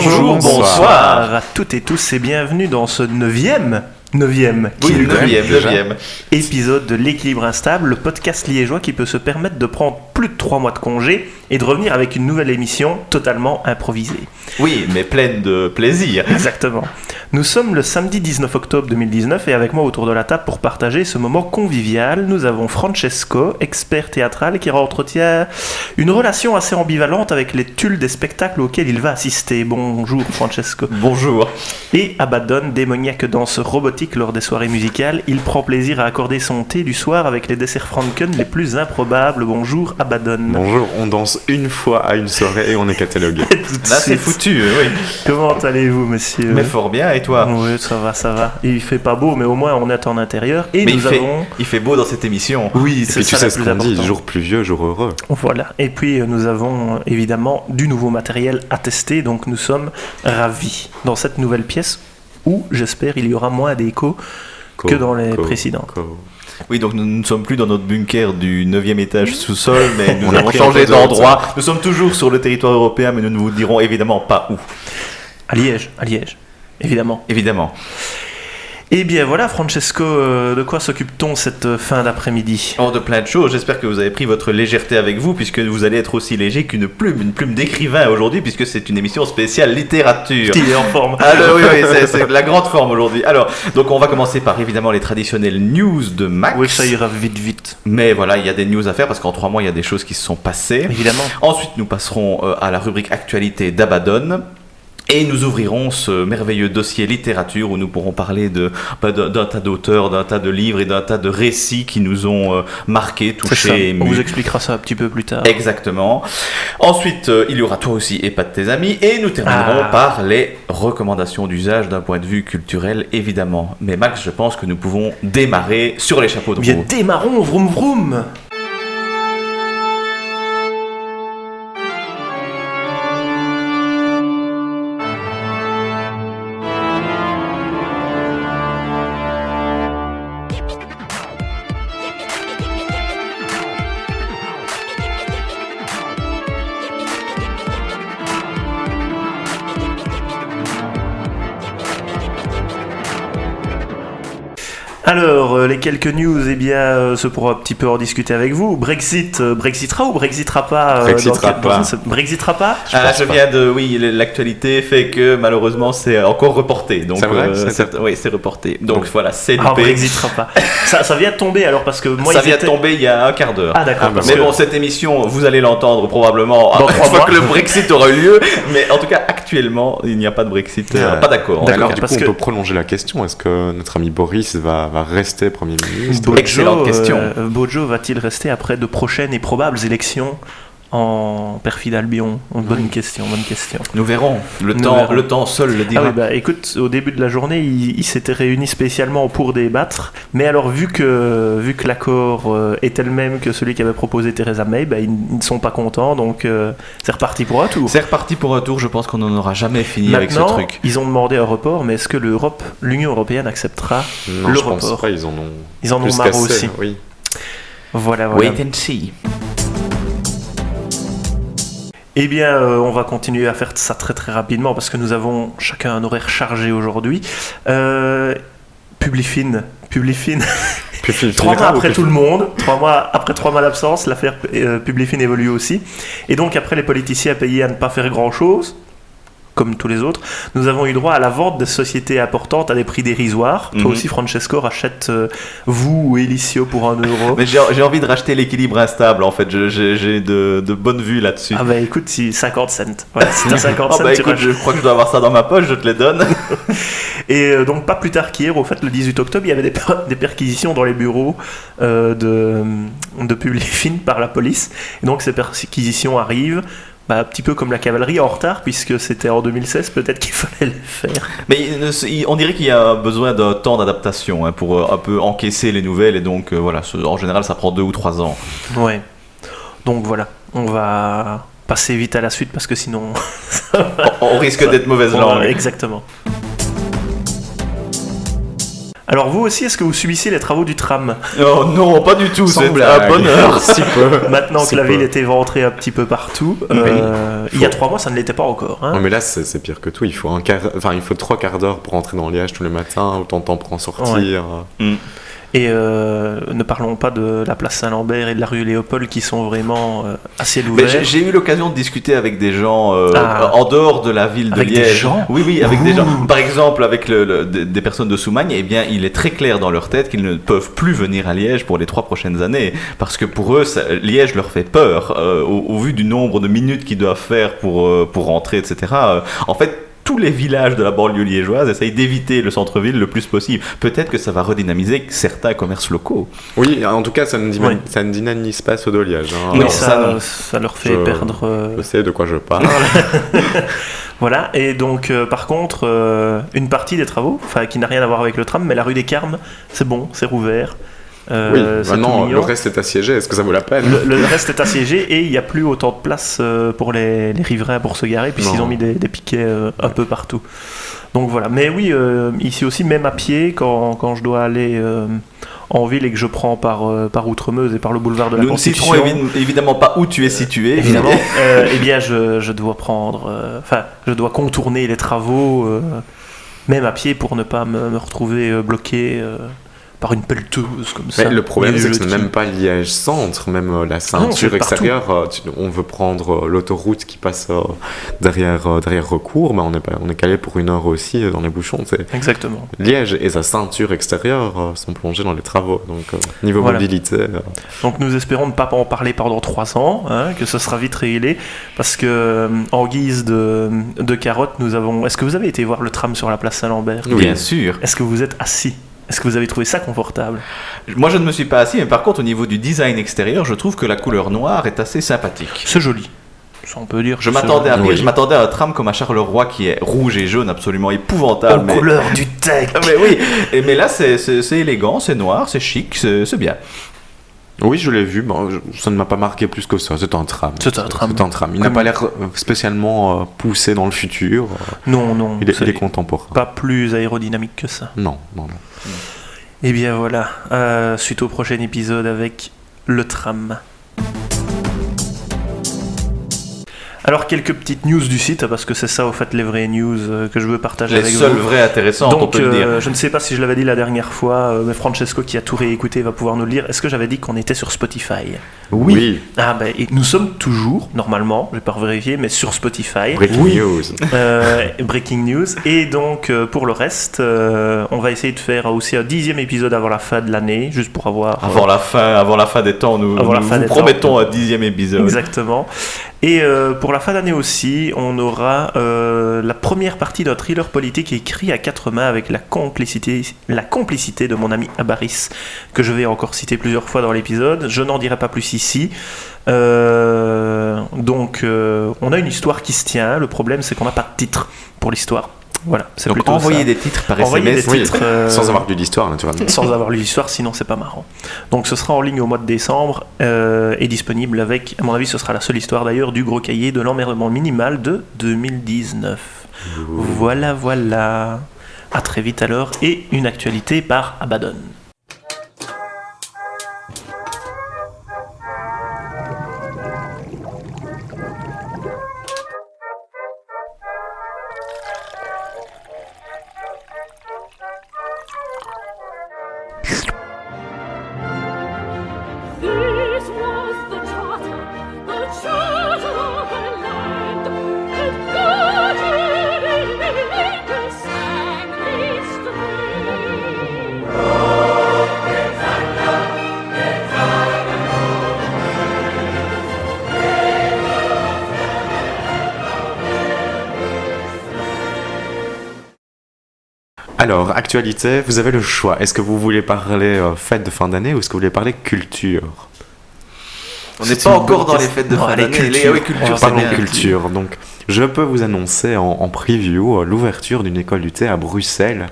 Bonjour, bonsoir à toutes et tous et bienvenue dans ce neuvième épisode de l'Équilibre Instable, le podcast liégeois qui peut se permettre de prendre plus de 3 mois de congé et de revenir avec une nouvelle émission totalement improvisée. Oui, mais pleine de plaisir. Exactement. Nous sommes le samedi 19 octobre 2019 et avec moi autour de la table pour partager ce moment convivial, nous avons Francesco, expert théâtral qui entretient une relation assez ambivalente avec les tulles des spectacles auxquels il va assister. Bonjour Francesco. Bonjour. Et Abaddon, démoniaque danseur robotique lors des soirées musicales, il prend plaisir à accorder son thé du soir avec les desserts Franken les plus improbables. Bonjour Abaddon. Bonjour, on danse une fois à une soirée et on est catalogué. Là c'est foutu, oui. Comment allez-vous monsieur? Mais fort bien, et toi? Oui, ça va. Et il fait pas beau, mais au moins on est en intérieur. Et mais nous il fait beau dans cette émission. Oui, c'est ça. Et puis tu sais ce qu'on dit, jour pluvieux, jour heureux. Voilà. Et puis nous avons évidemment du nouveau matériel à tester, donc nous sommes ravis dans cette nouvelle pièce où j'espère il y aura moins d'écho que dans les précédentes. Oui, donc nous ne sommes plus dans notre bunker du 9e étage sous-sol, mais nous avons changé d'endroit. Nous sommes toujours sur le territoire européen, mais nous ne vous dirons évidemment pas où. À Liège, évidemment. Eh bien voilà, Francesco, de quoi s'occupe-t-on cette fin d'après-midi? De plein de choses. J'espère que vous avez pris votre légèreté avec vous, puisque vous allez être aussi léger qu'une plume d'écrivain aujourd'hui, puisque c'est une émission spéciale littérature. Il est en forme. Alors oui, c'est la grande forme aujourd'hui. Alors, donc on va commencer par évidemment les traditionnelles news de Max. Oui, ça ira vite. Mais voilà, il y a des news à faire, parce qu'en 3 mois, il y a des choses qui se sont passées. Évidemment. Ensuite, nous passerons à la rubrique actualité d'Abaddon. Et nous ouvrirons ce merveilleux dossier littérature où nous pourrons parler d'un tas d'auteurs, d'un tas de livres et d'un tas de récits qui nous ont marqués, touchés, émus. On vous expliquera ça un petit peu plus tard. Exactement. Ensuite, il y aura toi aussi et pas de tes amis. Et nous terminerons par les recommandations d'usage d'un point de vue culturel, évidemment. Mais Max, je pense que nous pouvons démarrer sur les chapeaux de roue. Bien, démarrons, vroom vroom. Alors, les quelques news, eh bien, ce pourra un petit peu en discuter avec vous. Brexitera ou Brexitera pas Brexitera pas je viens de... Oui, l'actualité fait que malheureusement c'est encore reporté. Donc, c'est vrai oui, c'est reporté. Donc voilà, c'est loupé. Brexitera pas. ça vient de tomber alors parce que moi... Ça vient de tomber il y a un quart d'heure. Ah d'accord. Mais bon, cette émission, vous allez l'entendre probablement une fois que le Brexit aura eu lieu. Mais en tout cas, actuellement, il n'y a pas de Brexit. Pas d'accord. D'accord, du coup, on peut prolonger la question. Est-ce que notre ami Boris va rester Premier ministre? Excellente question. Bojo va-t-il rester après de prochaines et probables élections en perfide Albion? Bonne question. Nous verrons. Le temps seul le dira. Ah oui, écoute, au début de la journée, ils s'étaient réunis spécialement pour débattre. Mais alors, vu que l'accord est le même que celui qu'avait proposé Theresa May, ils ne sont pas contents. Donc, c'est reparti pour un tour. Je pense qu'on n'en aura jamais fini maintenant, avec ce truc. Ils ont demandé un report, mais est-ce que l'Union européenne acceptera le report? Je pense pas. Ils en ont marre aussi. Oui. Voilà. Wait and see. Eh bien, on va continuer à faire ça très très rapidement parce que nous avons chacun un horaire chargé aujourd'hui. Publifin. 3 mois après tout le monde, 3 mois d'absence, l'affaire Publifin évolue aussi. Et donc, après les politiciens payés à ne pas faire grand-chose, comme tous les autres, nous avons eu droit à la vente de sociétés importantes à des prix dérisoires. Toi aussi, Francesco, rachète vous ou Elicio pour 1€. Mais j'ai envie de racheter l'équilibre instable, en fait. J'ai de bonnes vues là-dessus. Ah écoute, si 50 cents. Voilà, si t'as 50 cents, écoute, je crois que je dois avoir ça dans ma poche, je te les donne. Et donc, pas plus tard qu'hier, au fait, le 18 octobre, il y avait des perquisitions dans les bureaux de Publifin par la police. Et donc, ces perquisitions arrivent. Un petit peu comme la cavalerie en retard, puisque c'était en 2016, peut-être qu'il fallait le faire. Mais on dirait qu'il y a besoin d'un temps d'adaptation pour un peu encaisser les nouvelles, et donc voilà, en général ça prend 2 ou 3 ans. Ouais. Donc voilà, on va passer vite à la suite, parce que sinon... on risque d'être mauvaise langue. Exactement. Alors vous aussi, est-ce que vous subissez les travaux du tram? Oh non, pas du tout, c'est un bonheur. Si peu. Maintenant que la peu. ville est éventrée un petit peu partout, il y a 3 mois, ça ne l'était pas encore. Hein. Non, mais là, c'est pire que tout. Il faut 3 quarts d'heure pour entrer dans Liège tous les matins, autant de temps pour en sortir. Ouais. Et ne parlons pas de la place Saint-Lambert et de la rue Léopold qui sont vraiment à ciel ouvert. Mais j'ai eu l'occasion de discuter avec des gens en dehors de la ville de avec Liège. Des gens Oui, avec des gens. Par exemple, avec des personnes de Soumagne, eh bien, il est très clair dans leur tête qu'ils ne peuvent plus venir à Liège pour les 3 prochaines années. Parce que pour eux, Liège leur fait peur. Au vu du nombre de minutes qu'ils doivent faire pour rentrer, etc. En fait, tous les villages de la banlieue liégeoise essayent d'éviter le centre-ville le plus possible. Peut-être que ça va redynamiser certains commerces locaux. Oui, en tout cas, ça ne dynamise pas ceux de Liège. Hein. Oui, Alors, ça leur fait perdre... Je sais de quoi je parle. Voilà, et donc par contre, une partie des travaux, qui n'a rien à voir avec le tram, mais la rue des Carmes, c'est bon, c'est rouvert. Oui, maintenant le reste est assiégé, est-ce que ça vaut la peine? Le reste est assiégé et il n'y a plus autant de place pour les riverains pour se garer, puisqu'ils ont mis des piquets un peu partout. Donc voilà, mais oui, ici aussi, même à pied, quand je dois aller en ville et que je prends par Outremeuse et par le boulevard de la Constitution... Nous ne citerons évidemment pas où tu es situé. Évidemment, eh bien je dois je dois contourner les travaux, même à pied, pour ne pas me retrouver bloqué... par une pelleteuse comme ça. Mais le problème, c'est que ce n'est même pas Liège-Centre, même la ceinture extérieure. On veut prendre l'autoroute qui passe derrière Recours, mais on est calé pour 1 heure aussi dans les bouchons. Exactement. Liège et sa ceinture extérieure sont plongés dans les travaux, donc niveau mobilité. Donc nous espérons ne pas en parler pendant 3 ans, que ce sera vite réglé, parce que en guise de carotte, nous avons... Est-ce que vous avez été voir le tram sur la place Saint-Lambert? Oui. Bien sûr. Est-ce que vous êtes assis? Est-ce que vous avez trouvé ça confortable? Moi, je ne me suis pas assis, mais par contre, au niveau du design extérieur, je trouve que la couleur noire est assez sympathique. C'est joli. Ça, on peut dire. Je m'attendais à un tram comme à Charleroi qui est rouge et jaune, absolument épouvantable. Aux couleurs du tech. Mais oui, mais là, c'est élégant, c'est noir, c'est chic, c'est bien. Oui, je l'ai vu, ça ne m'a pas marqué plus que ça, c'est un tram. Il n'a pas l'air spécialement poussé dans le futur. Non. Il est contemporain. Pas plus aérodynamique que ça. Non. Et bien voilà, suite au prochain épisode avec le tram. Alors, quelques petites news du site, parce que c'est ça, au fait, les vraies news que je veux partager avec vous. Les seules vraies intéressantes, on peut le dire. Je ne sais pas si je l'avais dit la dernière fois, mais Francesco, qui a tout réécouté, va pouvoir nous le dire. Est-ce que j'avais dit qu'on était sur Spotify? Oui. Ah, et nous sommes toujours, normalement, je vais pas vérifier, mais sur Spotify. Breaking news. Et donc, pour le reste, on va essayer de faire aussi un 10e épisode avant la fin de l'année, juste pour avoir... Avant la fin des temps, nous promettons un 10e épisode. Exactement. Et pour la fin d'année aussi, on aura la première partie d'un thriller politique écrit à 4 mains avec la complicité de mon ami Abaris, que je vais encore citer plusieurs fois dans l'épisode. Je n'en dirai pas plus ici. Donc, on a une histoire qui se tient. Le problème, c'est qu'on n'a pas de titre pour l'histoire. Voilà, c'est donc plutôt envoyer ça. des titres par SMS, sans avoir lu l'histoire, naturellement. Sans avoir lu l'histoire, sinon c'est pas marrant. Donc ce sera en ligne au mois de décembre et disponible avec, à mon avis, ce sera la seule histoire d'ailleurs du gros cahier de l'emmerdement minimal de 2019. Voilà. À très vite alors, et une actualité par Abaddon. Alors, actualité, vous avez le choix. Est-ce que vous voulez parler fête de fin d'année ou est-ce que vous voulez parler culture? On n'est pas encore dans les fêtes de fin d'année. Culture, parlons culture. Donc, je peux vous annoncer en preview l'ouverture d'une école du thé à Bruxelles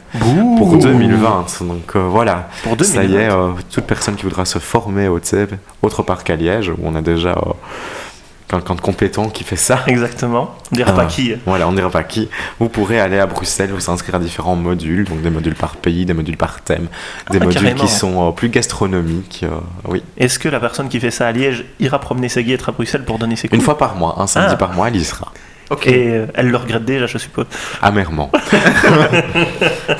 pour 2020. Donc voilà, pour 2020. Ça y est, toute personne qui voudra se former au thé, autre part qu'à Liège, où on a déjà quelqu'un de compétent qui fait ça. Exactement. On dira pas qui. Voilà, on dira pas qui. Vous pourrez aller à Bruxelles, vous inscrire à différents modules, donc des modules par pays, des modules par thème, des modules carrément. qui sont plus gastronomiques. Oui. Est-ce que la personne qui fait ça à Liège ira promener ses guêtres à Bruxelles pour donner ses cours? Une fois par mois, un samedi par mois, elle y sera. Okay. Et elle le regrette déjà, je suppose. Amèrement.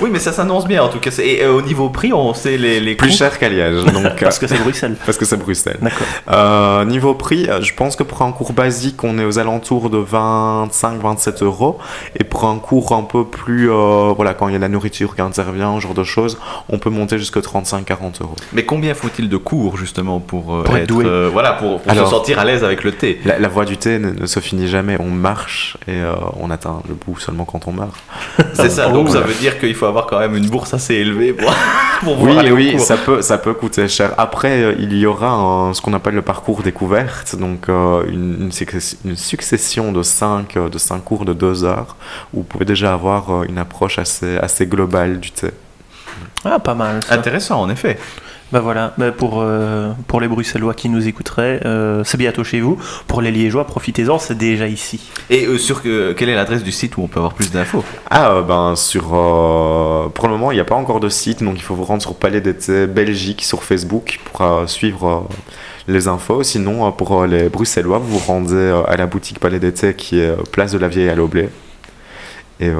Oui, mais ça s'annonce bien en tout cas. Et au niveau prix, on sait les plus coûts. Cher qu'à Liège. Donc, parce que c'est Bruxelles. Parce que c'est Bruxelles. D'accord. Niveau prix, je pense que pour un cours basique, on est aux alentours de 25-27 €. Et pour un cours un peu plus, voilà, quand il y a la nourriture qui intervient, ce genre de choses, on peut monter jusqu'à 35-40 €. Mais combien faut-il de cours justement pour être doué, voilà, pour se sentir à l'aise avec le thé? La voie du thé ne se finit jamais. On marche et on atteint le bout seulement quand on meurt. C'est ça, donc ça veut dire qu'il faut avoir quand même une bourse assez élevée pour pouvoir aller au cours. ça peut coûter cher. Après, il y aura ce qu'on appelle le parcours découverte, donc une succession de 5 cours de 2 heures où vous pouvez déjà avoir une approche assez globale du thé. Ah, pas mal. Ça. Intéressant, en effet. Ben voilà, ben pour les Bruxellois qui nous écouteraient, c'est bientôt chez vous. Pour les Liégeois, profitez-en, c'est déjà ici. Et quelle est l'adresse du site où on peut avoir plus d'infos? Pour le moment, il n'y a pas encore de site, donc il faut vous rendre sur Palais d'été Belgique sur Facebook pour suivre les infos. Sinon, pour les Bruxellois, vous vous rendez à la boutique Palais d'été qui est place de la Vieille Halle au Blé. Et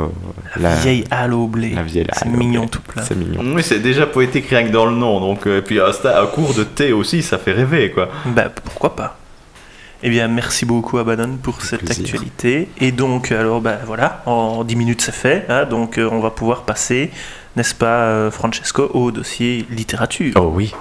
la vieille halle au blé. C'est mignon tout plein. C'est mignon. Oui, c'est déjà poétique rien que dans le nom. Donc, et puis un cours de thé aussi, ça fait rêver, quoi. Bah, pourquoi pas. Eh bien, merci beaucoup Abaddon pour cette actualité. Et donc, alors, bah, voilà, en 10 minutes c'est fait. Hein, donc, on va pouvoir passer, n'est-ce pas, Francesco, au dossier littérature. Oh oui.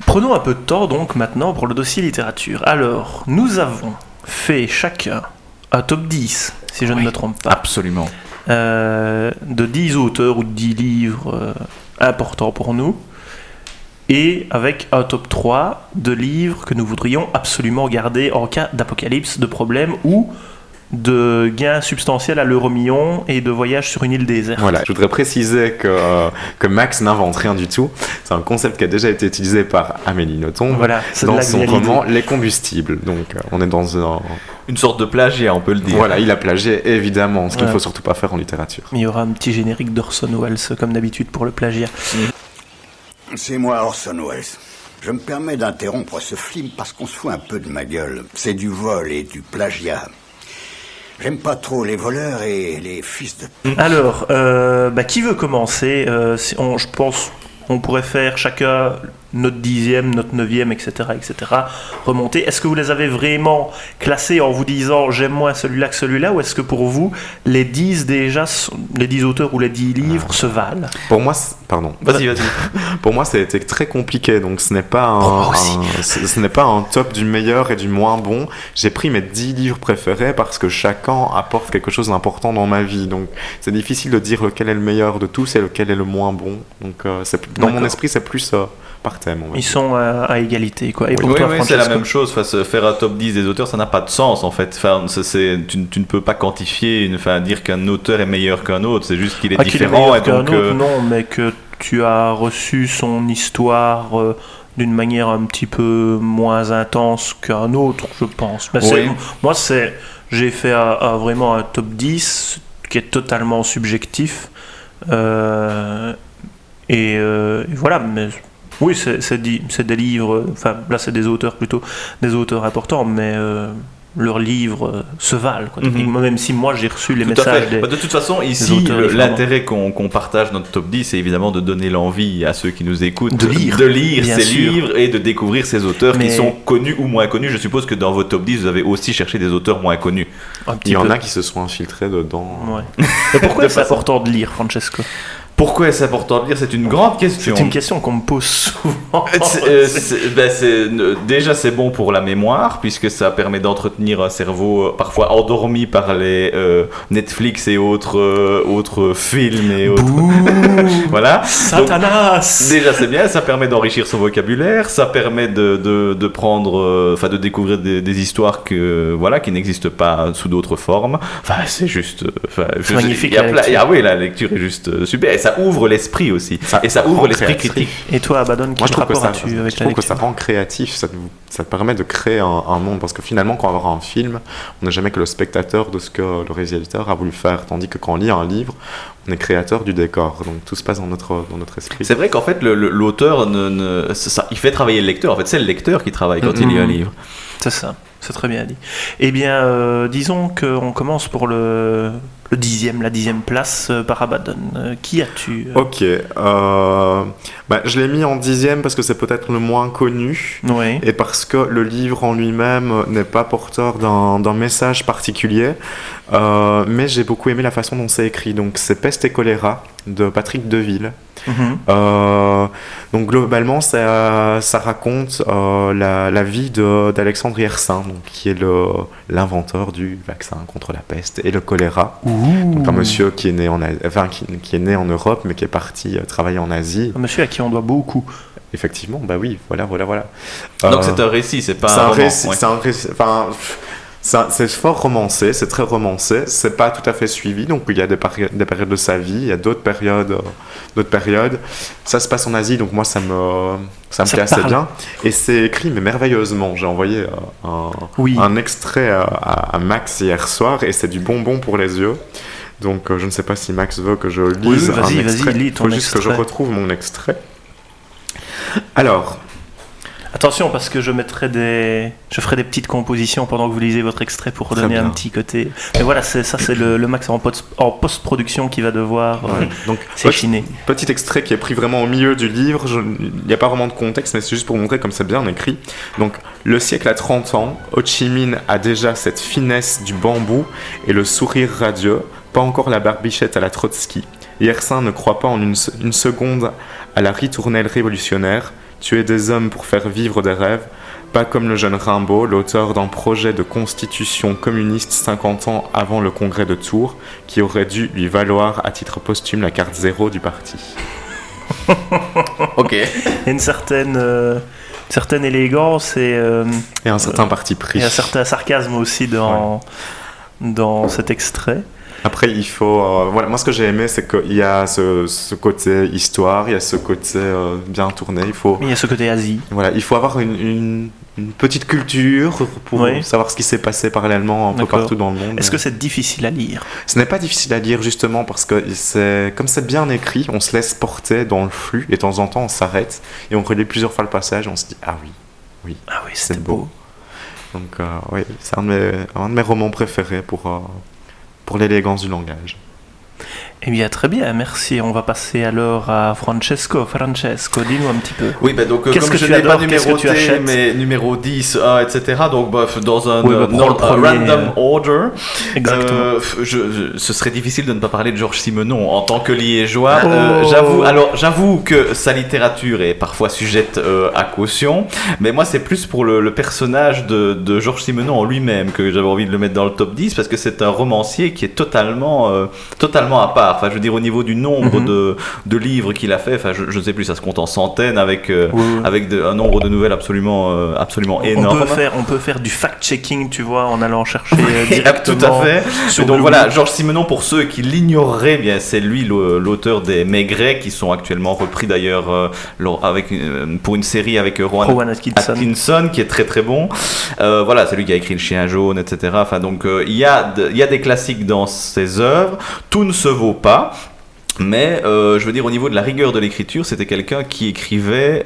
Prenons un peu de temps donc maintenant pour le dossier littérature. Alors, nous avons fait chacun un top 10, si je ne me trompe pas. Absolument. De 10 auteurs ou de 10 livres importants pour nous. Et avec un top 3 de livres que nous voudrions absolument garder en cas d'apocalypse, de problème ou de gains substantiels à l'euro-million et de voyage sur une île déserte. Voilà, je voudrais préciser que Max n'invente rien du tout. C'est un concept qui a déjà été utilisé par Amélie Nothomb dans son roman Les Combustibles. Donc on est dans une sorte de plagiat, on peut le dire. Voilà, il a plagié évidemment, ce qu'il ne faut surtout pas faire en littérature. Il y aura un petit générique d'Orson Welles comme d'habitude pour le plagiat. C'est moi Orson Welles. Je me permets d'interrompre ce film parce qu'on se fout un peu de ma gueule. C'est du vol et du plagiat. J'aime pas trop les voleurs et les fils de... Alors, qui veut commencer je pense qu'on pourrait faire chacun notre 10e, notre 9e, etc., remonter. Est-ce que vous les avez vraiment classés en vous disant j'aime moins celui-là que celui-là, ou est-ce que pour vous, les 10 auteurs ou les 10 livres se valent? Pour moi, Vas-y. Pour moi, ça a été très compliqué, donc ce n'est pas un top du meilleur et du moins bon. J'ai pris mes 10 livres préférés parce que chacun apporte quelque chose d'important dans ma vie, donc c'est difficile de dire lequel est le meilleur de tous et lequel est le moins bon. Donc dans mon esprit, c'est plus par thème. Ils sont à égalité, quoi. Et pour oui, toi, c'est la même chose. Faire un top 10 des auteurs, ça n'a pas de sens, en fait. Tu ne peux pas quantifier, dire qu'un auteur est meilleur qu'un autre. C'est juste qu'il est différent. Qu'il est meilleur qu'un autre, non, mais que tu as reçu son histoire d'une manière un petit peu moins intense qu'un autre, je pense. Mais j'ai fait vraiment un top 10 qui est totalement subjectif. Et voilà, mais... Oui, c'est des livres, enfin là c'est des auteurs plutôt, des auteurs importants, mais leurs livres se valent, quoi. Même si moi j'ai reçu les messages de toute façon, ici, l'intérêt qu'on partage notre top 10, c'est évidemment de donner l'envie à ceux qui nous écoutent de lire ces livres et de découvrir ces auteurs qui sont connus ou moins connus. Je suppose que dans vos top 10, vous avez aussi cherché des auteurs moins connus. Il y en a qui se sont infiltrés dedans. Ouais. Mais pourquoi c'est important de lire, Francesco ? Pourquoi est-ce important de lire? C'est une grande question. C'est une question qu'on me pose souvent. Déjà, c'est bon pour la mémoire, puisque ça permet d'entretenir un cerveau parfois endormi par les Netflix et autres films et autres. Voilà. Satanas. Donc, déjà, c'est bien. Ça permet d'enrichir son vocabulaire. Ça permet de prendre, de découvrir des histoires qui n'existent pas sous d'autres formes. Enfin, c'est juste. C'est magnifique. La lecture est juste super. Et ça ouvre l'esprit aussi. Et ça ouvre l'esprit critique. Et toi, Abaddon, quel rapport as-tu avec la lecture? Je trouve que ça rend créatif, ça te permet de créer un monde, parce que finalement, quand on va voir un film, on n'est jamais que le spectateur de ce que le réalisateur a voulu faire, tandis que quand on lit un livre, on est créateur du décor, donc tout se passe dans notre esprit. C'est vrai qu'en fait, l'auteur, il fait travailler le lecteur, en fait, c'est le lecteur qui travaille quand il lit un livre. C'est ça. C'est très bien dit. Eh bien, disons qu'on commence pour la 10e place par Abaddon. Qui as-tu Ok. Je l'ai mis en 10e parce que c'est peut-être le moins connu. Oui. Et parce que le livre en lui-même n'est pas porteur d'un message particulier. Mais j'ai beaucoup aimé la façon dont c'est écrit. Donc, c'est Peste et choléra de Patrick Deville. Donc globalement ça raconte la vie d'Alexandre Yersin, donc, qui est l'inventeur du vaccin contre la peste et le choléra. Donc un monsieur qui est né qui est né en Europe mais qui est parti travailler en Asie. Un monsieur à qui on doit beaucoup. Effectivement, bah oui, voilà. Donc c'est un récit, c'est pas un roman. C'est un récit. C'est fort romancé, c'est très romancé, c'est pas tout à fait suivi, donc il y a des périodes de sa vie, il y a d'autres périodes. Ça se passe en Asie, donc moi ça me plaît assez bien. Et c'est écrit mais merveilleusement. J'ai envoyé un extrait à Max hier soir et c'est du bonbon pour les yeux. Donc je ne sais pas si Max veut que je lise un extrait. Vas-y, lis ton extrait. Il faut juste que je retrouve mon extrait. Alors... Attention, parce que je ferai des petites compositions pendant que vous lisez votre extrait pour redonner un petit côté. Mais voilà, c'est le Max en post-production qui va devoir s'échiner. Petit extrait qui est pris vraiment au milieu du livre. Il n'y a pas vraiment de contexte, mais c'est juste pour montrer comme c'est bien écrit. Donc, le siècle a 30 ans. Ho Chi Minh a déjà cette finesse du bambou et le sourire radieux. Pas encore la barbichette à la Trotsky. Yersin ne croit pas en une seconde à la ritournelle révolutionnaire. Tuer des hommes pour faire vivre des rêves, pas comme le jeune Rimbaud, l'auteur d'un projet de constitution communiste 50 ans avant le congrès de Tours, qui aurait dû lui valoir à titre posthume la carte 0 du parti. Ok. Il y a une certaine élégance et un certain parti pris. Et un certain sarcasme aussi dans cet extrait. Après, il faut... moi, ce que j'ai aimé, c'est qu'il y a ce côté histoire, il y a ce côté bien tourné. Il y a ce côté Asie. Voilà, il faut avoir une petite culture pour savoir ce qui s'est passé parallèlement un peu partout dans le monde. Est-ce que c'est difficile à lire? Ce n'est pas difficile à lire, justement, parce que comme c'est bien écrit, on se laisse porter dans le flux, et de temps en temps, on s'arrête, et on relit plusieurs fois le passage, et on se dit « Ah oui, c'est beau. » Donc, c'est un de mes romans préférés pour l'élégance du langage. Eh bien, très bien, merci. On va passer alors à Francesco. Francesco, dis-nous un petit peu. Oui, donc comme je n'ai pas numéroté, mais numéro 10, etc., donc dans un random order, ce serait difficile de ne pas parler de Georges Simenon en tant que liégeois. J'avoue que sa littérature est parfois sujette à caution, mais moi, c'est plus pour le personnage de Georges Simenon en lui-même que j'avais envie de le mettre dans le top 10, parce que c'est un romancier qui est totalement à part. Enfin, je veux dire, au niveau du nombre de livres qu'il a fait, enfin, je ne sais plus, ça se compte en centaines avec un nombre de nouvelles absolument énorme. On peut faire du fact-checking, tu vois, en allant chercher directement. Tout à fait. Et donc voilà, Georges Simenon, pour ceux qui l'ignoreraient, bien, c'est lui l'auteur des Maigret, qui sont actuellement repris d'ailleurs pour une série avec Rowan Atkinson, qui est très très bon. Voilà, c'est lui qui a écrit Le Chien jaune, etc. Enfin, donc il y a des classiques dans ses œuvres. Tout ne se vaut pas, mais je veux dire, au niveau de la rigueur de l'écriture, c'était quelqu'un qui écrivait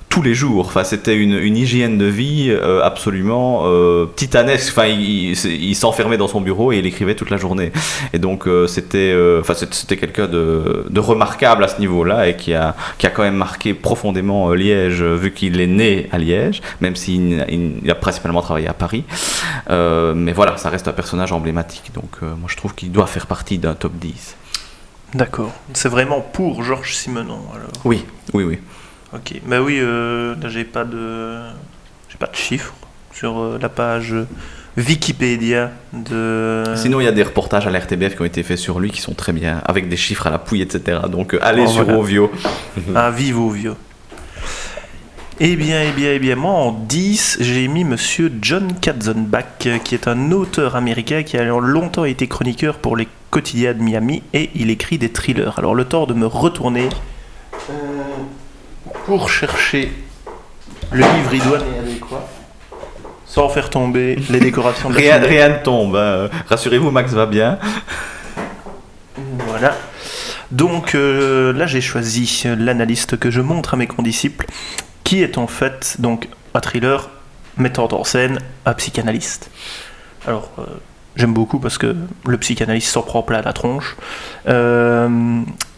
tous les jours. Enfin, c'était une hygiène de vie absolument titanesque. Enfin, il s'enfermait dans son bureau et il écrivait toute la journée. Et donc, c'était quelqu'un de remarquable à ce niveau-là et qui a quand même marqué profondément Liège, vu qu'il est né à Liège, même s'il a principalement travaillé à Paris. Mais voilà, ça reste un personnage emblématique. Donc, moi, je trouve qu'il doit faire partie d'un top 10. D'accord. C'est vraiment pour Georges Simenon, alors. Oui. Ok. Mais oui, là, j'ai pas de chiffres sur la page Wikipédia de... Sinon, il y a des reportages à la RTBF qui ont été faits sur lui qui sont très bien, avec des chiffres à l'appui, etc. Donc, allez sur Ovio. Ah, vive Ovio. Eh bien, moi en 10, j'ai mis monsieur John Katzenbach, qui est un auteur américain qui a longtemps été chroniqueur pour les quotidiens de Miami, et il écrit des thrillers. Alors, le temps de me retourner pour chercher le livre idoine et adéquat, sans faire tomber les décorations de la Rien ne tombe, hein. Rassurez-vous, Max va bien. Voilà. Donc là, j'ai choisi l'analyste que je montre à mes condisciples, qui est en fait donc un thriller mettant en scène un psychanalyste. Alors, j'aime beaucoup parce que le psychanalyste s'en prend plein la tronche.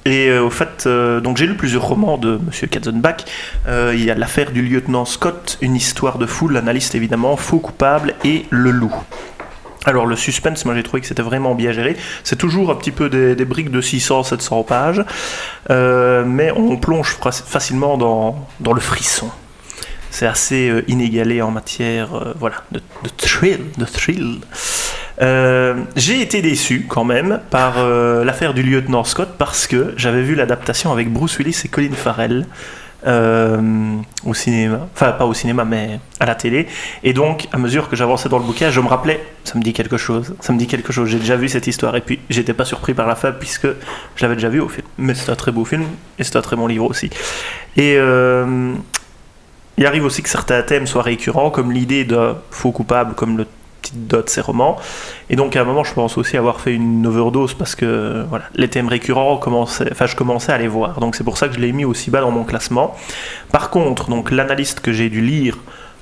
Au fait, donc j'ai lu plusieurs romans de monsieur Katzenbach. Il y a L'affaire du lieutenant Scott, Une histoire de fou, l'analyste évidemment, Faux coupable et Le loup. Alors le suspense, moi j'ai trouvé que c'était vraiment bien géré. C'est toujours un petit peu des briques de 600-700 pages, mais on plonge facilement dans le frisson. C'est assez inégalé en matière de thrill. J'ai été déçu quand même par l'affaire du lieutenant Scott parce que j'avais vu l'adaptation avec Bruce Willis et Colin Farrell au cinéma, enfin pas au cinéma mais à la télé, et donc à mesure que j'avançais dans le bouquin je me rappelais, ça me dit quelque chose, j'ai déjà vu cette histoire, et puis j'étais pas surpris par la fin puisque je l'avais déjà vu au film, mais c'est un très beau film et c'est un très bon livre aussi. Et il arrive aussi que certains thèmes soient récurrents, comme l'idée d'un faux coupable, comme le petite dot de ces romans, et donc à un moment je pense aussi avoir fait une overdose parce que voilà, les thèmes récurrents je commençais à les voir, donc c'est pour ça que je l'ai mis aussi bas dans mon classement. Par contre, donc l'analyste que j'ai dû lire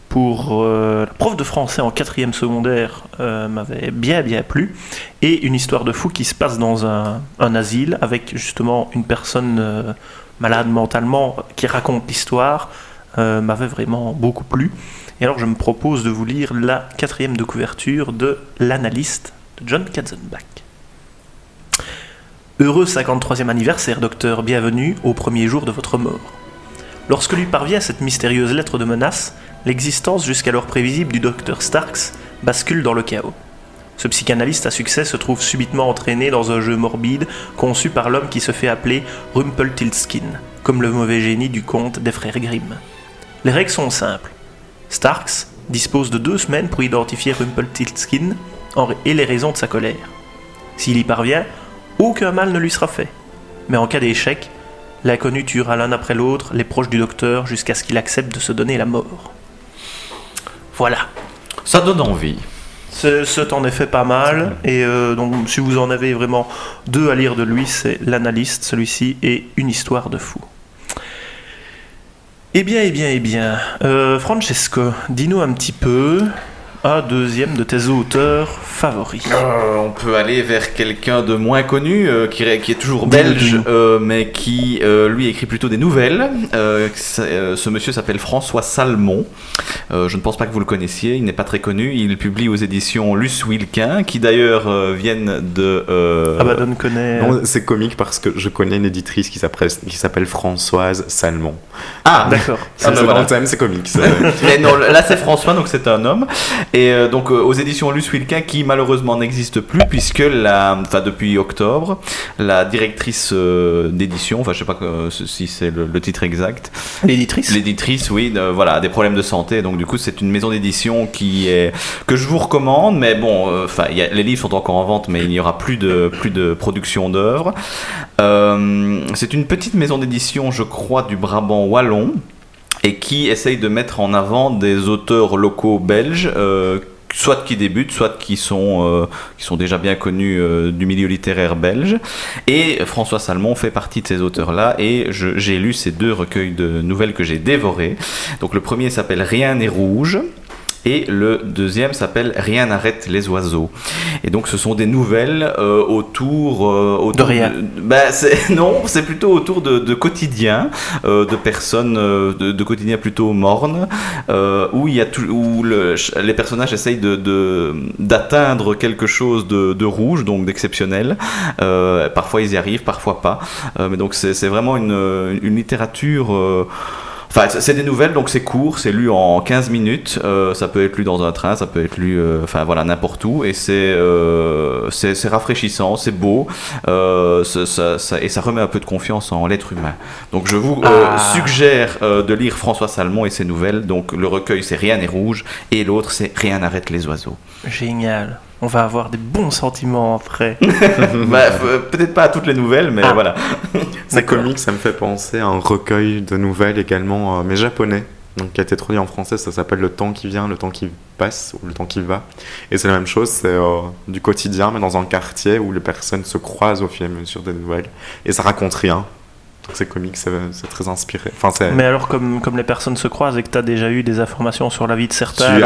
pour la prof de français en 4e secondaire m'avait bien plu, et Une histoire de fou qui se passe dans un asile avec justement une personne malade mentalement qui raconte l'histoire m'avait vraiment beaucoup plu. Et alors je me propose de vous lire la 4e de couverture de L'analyste de John Katzenbach. Heureux 53e anniversaire, docteur, bienvenue au premier jour de votre mort. Lorsque lui parvient cette mystérieuse lettre de menace, l'existence jusqu'alors prévisible du docteur Starks bascule dans le chaos. Ce psychanalyste à succès se trouve subitement entraîné dans un jeu morbide conçu par l'homme qui se fait appeler Rumpelstiltskin, comme le mauvais génie du conte des frères Grimm. Les règles sont simples. Starks dispose de 2 semaines pour identifier Rumpelstiltskin et les raisons de sa colère. S'il y parvient, aucun mal ne lui sera fait. Mais en cas d'échec, l'inconnu tuera l'un après l'autre les proches du docteur jusqu'à ce qu'il accepte de se donner la mort. Voilà. Ça donne envie. C'est en effet pas mal, et donc si vous en avez vraiment 2 à lire de lui, c'est L'analyste, celui-ci, et Une histoire de fou. Eh bien, Francesco, dis-nous un petit peu un 2e de tes auteurs favoris. On peut aller vers quelqu'un de moins connu, qui est toujours belge, mais qui, lui, écrit plutôt des nouvelles. Ce monsieur s'appelle François Salmon. Je ne pense pas que vous le connaissiez, il n'est pas très connu. Il publie aux éditions Luce Wilquin, qui d'ailleurs viennent de... Abaddon connaît... Non, c'est comique parce que je connais une éditrice qui s'appelle Françoise Salmon. Ah, d'accord. Dans le thème, c'est comique. Mais non, là c'est François, donc c'est un homme. Et donc aux éditions Luce Wilquin, qui malheureusement n'existe plus, puisque depuis octobre, la directrice d'édition, je sais pas si c'est le titre exact. L'éditrice, oui, a des problèmes de santé, donc du coup c'est une maison d'édition que je vous recommande, mais bon, les livres sont encore en vente, mais il n'y aura plus de production d'œuvres. C'est une petite maison d'édition, je crois, du Brabant wallon, et qui essaye de mettre en avant des auteurs locaux belges, soit qui débutent, soit qui sont déjà bien connus du milieu littéraire belge. Et François Salmon fait partie de ces auteurs-là, et j'ai lu ces 2 recueils de nouvelles que j'ai dévorés. Donc le premier s'appelle Rien n'est rouge, Et le deuxième s'appelle Rien n'arrête les oiseaux. Et donc ce sont des nouvelles autour de rien. Non, c'est plutôt autour de quotidiens, de personnes, de quotidiens plutôt mornes, où les personnages essayent d'atteindre quelque chose de rouge, donc d'exceptionnel. Parfois ils y arrivent, parfois pas. Mais donc c'est vraiment une littérature... Enfin, c'est des nouvelles, donc c'est court, c'est lu en 15 minutes, ça peut être lu dans un train, ça peut être lu n'importe où, et c'est rafraîchissant, c'est beau, et ça remet un peu de confiance en l'être humain. Donc je vous suggère de lire François Salmon et ses nouvelles. Donc le recueil c'est Rien n'est rouge, et l'autre c'est Rien n'arrête les oiseaux. Génial. On va avoir des bons sentiments après. Peut-être pas à toutes les nouvelles, mais voilà. Ces comics, ça me fait penser à un recueil de nouvelles également, mais japonais, donc, qui a été traduit en français. Ça s'appelle Le temps qui vient, le temps qui passe, ou le temps qui va. Et c'est la même chose, c'est du quotidien, mais dans un quartier où les personnes se croisent au fur et à mesure des nouvelles. Et ça raconte rien. Donc ces comics, c'est très inspiré. Mais alors, comme les personnes se croisent et que tu as déjà eu des informations sur la vie de certains...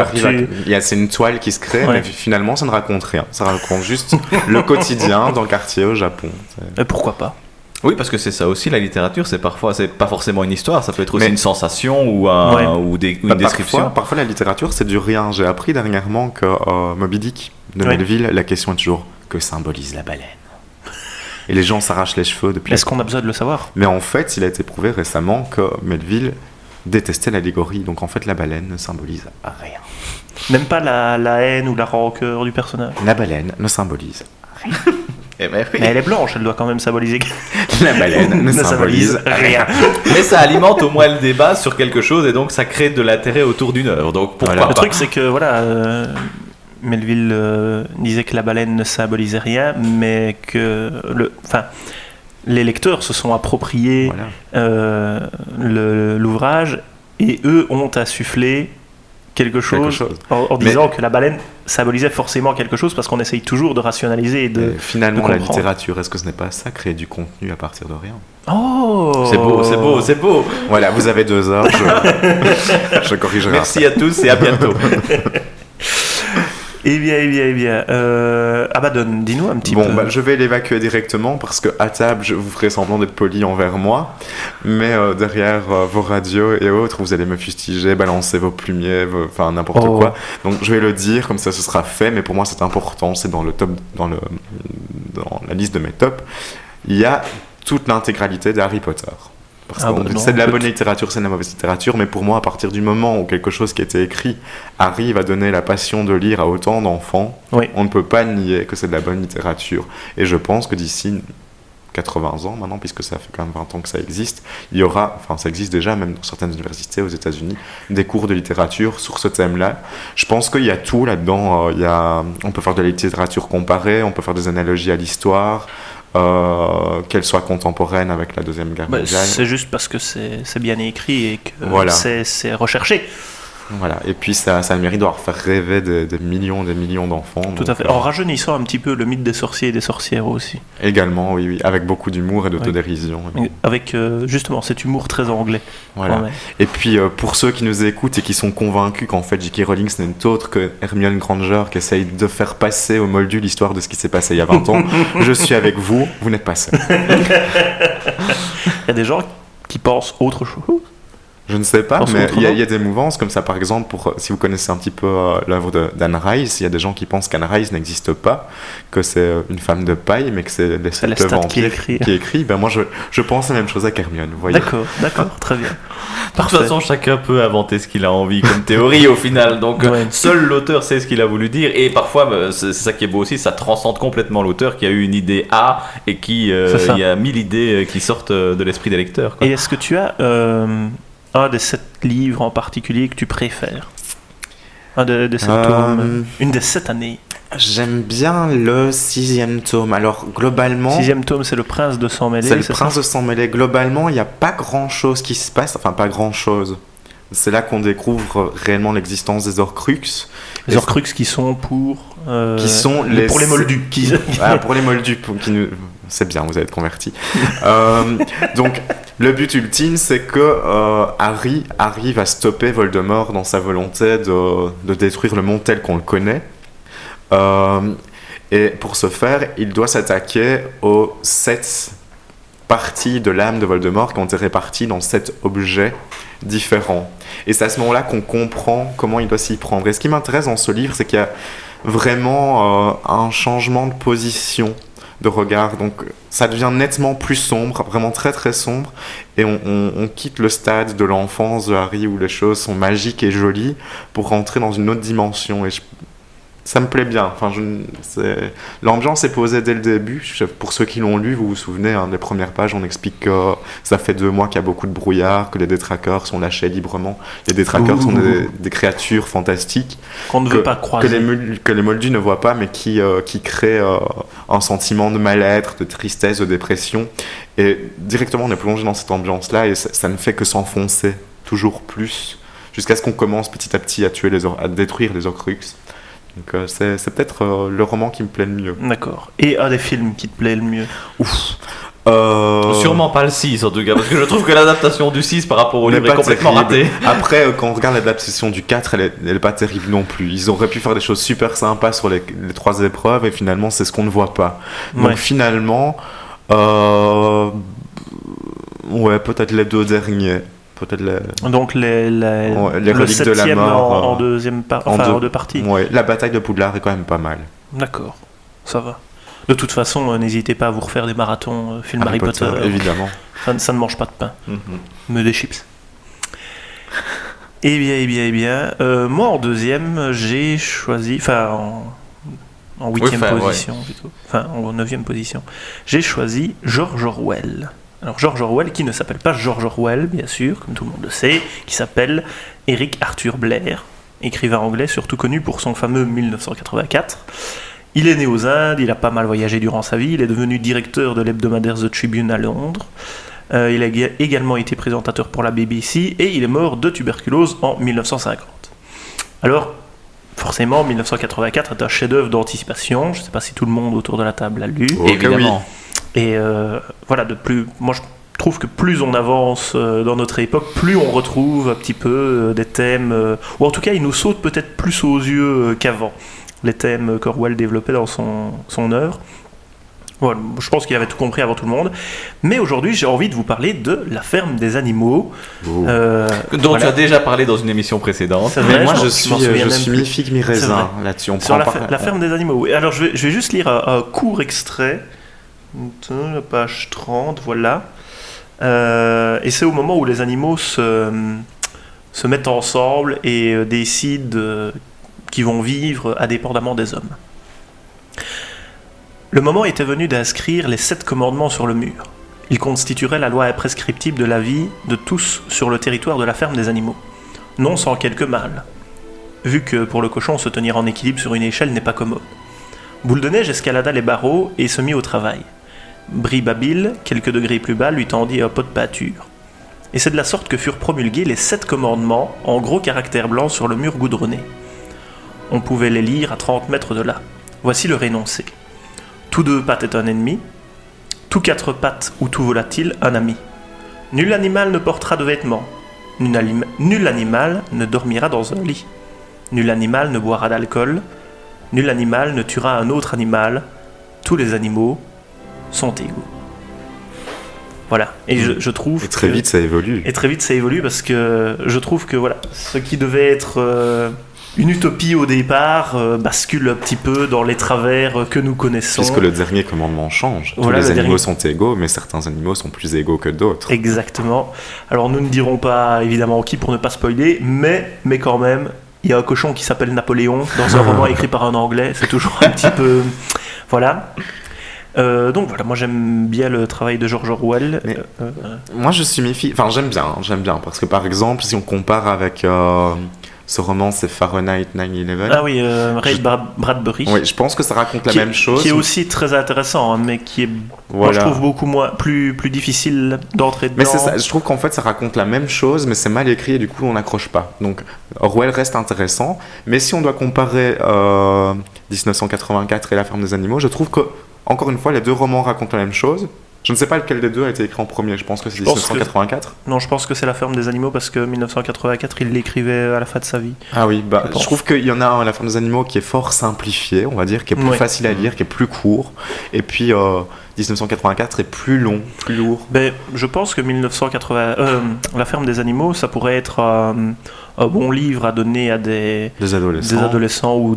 C'est une toile qui se crée, mais finalement, ça ne raconte rien. Ça raconte juste le quotidien dans le quartier au Japon. Et pourquoi pas ? Oui, parce que c'est ça aussi, la littérature, c'est pas forcément une histoire, ça peut être aussi une sensation ou une description. Parfois, la littérature, c'est du rien. J'ai appris dernièrement que Moby Dick de Melville, la question est toujours « Que symbolise la baleine ?» Et les gens s'arrachent les cheveux depuis... Est-ce qu'on a besoin de le savoir ? Mais en fait, il a été prouvé récemment que Melville détestait l'allégorie. Donc en fait, la baleine ne symbolise rien. Même pas la haine ou la rancœur du personnage ? La baleine ne symbolise rien. Mais elle est blanche, elle doit quand même symboliser... La baleine ne symbolise rien. Mais ça alimente au moins le débat sur quelque chose, et donc ça crée de l'intérêt autour d'une œuvre. Donc pourquoi pas ? Le truc, c'est que Melville disait que la baleine ne symbolisait rien, mais que les lecteurs se sont appropriés l'ouvrage, et eux ont insufflé quelque chose. En disant que la baleine symbolisait forcément quelque chose, parce qu'on essaye toujours de rationaliser et de finalement, la littérature, est-ce que ce n'est pas ça, créer du contenu à partir de rien ? Oh, c'est beau. Voilà, vous avez 2 heures, je corrigerai. Merci à tous et à bientôt. Eh bien. Abaddon, dis-nous un petit peu. Bon, je vais l'évacuer directement parce que à table, je vous ferai semblant d'être poli envers moi, mais derrière vos radios et autres, vous allez me fustiger, balancer vos plumiers, n'importe quoi. Donc je vais le dire, comme ça ce sera fait, mais pour moi c'est important, c'est dans la liste de mes tops. Il y a toute l'intégralité d'Harry Potter. Parce que c'est de la bonne littérature, c'est de la mauvaise littérature, mais pour moi, à partir du moment où quelque chose qui a été écrit arrive à donner la passion de lire à autant d'enfants, on ne peut pas nier que c'est de la bonne littérature. Et je pense que d'ici 80 ans maintenant, puisque ça fait quand même 20 ans que ça existe, il y aura, ça existe déjà même dans certaines universités aux États-Unis, des cours de littérature sur ce thème-là. Je pense qu'il y a tout là-dedans. On peut faire de la littérature comparée, on peut faire des analogies à l'histoire. Qu'elle soit contemporaine avec la Deuxième Guerre mondiale. C'est juste parce que c'est bien écrit et que c'est recherché. Voilà, et puis ça a le mérite de faire rêver des millions d'enfants. Tout à fait. En rajeunissant un petit peu le mythe des sorciers et des sorcières aussi. Également, oui, avec beaucoup d'humour et d'autodérision. Oui. Avec justement cet humour très anglais. Voilà. Et puis pour ceux qui nous écoutent et qui sont convaincus qu'en fait J.K. Rowling ce n'est autre que Hermione Granger qui essaye de faire passer au moldu l'histoire de ce qui s'est passé il y a 20 ans, je suis avec vous, vous n'êtes pas seul. Il y a des gens qui pensent autre chose. Je ne sais pas, mais il y a des mouvances comme ça. Par exemple, si vous connaissez un petit peu l'œuvre d'Anne Rice, il y a des gens qui pensent qu'Anne Rice n'existe pas, que c'est une femme de paille, mais que c'est les sept vampires qui écrit. Ben moi, je pense la même chose à Hermione. Vous voyez. D'accord, très bien. De toute façon, chacun peut inventer ce qu'il a envie comme théorie au final. Donc, seul l'auteur sait ce qu'il a voulu dire. Et parfois, c'est ça qui est beau aussi, ça transcende complètement l'auteur qui a eu une idée A et qui il y a 1000 idées qui sortent de l'esprit des lecteurs. Et est-ce que tu as un des 7 livres en particulier que tu préfères ? Un des 7 tomes, une des 7 années. J'aime bien le 6e tome. Alors, globalement... 6e tome, c'est le Prince de Sang Mêlé. C'est le Prince de Sang Mêlé. Globalement, il n'y a pas grand-chose qui se passe. Enfin, pas grand-chose. C'est là qu'on découvre réellement l'existence des Horcruxes. Les Horcruxes qui sont pour... pour les Moldus. Pour les Moldus. C'est bien, vous êtes convertis. Donc, Le but ultime, c'est que Harry arrive à stopper Voldemort dans sa volonté de détruire le monde tel qu'on le connaît. Et pour ce faire, il doit s'attaquer aux 7 parties de l'âme de Voldemort qui ont été réparties dans 7 objets différents. Et c'est à ce moment-là qu'on comprend comment il doit s'y prendre. Et ce qui m'intéresse dans ce livre, c'est qu'il y a vraiment un changement de position de regard, donc ça devient nettement plus sombre, vraiment très très sombre, et on quitte le stade de l'enfance de Harry où les choses sont magiques et jolies pour rentrer dans une autre dimension, et ça me plaît bien. Enfin, l'ambiance est posée dès le début. Pour ceux qui l'ont lu, vous vous souvenez, des premières pages, on explique que ça fait 2 mois qu'il y a beaucoup de brouillard, que les détraqueurs sont lâchés librement. Les détraqueurs sont des créatures fantastiques qu'on ne veut pas croiser, que les Moldus ne voient pas, mais qui créent un sentiment de mal-être, de tristesse, de dépression. Et directement, on est plongé dans cette ambiance-là, et ça ne fait que s'enfoncer toujours plus, jusqu'à ce qu'on commence petit à petit à détruire les Horcruxes. Donc c'est peut-être le roman qui me plaît le mieux. D'accord. Et un des films qui te plaît le mieux? Sûrement pas le 6 en tout cas, parce que je trouve que l'adaptation du 6 par rapport au livre est complètement ratée. Après, quand on regarde l'adaptation du 4, elle est pas terrible non plus. Ils auraient pu faire des choses super sympas sur les 3 épreuves, et finalement c'est ce qu'on ne voit pas. Donc finalement, ouais, peut-être les 2 derniers. Donc les reliques de la mort en deuxième en 2 parties. Ouais, la bataille de Poudlard est quand même pas mal. D'accord, ça va. De toute façon, n'hésitez pas à vous refaire des marathons film Harry Potter. Évidemment. Ça ne mange pas de pain, mais des chips. Eh bien. Moi en deuxième, j'ai choisi, en 8e position plutôt, en 9e position, j'ai choisi George Orwell. Alors George Orwell, qui ne s'appelle pas George Orwell, bien sûr, comme tout le monde le sait, qui s'appelle Eric Arthur Blair, écrivain anglais surtout connu pour son fameux 1984. Il est né aux Indes, il a pas mal voyagé durant sa vie, il est devenu directeur de l'hebdomadaire The Tribune à Londres. Il a également été présentateur pour la BBC et il est mort de tuberculose en 1950. Alors, forcément, 1984 est un chef-d'œuvre d'anticipation, je ne sais pas si tout le monde autour de la table l'a lu. Évidemment. Et voilà, moi je trouve que plus on avance dans notre époque, plus on retrouve un petit peu des thèmes, ou en tout cas il nous saute peut-être plus aux yeux qu'avant, les thèmes qu'Orwell développait dans son œuvre. Voilà, je pense qu'il avait tout compris avant tout le monde. Mais aujourd'hui, j'ai envie de vous parler de La ferme des animaux. Dont tu as déjà parlé dans une émission précédente. C'est vrai, moi, je suis mi-figue, mi-raisin là-dessus. Sur la ferme des animaux. Oui. Alors, je vais juste lire un court extrait. La page 30, voilà. Et c'est au moment où les animaux se mettent ensemble et décident qu'ils vont vivre indépendamment des hommes. Le moment était venu d'inscrire les 7 commandements sur le mur. Ils constitueraient la loi imprescriptible de la vie de tous sur le territoire de la ferme des animaux. Non sans quelques mal, vu que pour le cochon se tenir en équilibre sur une échelle n'est pas commode. Boule de Neige escalada les barreaux et se mit au travail. Bri-Babil, quelques degrés plus bas, lui tendit un pot de pâture. Et c'est de la sorte que furent promulgués les 7 commandements en gros caractères blancs sur le mur goudronné. On pouvait les lire à 30 mètres de là. Voici le énoncé. Tout 2 pattes est un ennemi, tout 4 pattes ou tout volatile un ami. Nul animal ne portera de vêtements, nul animal ne dormira dans un lit, nul animal ne boira d'alcool, nul animal ne tuera un autre animal, tous les animaux sont égaux. Voilà, et je trouve et très vite ça évolue. Et très vite ça évolue parce que je trouve que voilà, ce qui devait être une utopie au départ bascule un petit peu dans les travers que nous connaissons. Puisque le dernier commandement change. Voilà, tous les animaux sont égaux, mais certains animaux sont plus égaux que d'autres. Exactement. Alors nous ne dirons pas évidemment qui pour ne pas spoiler, mais quand même, il y a un cochon qui s'appelle Napoléon dans un roman écrit par un Anglais, c'est toujours un petit peu... Voilà. Donc voilà, moi j'aime bien le travail de George Orwell. Moi je suis méfiant, enfin j'aime bien, parce que par exemple, si on compare avec... ce roman, c'est Fahrenheit 9/11. Ah oui, Ray Bradbury. Oui, je pense que ça raconte la même chose. Qui est aussi très intéressant, hein, mais qui est, moi, je trouve beaucoup moins, plus difficile d'entrer dedans. Mais c'est ça, je trouve qu'en fait, ça raconte la même chose, mais c'est mal écrit et du coup, on n'accroche pas. Donc, Orwell reste intéressant, mais si on doit comparer 1984 et La ferme des animaux, je trouve que, encore une fois, les 2 romans racontent la même chose. Je ne sais pas lequel des deux a été écrit en premier, je pense que c'est 1984. Non, je pense que c'est La ferme des animaux parce que 1984, il l'écrivait à la fin de sa vie. Ah oui, je trouve qu'il y en a un, La ferme des animaux, qui est fort simplifié, on va dire, qui est plus facile à lire, qui est plus court. Et puis 1984 est plus long, plus lourd. Ben, je pense que La ferme des animaux, ça pourrait être un bon livre à donner à des adolescents ou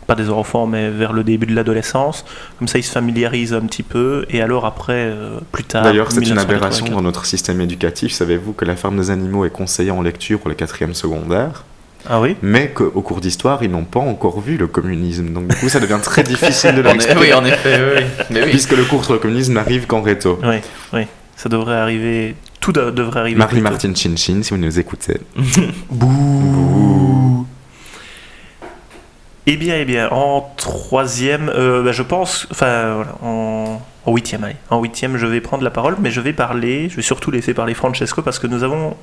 pas des enfants, mais vers le début de l'adolescence. Comme ça, ils se familiarisent un petit peu. Et alors après, plus tard... D'ailleurs, c'est une aberration dans notre système éducatif. Savez-vous que La ferme des animaux est conseillée en lecture pour les 4e secondaires ? Ah oui ? Mais qu'au cours d'histoire, ils n'ont pas encore vu le communisme. Donc du coup, ça devient très difficile de leur expliquer. Oui, en effet, oui. Mais oui. Puisque le cours sur le communisme n'arrive qu'en réto. Oui. Ça devrait arriver... Tout devrait arriver. Marie-Martine Chin-Chin, si vous nous écoutez. Bouh. Eh bien, en 3e, je pense, en 8e, allez. En 8e, je vais prendre la parole, mais je vais surtout laisser parler Francesco, parce que nous avons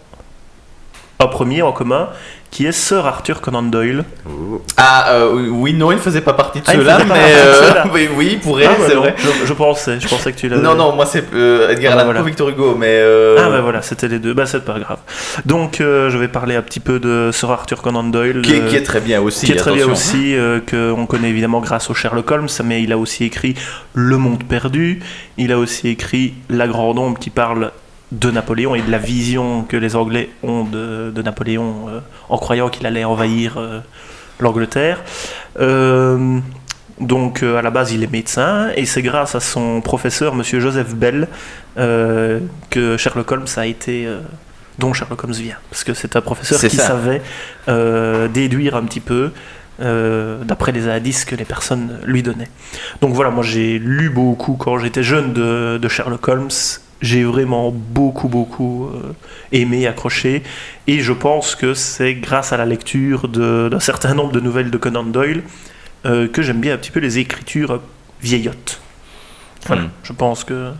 un premier en commun, qui est Sir Arthur Conan Doyle. Oui, non, il ne faisait pas partie de ceux-là, mais oui, il pourrait, c'est vrai. Je pensais que tu l'avais. Non, moi c'est Edgar Allan Poe, Victor Hugo, mais... voilà, c'était les deux, c'est pas grave. Donc, je vais parler un petit peu de Sir Arthur Conan Doyle. Qui est très bien aussi, qu'on connaît évidemment grâce au Sherlock Holmes, mais il a aussi écrit Le Monde Perdu, il a aussi écrit La Grande Ombre, qui parle de Napoléon et de la vision que les Anglais ont de Napoléon en croyant qu'il allait envahir l'Angleterre. Donc à la base il est médecin et c'est grâce à son professeur monsieur Joseph Bell que Sherlock Holmes a été dont Sherlock Holmes vient, parce que c'est un professeur qui savait déduire un petit peu d'après les indices que les personnes lui donnaient. Donc voilà, moi j'ai lu beaucoup quand j'étais jeune de Sherlock Holmes. J'ai vraiment beaucoup aimé, accroché, et je pense que c'est grâce à la lecture d'un certain nombre de nouvelles de Conan Doyle que j'aime bien un petit peu les écritures vieillottes. Voilà, je pense que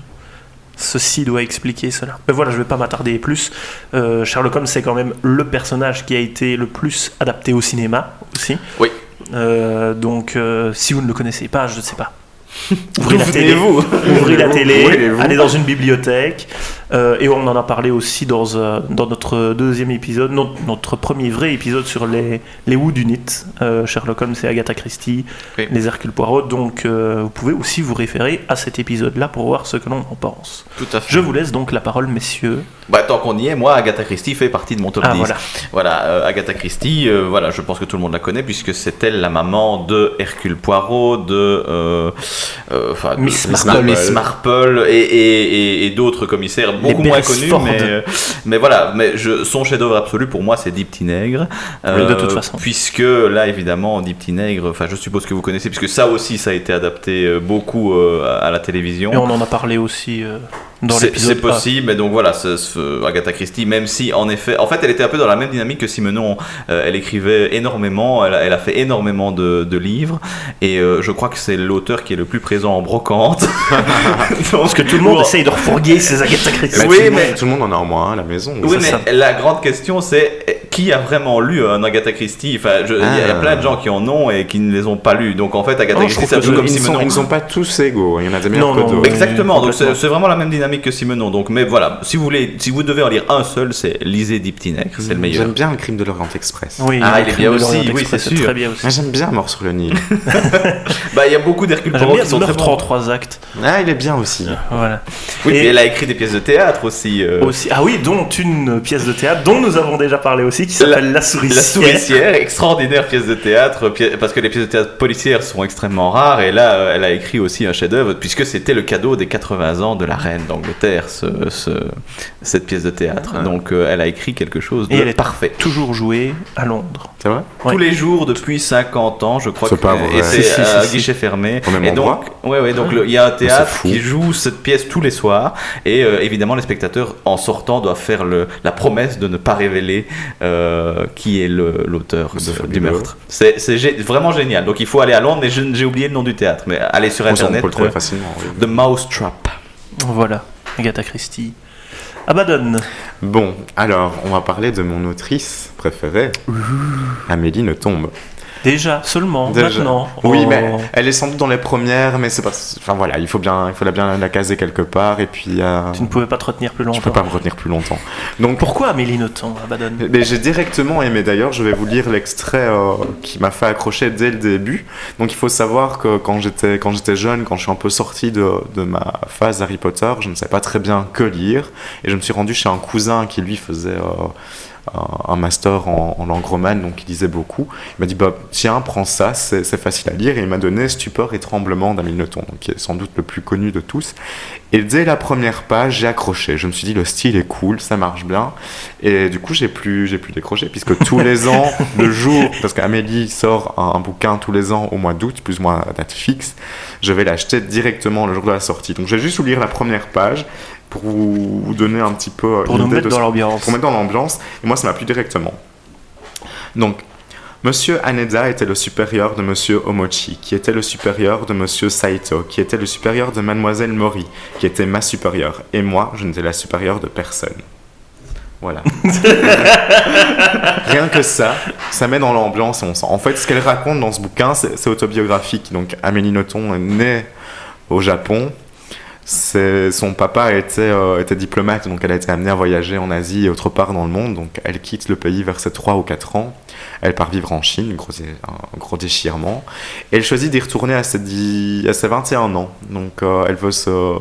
ceci doit expliquer cela. Mais voilà, je ne vais pas m'attarder plus. Sherlock Holmes, c'est quand même le personnage qui a été le plus adapté au cinéma aussi. Oui. Donc, si vous ne le connaissez pas, je ne sais pas. Ouvrez la télé, allez dans une bibliothèque, et on en a parlé aussi dans notre deuxième épisode, notre premier vrai épisode sur les whodunits, Sherlock Holmes et Agatha Christie, les Hercule Poirot. Donc vous pouvez aussi vous référer à cet épisode-là pour voir ce que l'on en pense. Tout à fait. Je vous laisse donc la parole, messieurs. Tant qu'on y est, moi, Agatha Christie fait partie de mon top 10. Voilà, Agatha Christie, je pense que tout le monde la connaît, puisque c'est elle la maman de Hercule Poirot, de Miss Marple et d'autres commissaires beaucoup moins connus, mais voilà, son chef-d'œuvre absolu pour moi c'est Dix Petits Nègres, de toute façon, puisque là évidemment Dix Petits Nègres, je suppose que vous connaissez, puisque ça aussi ça a été adapté beaucoup à la télévision, et on en a parlé aussi dans l'épisode. C'est possible, mais donc voilà, Agatha Christie, même si en effet, elle était un peu dans la même dynamique que Simenon, elle écrivait énormément, elle a fait énormément de livres, et je crois que c'est l'auteur qui est le plus présent en brocante. Parce que tout le monde essaye de refourguer ses Agatha Christie. Tout le monde en a au moins un à la maison. Oui, mais la grande question c'est qui a vraiment lu un Agatha Christie. Il y a plein de gens qui en ont et qui ne les ont pas lus. Donc en fait, Agatha Christie, c'est un peu comme Simenon. Ils ne sont pas tous égaux. Il y en a des meilleurs que d'autres. Exactement. Donc c'est vraiment la même dynamique que Simenon. Donc, mais voilà, si vous devez en lire un seul, c'est lisez Dix Petits Nègres. C'est le meilleur. J'aime bien Le Crime de l'Orient Express. Oui, il est bien aussi. Oui, c'est sûr. Très bien aussi. Moi, j'aime bien Mort sur le Nil. Il y a beaucoup d'Hercule Poirot qui sont très bons. en 3 actes. Il est bien aussi. Voilà. Oui, et elle a écrit des pièces de théâtre aussi. Ah oui, dont une pièce de théâtre dont nous avons déjà parlé aussi, qui s'appelle La Souricière. La Souricière, extraordinaire pièce de théâtre, parce que les pièces de théâtre policières sont extrêmement rares, et là, elle a écrit aussi un chef-d'œuvre, puisque c'était le cadeau des 80 ans de la reine d'Angleterre, cette pièce de théâtre. Donc, elle a écrit quelque chose de parfait. Toujours jouée à Londres. C'est vrai ? Tous les jours depuis 50 ans, je crois. C'est pas vrai. Et c'est à guichet fermé. Et donc, il y a un théâtre qui joue cette pièce tous les soirs, et évidemment, les spectateurs, en sortant, doivent faire la promesse de ne pas révéler qui est l'auteur du meurtre. C'est vraiment génial. Donc il faut aller à Londres, mais j'ai oublié le nom du théâtre. Mais allez sur internet. On peut le trouver facilement. The Mousetrap. Voilà, Agatha Christie. Abaddon. Bon, alors on va parler de mon autrice préférée, Amélie Nothomb. Déjà, seulement, maintenant. Oui, mais elle est sans doute dans les premières, mais c'est pas... Enfin voilà, il faut bien la caser quelque part, et puis... Tu ne pouvais pas te retenir plus longtemps. Je ne peux pas me retenir plus longtemps. Donc, pourquoi Amélie Nothomb, Abaddon? Mais j'ai directement aimé, d'ailleurs, je vais vous lire l'extrait qui m'a fait accrocher dès le début. Donc il faut savoir que quand j'étais jeune, quand je suis un peu sorti de ma phase Harry Potter, je ne savais pas très bien que lire, et je me suis rendu chez un cousin qui lui faisait un master en langue romane, donc il lisait beaucoup. Il m'a dit tiens, prends ça, c'est facile à lire, et il m'a donné Stupeur et Tremblement d'Amélie Nothomb, donc qui est sans doute le plus connu de tous. Et dès la première page, j'ai accroché. Je me suis dit le style est cool, ça marche bien, et du coup j'ai plus décroché, puisque tous les ans, le jour, parce qu'Amélie sort un bouquin tous les ans au mois d'août, plus ou moins à date fixe, je vais l'acheter directement le jour de la sortie. Donc je vais juste vous lire la première page pour vous donner un petit peu pour nous mettre dans l'ambiance. Pour mettre dans l'ambiance, et moi ça m'a plu directement. Donc, Monsieur Haneda était le supérieur de Monsieur Omochi, qui était le supérieur de Monsieur Saito, qui était le supérieur de Mademoiselle Mori, qui était ma supérieure, et moi, je n'étais la supérieure de personne. Voilà. Rien que ça met dans l'ambiance, on sent. En fait, ce qu'elle raconte dans ce bouquin, c'est autobiographique. Donc, Amélie Nothomb est née au Japon. Son papa était diplomate, donc elle a été amenée à voyager en Asie et autre part dans le monde. Donc elle quitte le pays vers ses 3 ou 4 ans. Elle part vivre en Chine, un gros déchirement. Et elle choisit d'y retourner à ses 21 ans. Donc elle veut se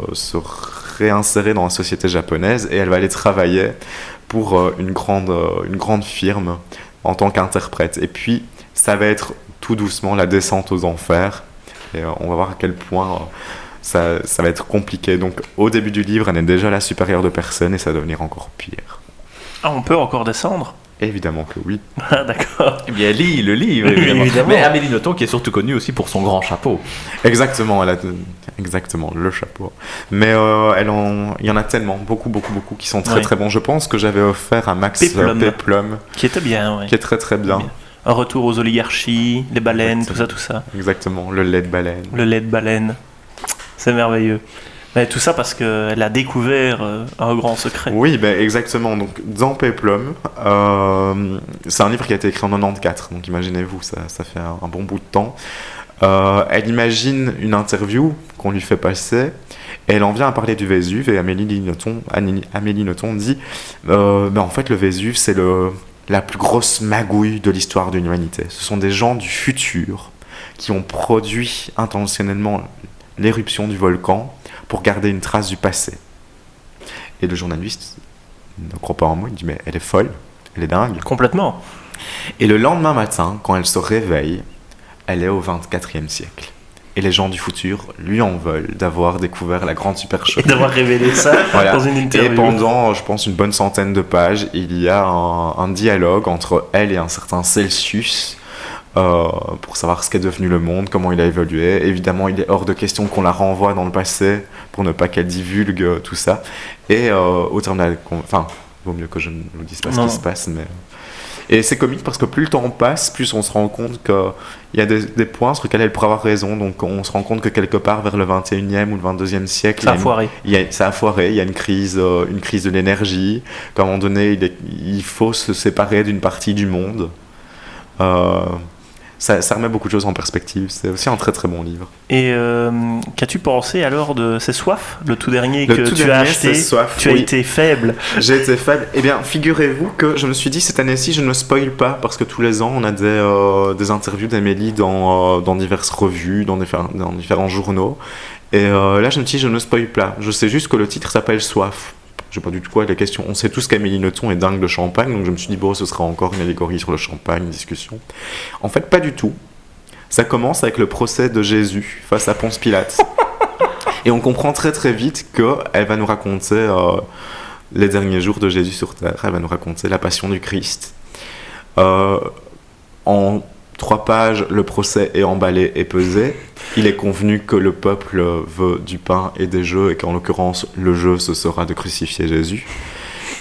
réinsérer dans la société japonaise, et elle va aller travailler pour une grande firme en tant qu'interprète. Et puis ça va être tout doucement la descente aux enfers. Et on va voir à quel point... Ça va être compliqué. Donc, au début du livre, elle est déjà la supérieure de personne, et ça va devenir encore pire. Ah, on peut encore descendre? Évidemment que oui. Ah, d'accord. Eh bien, lis le livre, évidemment. Mais Amélie Nothomb, qui est surtout connue aussi pour son grand chapeau. Exactement, exactement, le chapeau. Mais il y en a tellement, beaucoup, qui sont très, très bons. Je pense que j'avais offert à Max Peplum. Qui était bien, oui. Qui est très, très bien. Un retour aux oligarchies, les baleines, exactement. tout ça. Exactement, le lait de baleine. Le lait de baleine. C'est merveilleux. Mais tout ça parce qu'elle a découvert un grand secret. Oui, exactement. Donc, dans Peplum, c'est un livre qui a été écrit en 94. Donc, imaginez-vous, ça fait un bon bout de temps. Elle imagine une interview qu'on lui fait passer, et elle en vient à parler du Vésuve, et Amélie Nothomb dit en fait, le Vésuve, c'est la plus grosse magouille de l'histoire de l'humanité. Ce sont des gens du futur qui ont produit intentionnellement l'éruption du volcan pour garder une trace du passé. Et le journaliste ne croit pas en moi, il dit mais elle est folle, elle est dingue. Complètement. Et le lendemain matin, quand elle se réveille, elle est au 24e siècle. Et les gens du futur lui en veulent d'avoir découvert la grande supercherie. Et d'avoir révélé ça dans une interview. Et pendant, je pense, une bonne centaine de pages, il y a un dialogue entre elle et un certain Celsius, pour savoir ce qu'est devenu le monde, comment il a évolué. Évidemment, il est hors de question qu'on la renvoie dans le passé pour ne pas qu'elle divulgue tout ça. Et au terme de la... Enfin, vaut mieux que je ne vous dise pas ce qui se passe, mais... Et c'est comique parce que plus le temps passe, plus on se rend compte qu'il y a des points sur lesquels elle pourrait avoir raison. Donc on se rend compte que quelque part vers le 21e ou le 22e siècle, ça a foiré. Ça a foiré, il y a une crise de l'énergie. Qu'à un moment donné, il faut se séparer d'une partie du monde. Ça remet beaucoup de choses en perspective. C'est aussi un très très bon livre. Et qu'as-tu pensé alors de C'est Soif, le tout dernier que tu as acheté? Tu as été faible. J'ai été faible. Eh bien, figurez-vous que je me suis dit cette année-ci, je ne me spoil pas, parce que tous les ans, on a des interviews d'Amélie dans diverses revues, dans différents journaux. Et là, je me suis dit, je ne spoil pas. Je sais juste que le titre s'appelle Soif. Je sais pas du tout quoi la question. On sait tous qu'Amélie Nothomb est dingue de champagne, donc je me suis dit, ce sera encore une allégorie sur le champagne, une discussion. En fait, pas du tout. Ça commence avec le procès de Jésus face à Ponce Pilate. Et on comprend très très vite qu'elle va nous raconter les derniers jours de Jésus sur terre. Elle va nous raconter la passion du Christ. En 3 pages, le procès est emballé et pesé. Il est convenu que le peuple veut du pain et des jeux, et qu'en l'occurrence, le jeu, ce sera de crucifier Jésus.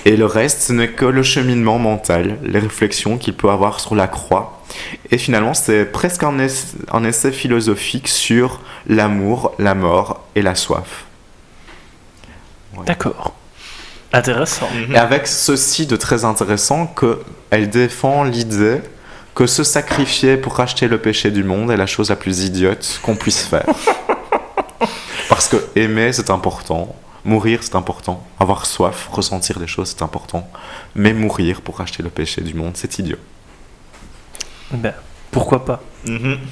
Et le reste, ce n'est que le cheminement mental, les réflexions qu'il peut avoir sur la croix. Et finalement, c'est presque un essai philosophique sur l'amour, la mort et la soif. Ouais. D'accord. Intéressant. Et avec ceci de très intéressant, qu'elle défend l'idée que se sacrifier pour racheter le péché du monde est la chose la plus idiote qu'on puisse faire. Parce que aimer, c'est important. Mourir, c'est important. Avoir soif, ressentir des choses, c'est important. Mais mourir pour racheter le péché du monde, c'est idiot. Ben, pourquoi pas.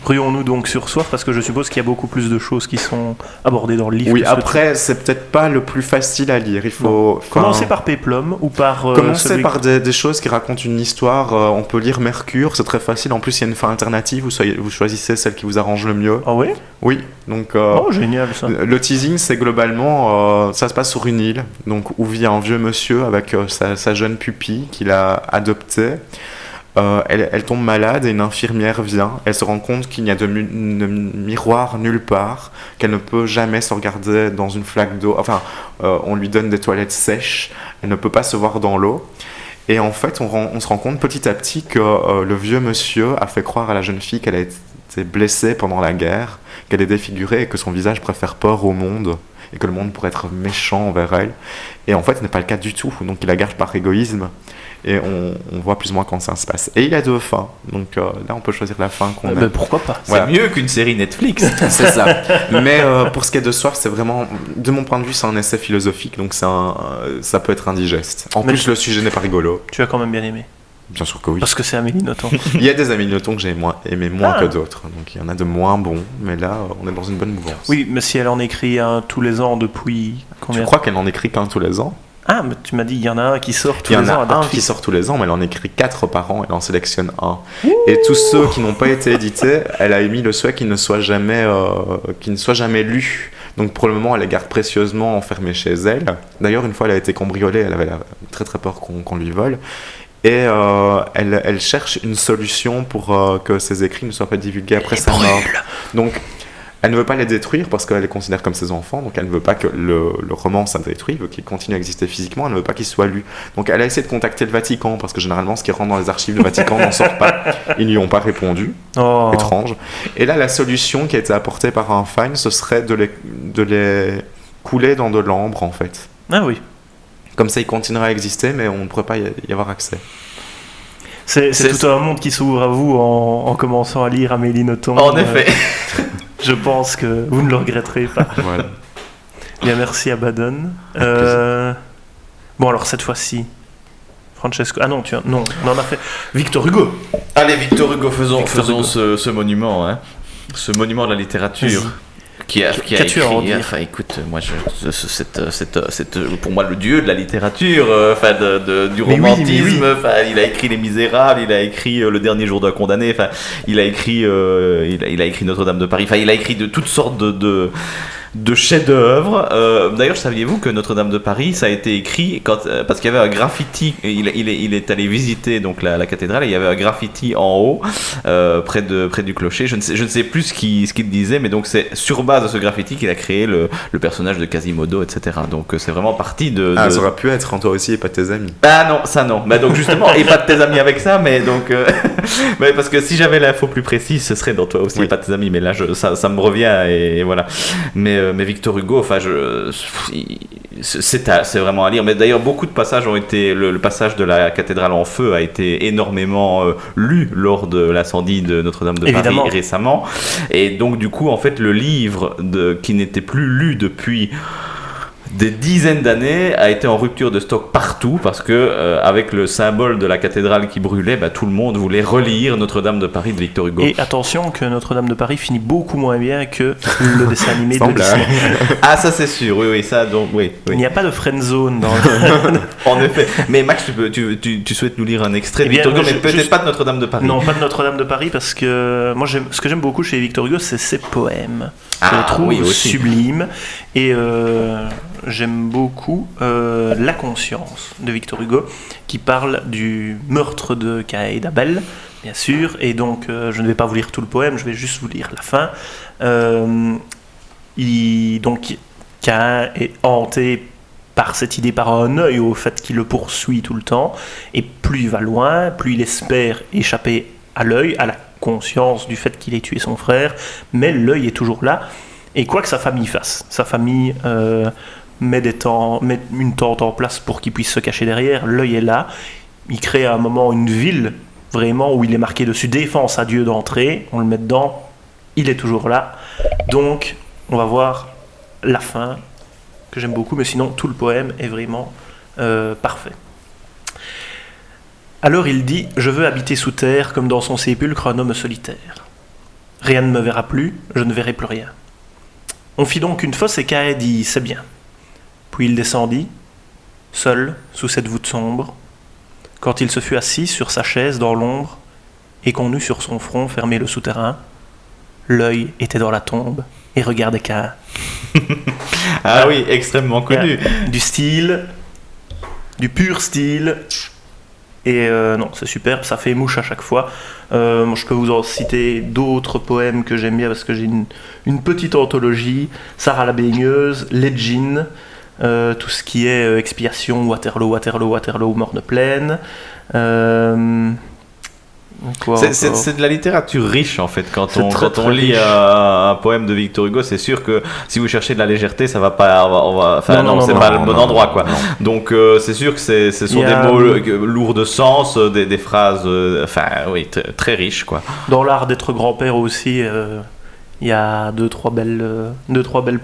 Ruons-nous donc sur soif, parce que je suppose qu'il y a beaucoup plus de choses qui sont abordées dans le livre. Oui, après, c'est peut-être pas le plus facile à lire. Il faut commencer par Péplum ou par... commencer par des choses qui racontent une histoire. On peut lire Mercure, c'est très facile. En plus, il y a une fin alternative. Vous choisissez celle qui vous arrange le mieux. Ah oui ? Oui. Donc, génial ça. Le teasing, c'est globalement... ça se passe sur une île, donc, où vit un vieux monsieur avec sa jeune pupille qu'il a adoptée. Elle tombe malade et une infirmière vient. Elle se rend compte qu'il n'y a de miroir nulle part, qu'elle ne peut jamais se regarder dans une flaque d'eau. Enfin, on lui donne des toilettes sèches, elle ne peut pas se voir dans l'eau. Et en fait, on se rend compte petit à petit que le vieux monsieur a fait croire à la jeune fille qu'elle a été blessée pendant la guerre, qu'elle est défigurée et que son visage pourrait faire peur au monde et que le monde pourrait être méchant envers elle. Et en fait, ce n'est pas le cas du tout. Donc, il la garde par égoïsme. Et on voit plus ou moins quand ça se passe. Et il a 2 fins. Donc là, on peut choisir la fin qu'on aime. Pourquoi pas ? C'est mieux qu'une série Netflix. C'est ça. Mais pour ce qui est de soif, c'est vraiment, de mon point de vue, c'est un essai philosophique. Donc ça peut être indigeste. En plus, le sujet n'est pas rigolo. Tu as quand même bien aimé ? Bien sûr que oui. Parce que c'est Amélie Nothomb. Il y a des Amélie Nothomb que j'ai aimé moins que d'autres. Donc il y en a de moins bons. Mais là, on est dans une bonne mouvance. Oui, mais si elle en écrit un tous les ans depuis combien ? Tu crois qu'elle en écrit qu'un tous les ans ? Ah, mais tu m'as dit, il y en a un qui sort tous les ans. Il y en a un qui sort tous les ans, mais elle en écrit 4 par an, elle en sélectionne un. Et tous ceux qui n'ont pas été édités, elle a émis le souhait qu'ils ne soient jamais lus. Donc pour le moment, elle les garde précieusement enfermés chez elle. D'ailleurs, une fois, elle a été cambriolée, elle avait très très peur qu'on lui vole. Et elle cherche une solution pour que ses écrits ne soient pas divulgués après sa mort. Donc, elle ne veut pas les détruire parce qu'elle les considère comme ses enfants, donc elle ne veut pas que le roman soit détruit, elle veut qu'il continue à exister physiquement, elle ne veut pas qu'il soit lu. Donc elle a essayé de contacter le Vatican, parce que généralement ce qui rentre dans les archives du Vatican n'en sort pas, ils n'y ont pas répondu, étrange. Et là la solution qui a été apportée par un fan, ce serait de les couler dans de l'ambre en fait. Ah oui. Comme ça ils continueraient à exister, mais on ne pourrait pas y avoir accès. C'est tout un monde qui s'ouvre à vous en commençant à lire Amélie Nothomb. En effet. Je pense que vous ne le regretterez pas. Voilà. Bien, merci à Abaddon. Bon, alors cette fois-ci, Francesco. Ah non, non, on en a fait. Victor Hugo. Allez, Victor Hugo, faisons ce monument, hein. Ce monument de la littérature. Qui a écrit, enfin écoute, moi pour moi le dieu de la littérature, du romantisme, il a écrit Les Misérables, il a écrit Le Dernier Jour d'un condamné, il a écrit Notre-Dame de Paris, il a écrit de toutes sortes de chefs-d'œuvre. D'ailleurs, saviez-vous que Notre-Dame de Paris, ça a été écrit parce qu'il y avait un graffiti. Il est allé visiter donc la cathédrale et il y avait un graffiti en haut, près du clocher. Je ne sais plus ce qu'il disait, mais donc c'est sur base de ce graffiti qu'il a créé le personnage de Quasimodo, etc. Donc c'est vraiment parti de. Ça aurait pu être en toi aussi et pas tes amis. Ah non, ça non. Bah donc justement, et pas de tes amis avec ça, mais donc mais parce que si j'avais l'info plus précise, ce serait dans toi aussi et pas de tes amis. Mais là, ça me revient et voilà. Mais Victor Hugo, c'est vraiment à lire. Mais d'ailleurs, beaucoup de passages ont été. Le passage de la cathédrale en feu a été énormément lu lors de l'incendie de Notre-Dame de Paris récemment. Et donc, du coup, en fait, le livre qui n'était plus lu depuis des dizaines d'années a été en rupture de stock partout parce que avec le symbole de la cathédrale qui brûlait, tout le monde voulait relire Notre-Dame de Paris de Victor Hugo. Et attention que Notre-Dame de Paris finit beaucoup moins bien que le dessin animé de Disney. Ah ça c'est sûr, oui ça donc oui. Il n'y a pas de friend-zone dans En effet. Mais Max, tu souhaites nous lire un extrait de Victor Hugo, mais peut-être pas de Notre-Dame de Paris. Non, pas de Notre-Dame de Paris parce que moi ce que j'aime beaucoup chez Victor Hugo, c'est ses poèmes. Je les trouve sublimes et j'aime beaucoup La Conscience de Victor Hugo qui parle du meurtre de Caïn et d'Abel, bien sûr, et donc je ne vais pas vous lire tout le poème, je vais juste vous lire la fin. Donc Caïn est hanté par cette idée, par un œil au fait qu'il le poursuit tout le temps, et plus il va loin, plus il espère échapper à l'œil, à la conscience du fait qu'il ait tué son frère, mais l'œil est toujours là, et quoi que sa famille fasse, sa famille met une tente en place pour qu'il puisse se cacher derrière, l'œil est là, il crée à un moment une ville vraiment, où il est marqué dessus défense à Dieu d'entrée, on le met dedans, il est toujours là. Donc, on va voir la fin, que j'aime beaucoup, mais sinon, tout le poème est vraiment parfait. Alors il dit « Je veux habiter sous terre, comme dans son sépulcre un homme solitaire. Rien ne me verra plus, je ne verrai plus rien. » On fit donc une fosse et Caïn dit « C'est bien. » Puis il descendit, seul, sous cette voûte sombre. Quand il se fut assis sur sa chaise dans l'ombre, et qu'on eut sur son front fermé le souterrain, l'œil était dans la tombe et regardait Caïn. Ah oui, extrêmement connu. Du style, du pur style. Et non, c'est superbe, ça fait mouche à chaque fois. Moi, je peux vous en citer d'autres poèmes que j'aime bien parce que j'ai une petite anthologie. Sarah la baigneuse, Les djinns, tout ce qui est expiation, Waterloo, Morne-Plaine. C'est de la littérature riche en fait. Quand on lit un poème de Victor Hugo, c'est sûr que si vous cherchez de la légèreté, ça va pas. C'est pas le bon endroit quoi. Donc c'est sûr que ce sont des mots lourds de sens, des phrases, très riches quoi. Dans l'art d'être grand-père aussi, il y a deux trois belles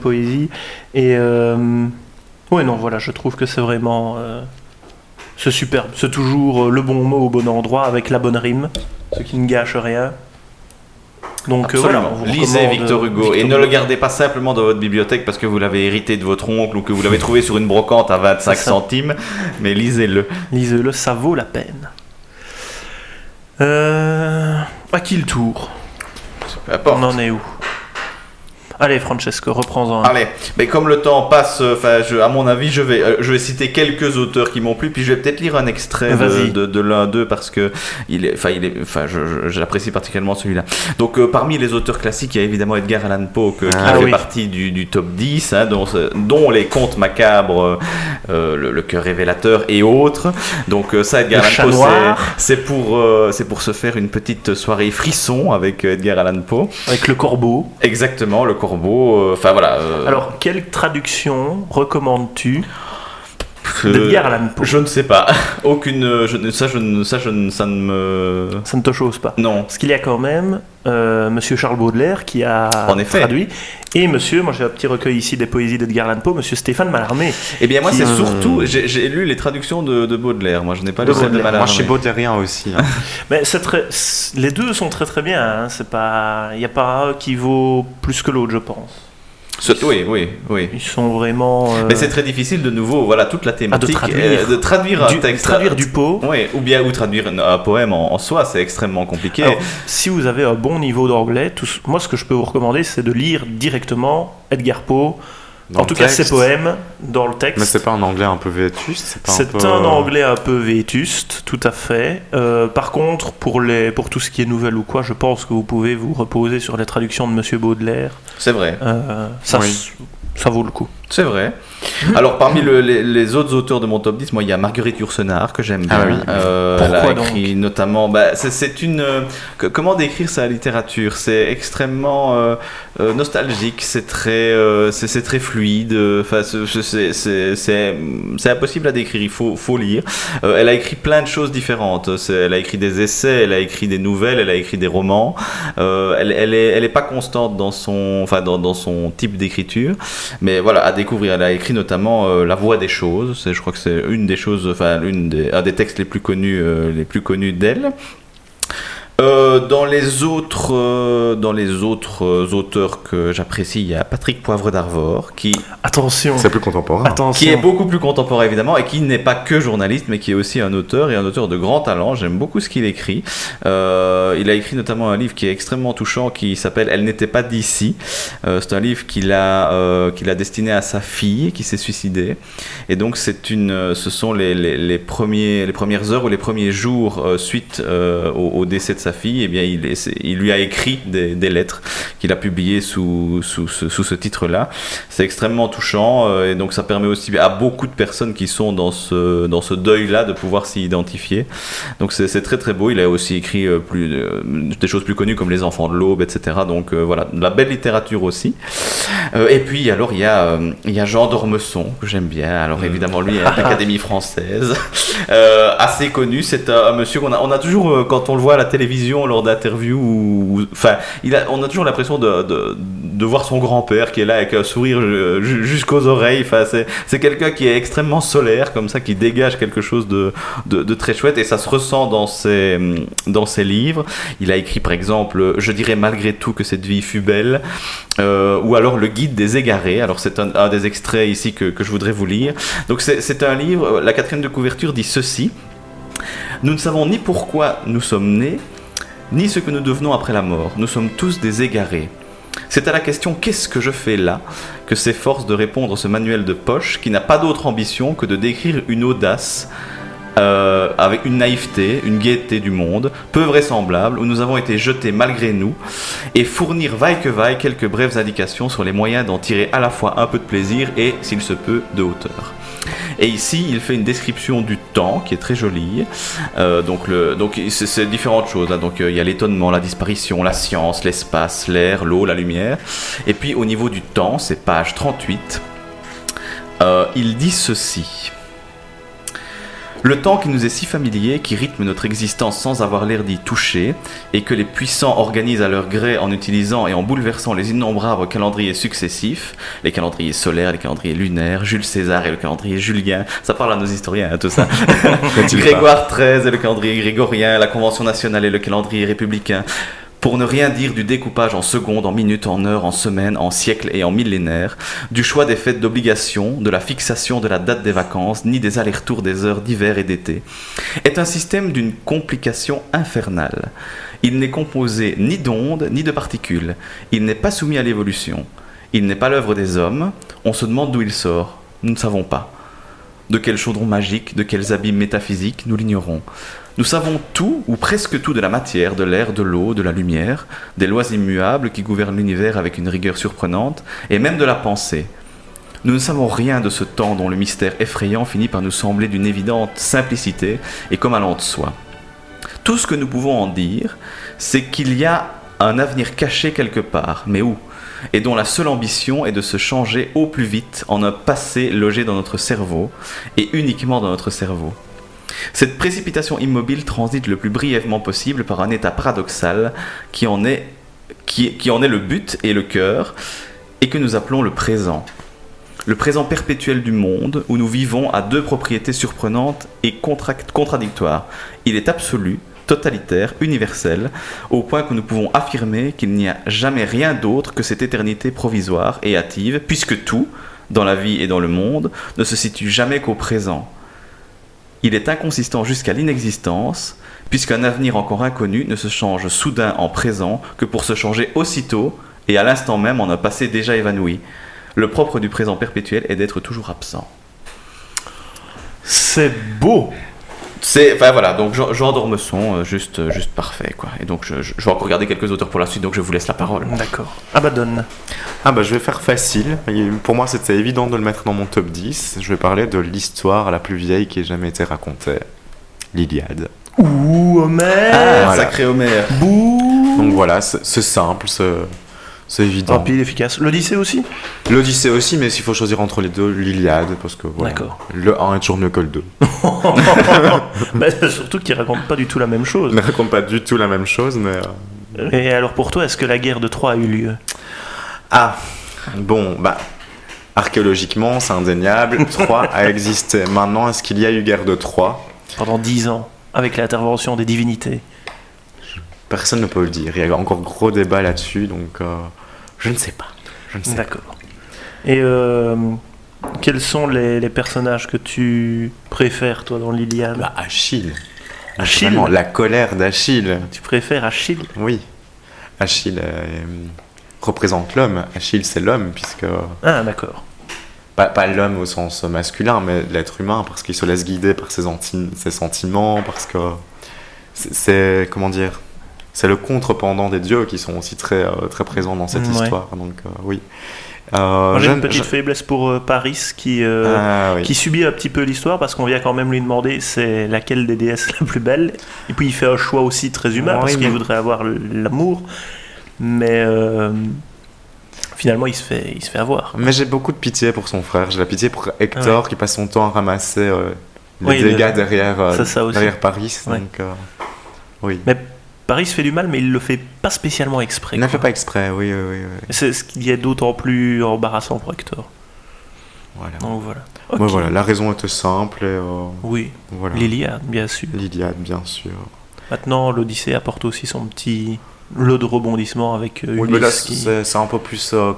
poésies. Et je trouve que c'est vraiment. C'est superbe, c'est toujours le bon mot au bon endroit avec la bonne rime, ce qui ne gâche rien. Donc lisez Victor Hugo et ne le gardez pas simplement dans votre bibliothèque parce que vous l'avez hérité de votre oncle ou que vous l'avez trouvé sur une brocante à 25 centimes, mais lisez-le. Lisez-le, ça vaut la peine. À qui le tour ? On en est où ? Allez Francesco, reprends-en. Allez, mais comme le temps passe, à mon avis, je vais citer quelques auteurs qui m'ont plu, puis je vais peut-être lire un extrait de l'un d'eux parce que j'apprécie particulièrement celui-là. Donc parmi les auteurs classiques, il y a évidemment Edgar Allan Poe qui fait partie du top 10, dont les Contes macabres, le Cœur révélateur et autres. Donc ça, Edgar Allan Poe, c'est pour se faire une petite soirée frisson avec Edgar Allan Poe. Avec le corbeau. Exactement, le corbeau. Alors, quelle traduction recommandes-tu d'Edgar Allan Poe ? Je ne sais pas. Aucune. Ça ne te chose pas. Non. Parce qu'il y a quand même Monsieur Charles Baudelaire qui a traduit. Et moi j'ai un petit recueil ici des poésies d'Edgar Allan Poe, Monsieur Stéphane Mallarmé. Eh bien moi c'est surtout, j'ai lu les traductions de Baudelaire, moi je n'ai pas lu celles de Mallarmé. Moi je suis baudelairien aussi. Hein. Mais les deux sont très très bien, hein. Il n'y a pas un qui vaut plus que l'autre je pense. Oui. Ils sont vraiment. Mais c'est très difficile de nouveau, toute la thématique de traduire un texte. Traduire du Poe. Oui, ou traduire un poème en soi, c'est extrêmement compliqué. Alors, si vous avez un bon niveau d'anglais, moi ce que je peux vous recommander, c'est de lire directement Edgar Poe. En tout cas, ses poèmes dans le texte. Mais c'est pas un anglais un peu vétuste ? Un anglais un peu vétuste, tout à fait. Par contre, pour tout ce qui est nouvelle ou quoi, je pense que vous pouvez vous reposer sur les traductions de Monsieur Baudelaire. C'est vrai. Ça vaut le coup. C'est vrai. Alors, parmi les autres auteurs de mon top 10, moi, il y a Marguerite Yourcenar, que j'aime bien. Elle a écrit notamment... c'est une... comment décrire sa littérature ? C'est extrêmement nostalgique, c'est très fluide. C'est impossible à décrire, il faut lire. Elle a écrit plein de choses différentes. Elle a écrit des essais, elle a écrit des nouvelles, elle a écrit des romans. Elle est pas constante dans son type d'écriture. Mais voilà, à découvrir. Elle a écrit notamment La Voix des choses. Je crois que c'est une des choses, un des textes les plus connus d'elle. Dans les autres auteurs que j'apprécie, il y a Patrick Poivre d'Arvor qui... Attention. C'est plus contemporain. Qui est beaucoup plus contemporain évidemment et qui n'est pas que journaliste mais qui est aussi un auteur et un auteur de grand talent. J'aime beaucoup ce qu'il écrit. Il a écrit notamment un livre qui est extrêmement touchant qui s'appelle Elle n'était pas d'ici. C'est un livre qu'il a destiné à sa fille qui s'est suicidée. Et donc ce sont les premières heures ou les premiers jours suite au décès de sa sa fille, eh bien, il lui a écrit des lettres qu'il a publiées sous ce titre-là. C'est extrêmement touchant et donc ça permet aussi à beaucoup de personnes qui sont dans ce deuil-là de pouvoir s'y identifier. Donc c'est très très beau. Il a aussi écrit des choses plus connues comme Les Enfants de l'Aube, etc. Donc voilà, de la belle littérature aussi. Et puis alors il y a Jean d'Ormesson que j'aime bien. Alors évidemment lui, l'Académie française, assez connu. C'est un monsieur qu'on a toujours quand on le voit à la télévision lors d'interviews, on a toujours l'impression de voir son grand-père qui est là avec un sourire jusqu'aux oreilles. Enfin, c'est quelqu'un qui est extrêmement solaire comme ça, qui dégage quelque chose de très chouette et ça se ressent dans ses livres. Il a écrit par exemple Je dirais malgré tout que cette vie fut belle, ou alors Le Guide des égarés. Alors c'est un des extraits ici que je voudrais vous lire. Donc c'est un livre, la 4e de couverture dit ceci: nous ne savons ni pourquoi nous sommes nés, ni ce que nous devenons après la mort. Nous sommes tous des égarés. C'est à la question « Qu'est-ce que je fais là ?» que s'efforce de répondre ce manuel de poche qui n'a pas d'autre ambition que de décrire une audace avec une naïveté, une gaieté du monde, peu vraisemblable, où nous avons été jetés malgré nous, et fournir vaille que vaille quelques brèves indications sur les moyens d'en tirer à la fois un peu de plaisir et, s'il se peut, de hauteur. Et ici, il fait une description du temps qui est très jolie. Donc c'est différentes choses. Là. Donc il y a l'étonnement, la disparition, la science, l'espace, l'air, l'eau, la lumière. Et puis au niveau du temps, c'est page 38. Il dit ceci: le temps qui nous est si familier, qui rythme notre existence sans avoir l'air d'y toucher, et que les puissants organisent à leur gré en utilisant et en bouleversant les innombrables calendriers successifs, les calendriers solaires, les calendriers lunaires, Jules César et le calendrier julien, ça parle à nos historiens, tout ça, Grégoire XIII et le calendrier grégorien, la Convention nationale et le calendrier républicain, pour ne rien dire du découpage en secondes, en minutes, en heures, en semaines, en siècles et en millénaires, du choix des fêtes d'obligation, de la fixation de la date des vacances, ni des allers-retours des heures d'hiver et d'été, est un système d'une complication infernale. Il n'est composé ni d'ondes, ni de particules. Il n'est pas soumis à l'évolution. Il n'est pas l'œuvre des hommes. On se demande d'où il sort. Nous ne savons pas. De quel chaudron magique, de quels abîmes métaphysiques, nous l'ignorons. Nous savons tout, ou presque tout de la matière, de l'air, de l'eau, de la lumière, des lois immuables qui gouvernent l'univers avec une rigueur surprenante, et même de la pensée. Nous ne savons rien de ce temps dont le mystère effrayant finit par nous sembler d'une évidente simplicité et comme allant de soi. Tout ce que nous pouvons en dire, c'est qu'il y a un avenir caché quelque part, mais où ? Et dont la seule ambition est de se changer au plus vite en un passé logé dans notre cerveau, et uniquement dans notre cerveau. Cette précipitation immobile transite le plus brièvement possible par un état paradoxal qui en est le but et le cœur, et que nous appelons le présent. Le présent perpétuel du monde, où nous vivons à deux propriétés surprenantes et contradictoires. Il est absolu, totalitaire, universel, au point que nous pouvons affirmer qu'il n'y a jamais rien d'autre que cette éternité provisoire et hâtive, puisque tout, dans la vie et dans le monde, ne se situe jamais qu'au présent. Il est inconsistant jusqu'à l'inexistence, puisqu'un avenir encore inconnu ne se change soudain en présent que pour se changer aussitôt et à l'instant même en un passé déjà évanoui. Le propre du présent perpétuel est d'être toujours absent. C'est beau! Enfin voilà, donc Jean d'Ormesson, juste parfait quoi. Et donc je vais encore regarder quelques auteurs pour la suite, donc je vous laisse la parole. D'accord. Abaddon. Je vais faire facile. Pour moi c'était évident de le mettre dans mon top 10. Je vais parler de l'histoire la plus vieille qui ait jamais été racontée. L'Iliade. Ouh, Homère. Voilà. Sacré Homère. Bouh. Donc voilà, c'est simple, c'est évident. Rapide, efficace. L'Odyssée aussi? L'Odyssée aussi, mais s'il faut choisir entre les deux, l'Iliade, parce que voilà, d'accord. Le 1 est toujours mieux que le 2. Surtout qu'il raconte pas du tout la même chose. Il ne raconte pas du tout la même chose, mais... Et alors pour toi, est-ce que la guerre de Troie a eu lieu? Archéologiquement, c'est indéniable. Troie a existé. Maintenant, est-ce qu'il y a eu guerre de Troie? Pendant 10 ans, avec l'intervention des divinités. Personne ne peut le dire. Il y a encore gros débat là-dessus, donc je ne sais pas. D'accord. Et quels sont les personnages que tu préfères, toi, dans l'Iliade? Achille. Achille. Vraiment, la colère d'Achille. Tu préfères Achille? Oui. Achille représente l'homme. Achille, c'est l'homme, puisque... Ah, d'accord. Pas l'homme au sens masculin, mais l'être humain, parce qu'il se laisse guider par ses sentiments, parce que c'est comment dire... c'est le contre-pendant des dieux qui sont aussi très, très présents dans cette histoire. Donc, oui. Moi, j'ai une petite faiblesse pour Paris qui subit un petit peu l'histoire parce qu'on vient quand même lui demander c'est laquelle des déesses la plus belle. Et puis il fait un choix aussi très humain parce qu'il voudrait avoir l'amour. Mais finalement il se fait avoir. Mais j'ai beaucoup de pitié pour son frère. J'ai la pitié pour Hector qui passe son temps à ramasser les dégâts derrière Paris. Donc, oui. Mais Paris fait du mal, mais il le fait pas spécialement exprès. Il ne le fait pas exprès, oui. C'est ce qui est d'autant plus embarrassant pour Hector. Voilà. Donc voilà. Okay. Voilà, la raison était simple. Et, oui. Voilà. L'Iliade, bien sûr. Maintenant, l'Odyssée apporte aussi son petit lot de rebondissements avec Ulysse. Oui, mais là, c'est un peu plus, un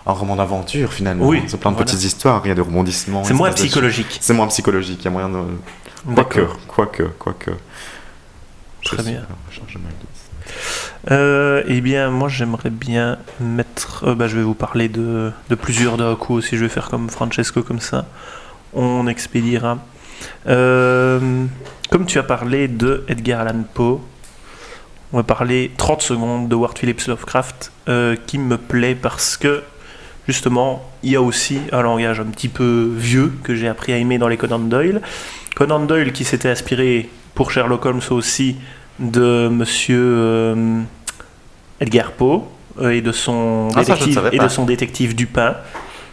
roman d'aventure finalement. Oui, c'est plein de petites histoires, il y a des rebondissements. C'est moins psychologique. C'est moins psychologique, il y a moyen de... Quoique. Très bien. Eh bien, moi j'aimerais bien mettre... je vais vous parler de plusieurs d'un coup aussi, je vais faire comme Francesco comme ça. On expédiera. Comme tu as parlé de Edgar Allan Poe, on va parler 30 secondes de Howard Phillips Lovecraft qui me plaît parce que justement, il y a aussi un langage un petit peu vieux que j'ai appris à aimer dans les Conan Doyle. Conan Doyle qui s'était inspiré pour Sherlock Holmes aussi de monsieur Edgar Poe et de son détective Dupin.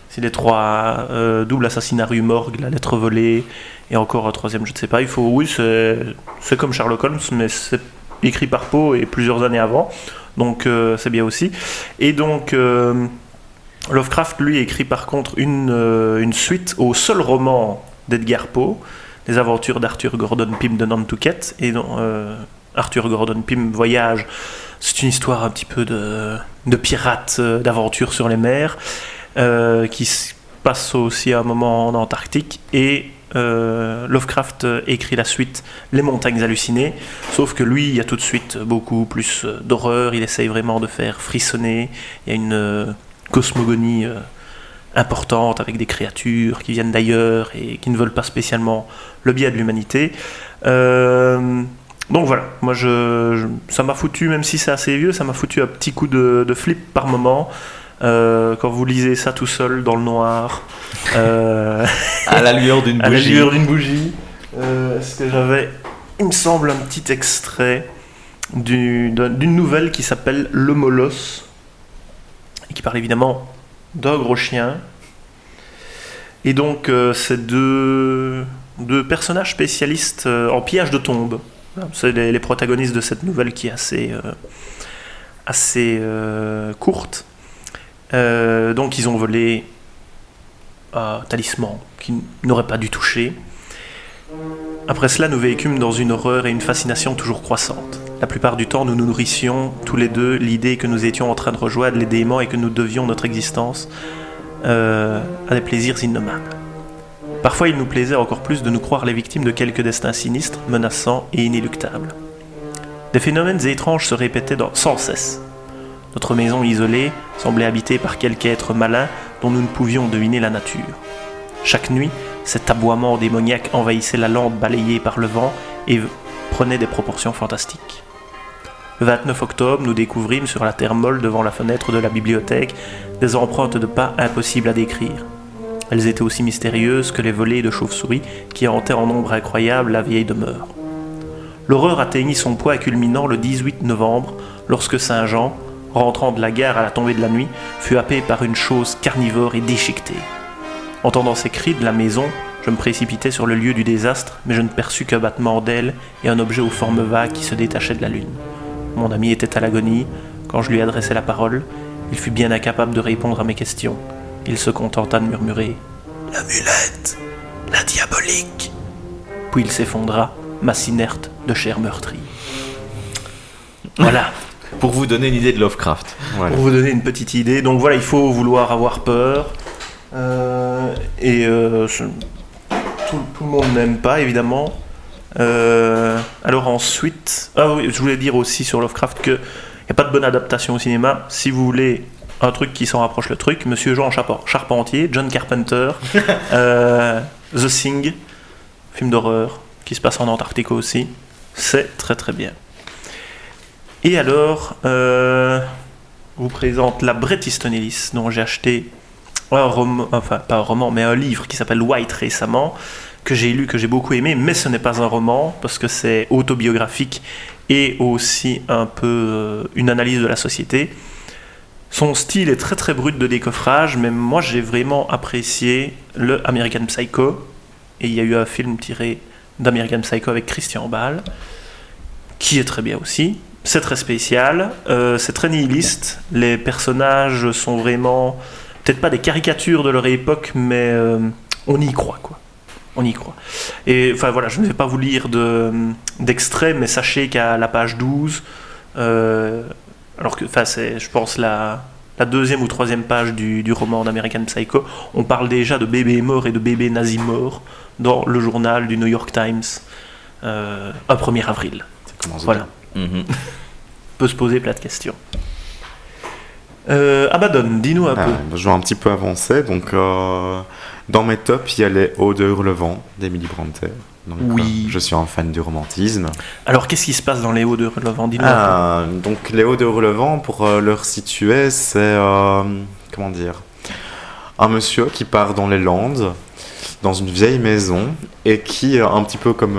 C'est les 3 double assassinat rue Morgue, la lettre volée et encore un troisième, je ne sais pas. C'est comme Sherlock Holmes, mais c'est écrit par Poe et plusieurs années avant. Donc c'est bien aussi. Et donc Lovecraft, lui, écrit par contre une suite au seul roman d'Edgar Poe, Les aventures d'Arthur Gordon Pym de Nantucket. Et Arthur Gordon Pym voyage, c'est une histoire un petit peu de pirates, d'aventure sur les mers, qui se passe aussi à un moment en Antarctique. Et Lovecraft écrit la suite Les montagnes hallucinées, sauf que lui, il y a tout de suite beaucoup plus d'horreur, il essaye vraiment de faire frissonner, il y a une cosmogonie importante avec des créatures qui viennent d'ailleurs et qui ne veulent pas spécialement le bien de l'humanité. Donc voilà, moi ça m'a foutu, même si c'est assez vieux, ça m'a foutu un petit coup de flip par moment. Quand vous lisez ça tout seul dans le noir, à la lueur d'une bougie. Est-ce que j'avais, il me semble, un petit extrait d'une nouvelle qui s'appelle Le Molosse et qui parle évidemment d'un gros chien. Et donc c'est deux personnages spécialistes en pillage de tombes. C'est les protagonistes de cette nouvelle qui est assez courte. Donc ils ont volé un talisman qu'ils n'auraient pas dû toucher. Après cela, nous vécûmes dans une horreur et une fascination toujours croissantes. La plupart du temps, nous nous nourrissions tous les deux l'idée que nous étions en train de rejoindre les démons et que nous devions notre existence à des plaisirs innommables. Parfois, il nous plaisait encore plus de nous croire les victimes de quelques destins sinistres, menaçants et inéluctables. Des phénomènes étranges se répétaient sans cesse. Notre maison isolée semblait habitée par quelque être malin dont nous ne pouvions deviner la nature. Chaque nuit, cet aboiement démoniaque envahissait la lande balayée par le vent et prenait des proportions fantastiques. Le 29 octobre, nous découvrîmes sur la terre molle devant la fenêtre de la bibliothèque des empreintes de pas impossibles à décrire. Elles étaient aussi mystérieuses que les volées de chauves-souris qui hantaient en nombre incroyable la vieille demeure. L'horreur atteignit son poids culminant le 18 novembre, lorsque Saint-Jean, rentrant de la gare à la tombée de la nuit, fut happé par une chose carnivore et déchiquetée. Entendant ces cris de la maison, je me précipitai sur le lieu du désastre, mais je ne perçus qu'un battement d'ailes et un objet aux formes vagues qui se détachait de la lune. Mon ami était à l'agonie. Quand je lui adressai la parole, il fut bien incapable de répondre à mes questions. Il se contenta de murmurer « L'amulette, la diabolique !» Puis il s'effondra, masse inerte de chair meurtrie. Voilà. Pour vous donner une idée de Lovecraft. Voilà. Pour vous donner une petite idée. Donc voilà, il faut vouloir avoir peur. Tout le monde n'aime pas, évidemment. Alors ensuite... Ah oui, je voulais dire aussi sur Lovecraft qu'il n'y a pas de bonne adaptation au cinéma. Si vous voulez un truc qui s'en rapproche le truc, Monsieur Jean Charpentier, John Carpenter, The Thing, film d'horreur, qui se passe en Antarctique aussi. C'est très très bien. Et alors, je vous présente la Bret Easton Ellis, dont j'ai acheté un roman, enfin pas un roman, mais un livre qui s'appelle White récemment, que j'ai lu, que j'ai beaucoup aimé, mais ce n'est pas un roman, parce que c'est autobiographique et aussi un peu une analyse de la société. Son style est très très brut de décoffrage, mais moi j'ai vraiment apprécié le American Psycho, et il y a eu un film tiré d'American Psycho avec Christian Bale, qui est très bien aussi. C'est très spécial, c'est très nihiliste, les personnages sont vraiment, peut-être pas des caricatures de leur époque, mais on y croit, quoi. On y croit. Et enfin voilà, je ne vais pas vous lire d'extrait, mais sachez qu'à la page 12, alors que c'est, je pense, la deuxième ou troisième page du roman d'American Psycho, on parle déjà de bébés morts et de bébés nazis morts dans le journal du New York Times, un 1er avril. Voilà. Peut se poser plein de questions. Abaddon, dis-nous un peu. Je vais un petit peu avancer. Donc, dans mes tops, il y a les Hauts de Hurlevent d'Emily Brontë. Donc, oui. Je suis un fan du romantisme. Alors, qu'est-ce qui se passe dans les Hauts de Hurlevent? Dis-nous un peu. Donc, les Hauts de Hurlevent, pour leur situer, c'est comment dire, un monsieur qui part dans les Landes, dans une vieille maison, et qui, un petit peu comme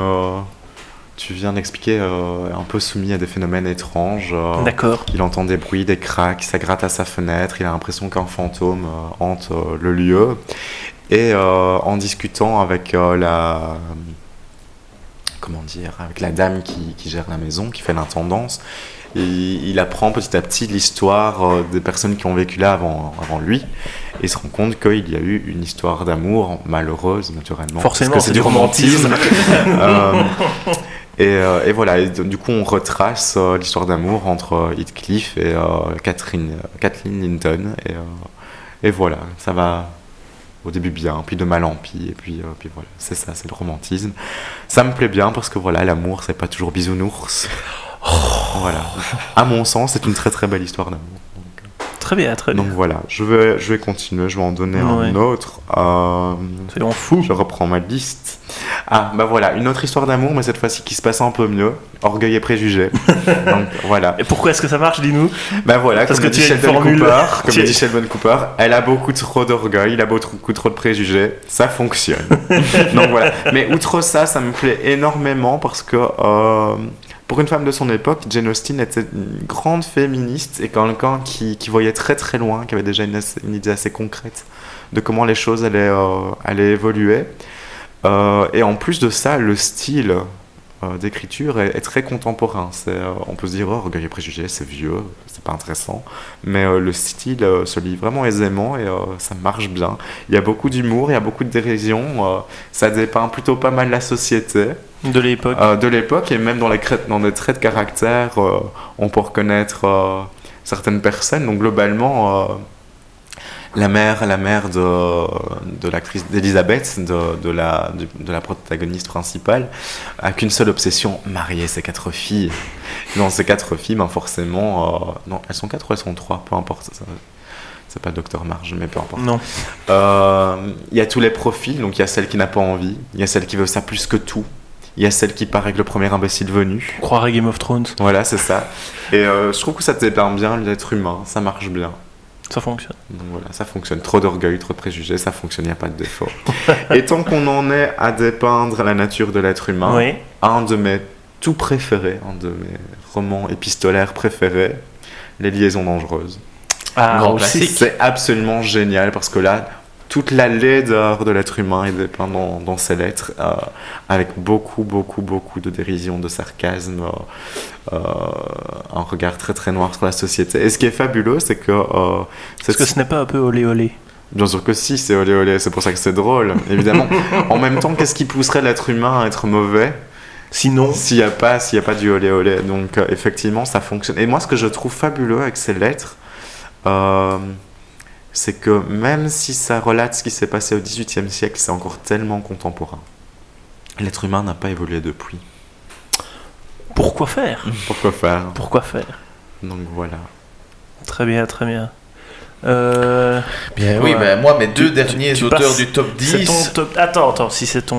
tu viens d'expliquer, un peu soumis à des phénomènes étranges. D'accord. Il entend des bruits, des craques, ça gratte à sa fenêtre, il a l'impression qu'un fantôme hante le lieu. Et en discutant avec avec la dame qui gère la maison, qui fait l'intendance, il apprend petit à petit l'histoire des personnes qui ont vécu là avant lui, et il se rend compte qu'il y a eu une histoire d'amour malheureuse, naturellement. Forcément, parce que c'est du romantisme. Et voilà, et du coup on retrace l'histoire d'amour entre Heathcliff et Kathleen Linton, et voilà, ça va au début bien, puis de mal en pis, et puis voilà, c'est ça, c'est le romantisme. Ça me plaît bien parce que voilà, l'amour c'est pas toujours bisounours. Voilà, à mon sens c'est une très très belle histoire d'amour. Très bien, très bien. Donc voilà, je vais continuer, je vais en donner un autre. Soyons fous. Je reprends ma liste. Voilà, une autre histoire d'amour, mais cette fois-ci qui se passe un peu mieux. Orgueil et préjugés. Donc voilà. Et pourquoi est-ce que ça marche, dis-nous? Voilà, parce comme que dit Sheldon Cooper, elle a beaucoup trop d'orgueil, il a beaucoup trop de préjugés, ça fonctionne. Donc voilà. Mais outre ça, ça me plaît énormément parce que pour une femme de son époque, Jane Austen était une grande féministe et quelqu'un qui voyait très très loin, qui avait déjà une idée assez concrète de comment les choses allaient évoluer. Et en plus de ça, le style d'écriture est très contemporain. On peut se dire, Orgueil et préjugés, c'est vieux, c'est pas intéressant. Mais le style se lit vraiment aisément et ça marche bien. Il y a beaucoup d'humour, il y a beaucoup de dérision. Ça dépeint plutôt pas mal la société. De l'époque. De l'époque, et même dans les traits de caractère, on peut reconnaître certaines personnes. Donc globalement, la mère de l'actrice d'Elisabeth, de la protagoniste principale, a qu'une seule obsession, marier ses 4 filles. Dans ces 4 filles, forcément, non, elles sont 4 ou elles sont 3, peu importe. C'est pas Dr Marge, mais peu importe. Non. Il y a tous les profils, donc il y a celle qui n'a pas envie, il y a celle qui veut ça plus que tout. Il y a celle qui part avec le premier imbécile venu. Croirait Game of Thrones. Voilà, c'est ça. Et je trouve que ça dépeint bien l'être humain, ça marche bien. Ça fonctionne. Donc voilà, ça fonctionne. Trop d'orgueil, trop de préjugés, ça fonctionne, il n'y a pas de défaut. Et tant qu'on en est à dépeindre la nature de l'être humain, oui. Un de mes tout préférés, un de mes romans épistolaires préférés, Les Liaisons dangereuses. Grand classique. C'est absolument génial parce que là, toute la laideur de l'être humain est dépeinte dans ces lettres, avec beaucoup de dérision, de sarcasme, un regard très très noir sur la société. Et ce qui est fabuleux, c'est que... Est-ce que ce n'est pas un peu olé olé? Bien sûr que si, c'est olé olé, c'est pour ça que c'est drôle, évidemment. En même temps, qu'est-ce qui pousserait l'être humain à être mauvais Sinon, s'il n'y a pas du olé olé? Donc effectivement, ça fonctionne. Et moi, ce que je trouve fabuleux avec ces lettres, c'est que même si ça relate ce qui s'est passé au XVIIIe siècle, c'est encore tellement contemporain. L'être humain n'a pas évolué depuis. Pourquoi faire? Pourquoi faire? Donc voilà. Très bien, très bien. Bien, oui, moi, mes deux derniers auteurs du top 10... C'est ton top... Attends, si c'est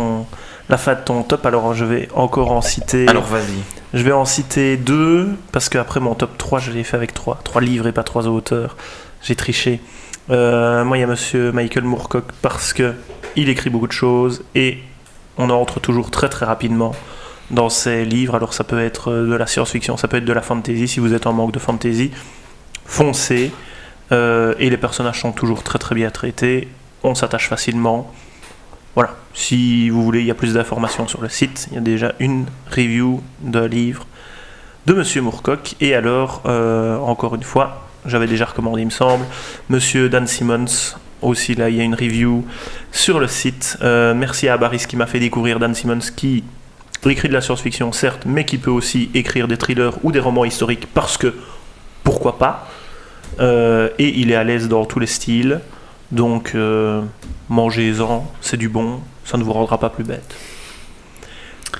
la fin de ton top, alors je vais encore en citer... Alors, vas-y. Je vais en citer 2, parce qu'après mon top 3, je l'ai fait avec 3 livres et pas 3 auteurs. J'ai triché. Moi, il y a monsieur Michael Moorcock, parce qu'il écrit beaucoup de choses, et on entre toujours très très rapidement dans ses livres. Alors ça peut être de la science-fiction, ça peut être de la fantasy. Si vous êtes en manque de fantasy, foncez. Et les personnages sont toujours très très bien traités. On s'attache facilement. Voilà, si vous voulez, il y a plus d'informations sur le site. Il y a déjà une review d'un livre de monsieur Moorcock. Et alors, encore une fois, j'avais déjà recommandé, il me semble, monsieur Dan Simmons. Aussi, là, il y a une review sur le site. Merci à Baris qui m'a fait découvrir Dan Simmons, qui écrit de la science-fiction, certes, mais qui peut aussi écrire des thrillers ou des romans historiques, parce que, pourquoi pas. Et il est à l'aise dans tous les styles. Donc, mangez-en, c'est du bon, ça ne vous rendra pas plus bête.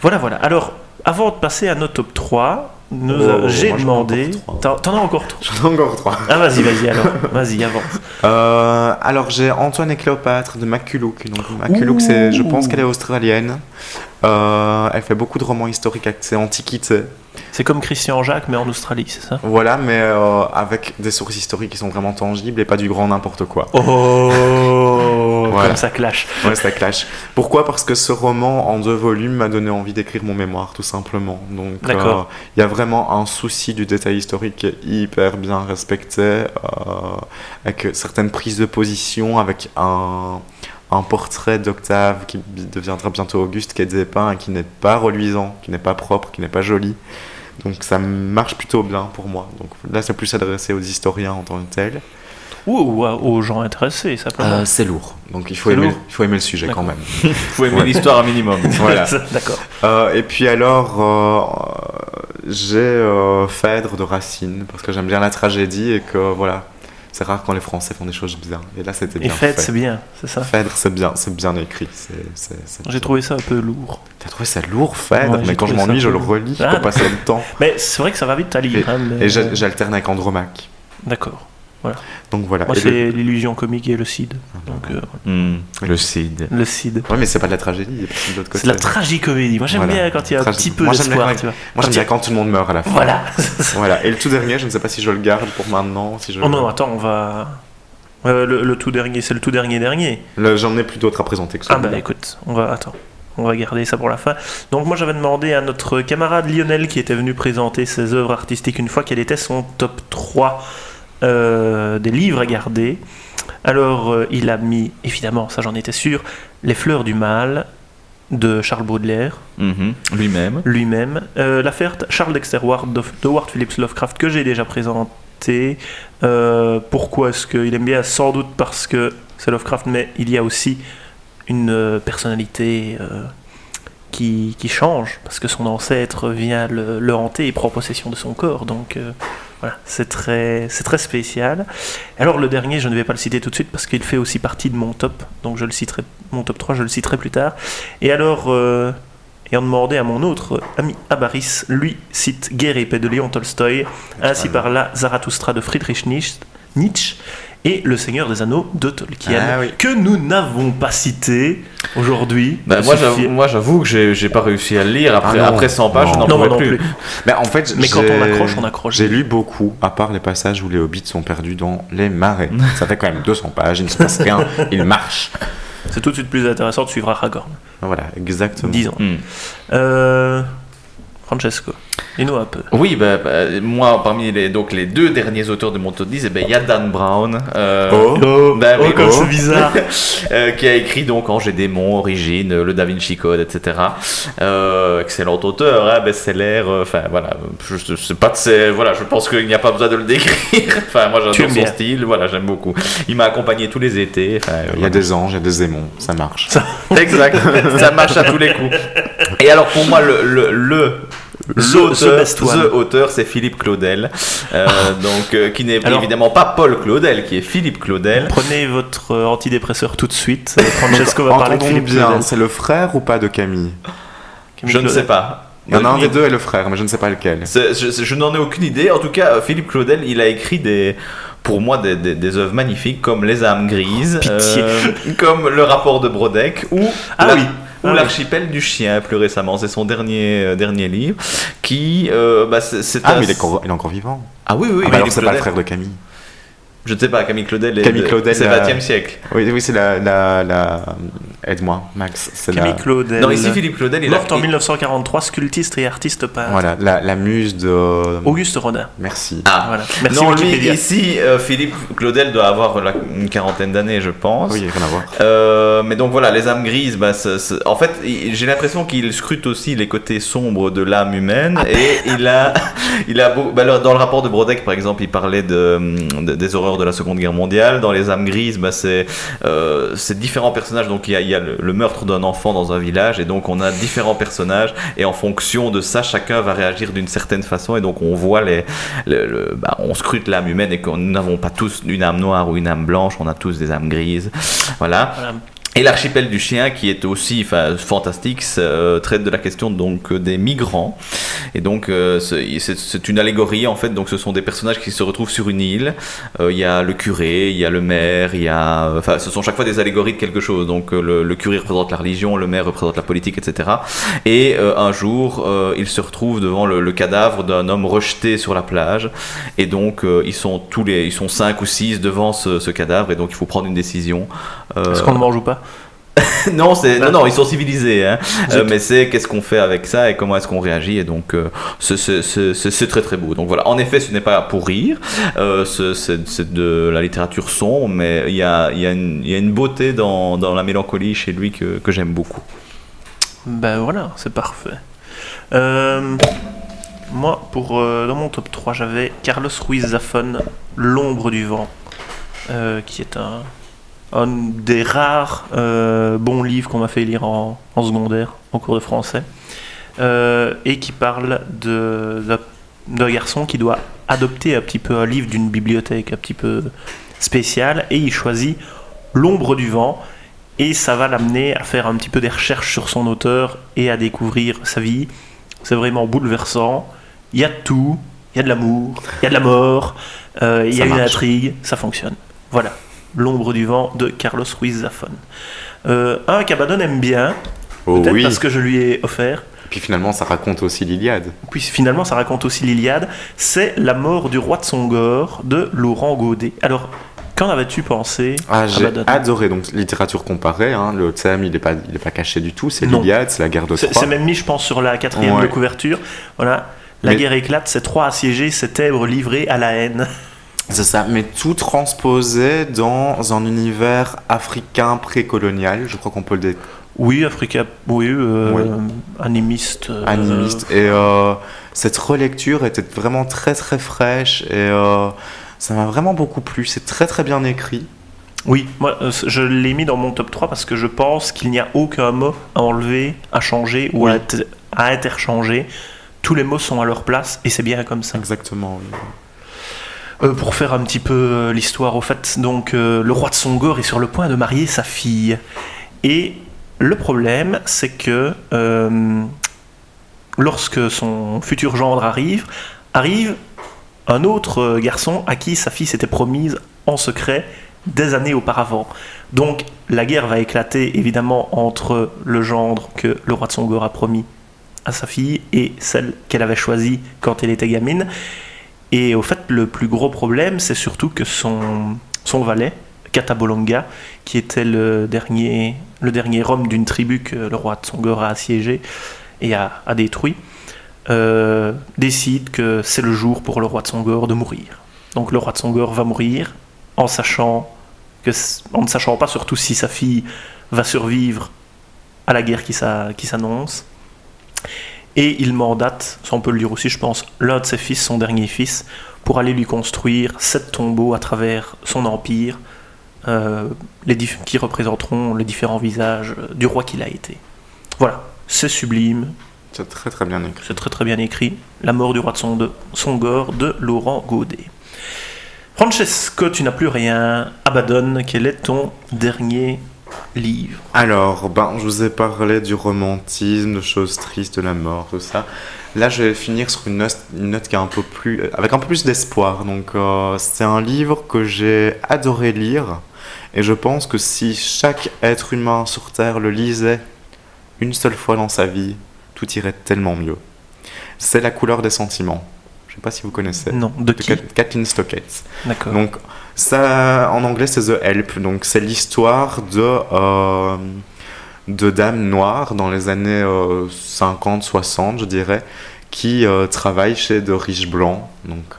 Voilà. Alors, avant de passer à notre top 3, j'ai demandé... T'en as encore 3 J'en ai encore 3. Ah, vas-y, alors. Vas-y, avance. Alors, j'ai Antoine et Cléopâtre de McCulloch. Donc, McCulloch, je pense qu'elle est australienne. Elle fait beaucoup de romans historiques axés antiquité. C'est comme Christian Jacques, mais en Australie, c'est ça? Voilà, mais avec des sources historiques qui sont vraiment tangibles et pas du grand n'importe quoi. Oh, voilà. Comme ça clash. Ouais, ça clash. Pourquoi? Parce que ce roman en 2 volumes m'a donné envie d'écrire mon mémoire, tout simplement. Donc, il y a vraiment un souci du détail historique qui est hyper bien respecté, avec certaines prises de position, avec un portrait d'Octave qui deviendra bientôt Auguste, qui est dépeint et qui n'est pas reluisant, qui n'est pas propre, qui n'est pas joli. Donc ça marche plutôt bien pour moi. Donc là, c'est plus adressé aux historiens en tant que tels. Ou aux gens intéressés, simplement. C'est lourd. Donc il faut aimer le sujet. D'accord. Quand même. Il faut aimer l'histoire un minimum. Voilà. D'accord. Et puis alors, j'ai Phèdre de Racine, parce que j'aime bien la tragédie et que voilà. C'est rare quand les Français font des choses bien. Et là, c'était bien fait. Et Phèdre, c'est bien, c'est ça? Phèdre, c'est bien écrit. J'ai trouvé ça un peu lourd. T'as trouvé ça lourd, Phèdre? Ouais, mais quand je m'ennuie, je le relis pour passer le temps. Mais c'est vrai que ça va vite à lire. Et j'alterne avec Andromaque. D'accord. Voilà. Donc voilà. Moi, c'est l'illusion comique et le Cid. Donc, le Cid. Le Cid. Ouais, mais c'est pas de la tragédie. De l'autre côté. C'est de la tragicomédie. Moi, j'aime bien quand il y a un petit peu d'espoir. Moi, j'aime bien quand tout le monde meurt à la fin. Voilà. Voilà. Et le tout dernier, je ne sais pas si je le garde pour maintenant. Oh non, attends, on va. Le tout dernier, c'est le tout dernier. J'en ai plus d'autres à présenter que ça. Ah bah écoute, on va garder ça pour la fin. Donc moi j'avais demandé à notre camarade Lionel qui était venu présenter ses œuvres artistiques une fois quel était son top 3 des livres à garder. Alors il a mis, évidemment, ça j'en étais sûr, Les Fleurs du Mal de Charles Baudelaire. Lui-même. L'affaire Charles Dexter Ward de Howard Phillips Lovecraft que j'ai déjà présenté. Pourquoi est-ce qu'il aime bien? Sans doute parce que c'est Lovecraft, mais il y a aussi une personnalité qui change, parce que son ancêtre vient le hanter et prend possession de son corps. Donc voilà, c'est très spécial. Alors le dernier, je ne vais pas le citer tout de suite parce qu'il fait aussi partie de mon top, donc mon top 3, je le citerai plus tard. Et alors... ayant demandé à mon autre ami Abaris, lui cite Guerre et paix de Léon Tolstoï, ainsi par là Zarathustra de Friedrich Nietzsche et Le Seigneur des Anneaux de Tolkien, que nous n'avons pas cité aujourd'hui. Moi j'avoue que j'ai pas réussi à le lire, après 100 pages, je n'en pouvais plus. Mais en fait, quand on accroche. J'ai lu beaucoup, à part les passages où les hobbits sont perdus dans les marais. Ça fait quand même 200 pages, il ne se passe rien, il marche. C'est tout de suite plus intéressant de suivre Aragorn. Voilà, exactement. 10 ans. Francesco, dis-nous un peu. Oui, moi, parmi les 2 derniers auteurs de mon top 10, il y a Dan Brown. Comme c'est bizarre. Qui a écrit donc Ange et Démon, Origine, Le Da Vinci Code, etc. Excellent auteur, best-seller. Voilà, je pense qu'il n'y a pas besoin de le décrire. Moi, j'adore son style. Voilà, j'aime beaucoup. Il m'a accompagné tous les étés. Il y a des anges, il y a des démons, ça marche. Exact, ça marche à tous les coups. Et alors pour moi, l'auteur, c'est Philippe Claudel, qui n'est évidemment pas Paul Claudel, qui est Philippe Claudel. Prenez votre antidépresseur tout de suite. Francesco va parler de Philippe Claudel. C'est le frère ou pas de Camille? Je ne sais pas. Il y en a un des deux est le frère, mais je ne sais pas lequel. Je n'en ai aucune idée. En tout cas, Philippe Claudel, il a écrit pour moi des œuvres magnifiques comme Les âmes grises, comme Le rapport de Brodeck ou ou L'archipel du chien, plus récemment. C'est son dernier livre qui... mais il est encore vivant. Ah oui, mais alors c'est pas le frère de Camille. Je ne sais pas, Camille Claudel, c'est le 20e siècle. Oui, c'est la... Aide-moi, Max. Camille Claudel. Non, ici, Philippe Claudel, mort en 1943, sculptiste et artiste peintre. Voilà, la muse de... Auguste Rodin. Merci. Voilà. Merci non, Wikipédia. lui, ici, Philippe Claudel doit avoir une quarantaine d'années, je pense. Oui, il rien à voir. Mais donc voilà, les âmes grises, en fait, j'ai l'impression qu'il scrute aussi les côtés sombres de l'âme humaine. Et il a dans le rapport de Brodeck, par exemple, il parlait des horreurs de la Seconde Guerre mondiale. Dans les âmes grises, c'est différents personnages. Donc il y a le meurtre d'un enfant dans un village, et donc on a différents personnages, et en fonction de ça, chacun va réagir d'une certaine façon, et donc on voit on scrute l'âme humaine, et que nous n'avons pas tous une âme noire ou une âme blanche, on a tous des âmes grises. Voilà. Et l'archipel du chien, qui est aussi fantastique, traite de la question donc des migrants. Et donc c'est une allégorie en fait. Donc ce sont des personnages qui se retrouvent sur une île. Il y a le curé, il y a le maire, ce sont chaque fois des allégories de quelque chose. Donc le curé représente la religion, le maire représente la politique, etc. Et un jour, ils se retrouvent devant le cadavre d'un homme rejeté sur la plage. Et donc ils sont 5 ou 6 devant ce cadavre. Et donc il faut prendre une décision. Est-ce qu'on le mange ou pas? Non, ils sont civilisés, hein. Mais c'est qu'est-ce qu'on fait avec ça et comment est-ce qu'on réagit, et donc c'est très très beau. Donc voilà, en effet, ce n'est pas pour rire, c'est de la littérature sombre, mais il y a une beauté dans la mélancolie chez lui que j'aime beaucoup. Ben voilà, c'est parfait. Moi, dans mon top 3, j'avais Carlos Ruiz Zafón, L'ombre du vent, qui est un des rares bons livres qu'on m'a fait lire en secondaire, en cours de français, et qui parle d'un garçon qui doit adopter un petit peu un livre d'une bibliothèque un petit peu spéciale, et il choisit L'ombre du vent, et ça va l'amener à faire un petit peu des recherches sur son auteur et à découvrir sa vie. C'est vraiment bouleversant, il y a de tout, il y a de l'amour, il y a de la mort, il y a une intrigue, ça fonctionne. Voilà. L'ombre du vent de Carlos Ruiz Zafón. Un qu'Abaddon aime bien, peut-être parce que je lui ai offert. Et puis finalement, ça raconte aussi l'Iliade. C'est La mort du roi de Songor de Laurent Godet. Alors, qu'en avais-tu pensé, J'ai Abaddon? adoré, donc littérature comparée, hein, le thème il est pas caché du tout, c'est l'Iliade, c'est la guerre de Troie. C'est même mis, je pense, sur la 4e de couverture. Voilà. La guerre éclate, c'est Troie assiégée, c'est Thèbes livré à la haine. C'est ça, mais tout transposé dans un univers africain précolonial, je crois qu'on peut le dire. Oui, africain, animiste. Animiste, et cette relecture était vraiment très très fraîche, et ça m'a vraiment beaucoup plu, c'est très très bien écrit. Oui, moi je l'ai mis dans mon top 3 parce que je pense qu'il n'y a aucun mot à enlever, à changer ou à interchanger. Tous les mots sont à leur place et c'est bien comme ça. Exactement, oui. Pour faire un petit peu l'histoire, au fait, donc le roi de Songor est sur le point de marier sa fille. Et le problème, c'est que lorsque son futur gendre arrive un autre garçon à qui sa fille s'était promise en secret des années auparavant. Donc la guerre va éclater évidemment entre le gendre que le roi de Songor a promis à sa fille et celle qu'elle avait choisie quand elle était gamine. Et au fait, le plus gros problème, c'est surtout que son valet, Katabolonga, qui était le dernier homme d'une tribu que le roi de Songor a assiégé et a détruit, décide que c'est le jour pour le roi de Songor de mourir. Donc le roi de Songor va mourir en ne sachant pas surtout si sa fille va survivre à la guerre qui s'annonce. Et il mandate, ça on peut le dire aussi je pense, l'un de ses fils, son dernier fils, pour aller lui construire 7 tombeaux à travers son empire, qui représenteront les différents visages du roi qu'il a été. Voilà, c'est sublime. C'est très très bien écrit. C'est très très bien écrit. La mort du roi de Songor de Laurent Godet. Francesco, tu n'as plus rien. Abaddon, quel est ton dernier livre? Alors, je vous ai parlé du romantisme, de choses tristes, de la mort, tout ça. Là, je vais finir sur une note qui est avec un peu plus d'espoir. Donc, c'est un livre que j'ai adoré lire. Et je pense que si chaque être humain sur Terre le lisait une seule fois dans sa vie, tout irait tellement mieux. C'est La couleur des sentiments. Je ne sais pas si vous connaissez. Non, de qui ? Kathleen Stockett. D'accord. Donc, ça, en anglais, c'est The Help. Donc, c'est l'histoire de dames noires dans les années 50-60, je dirais, qui travaillent chez de riches blancs. Donc,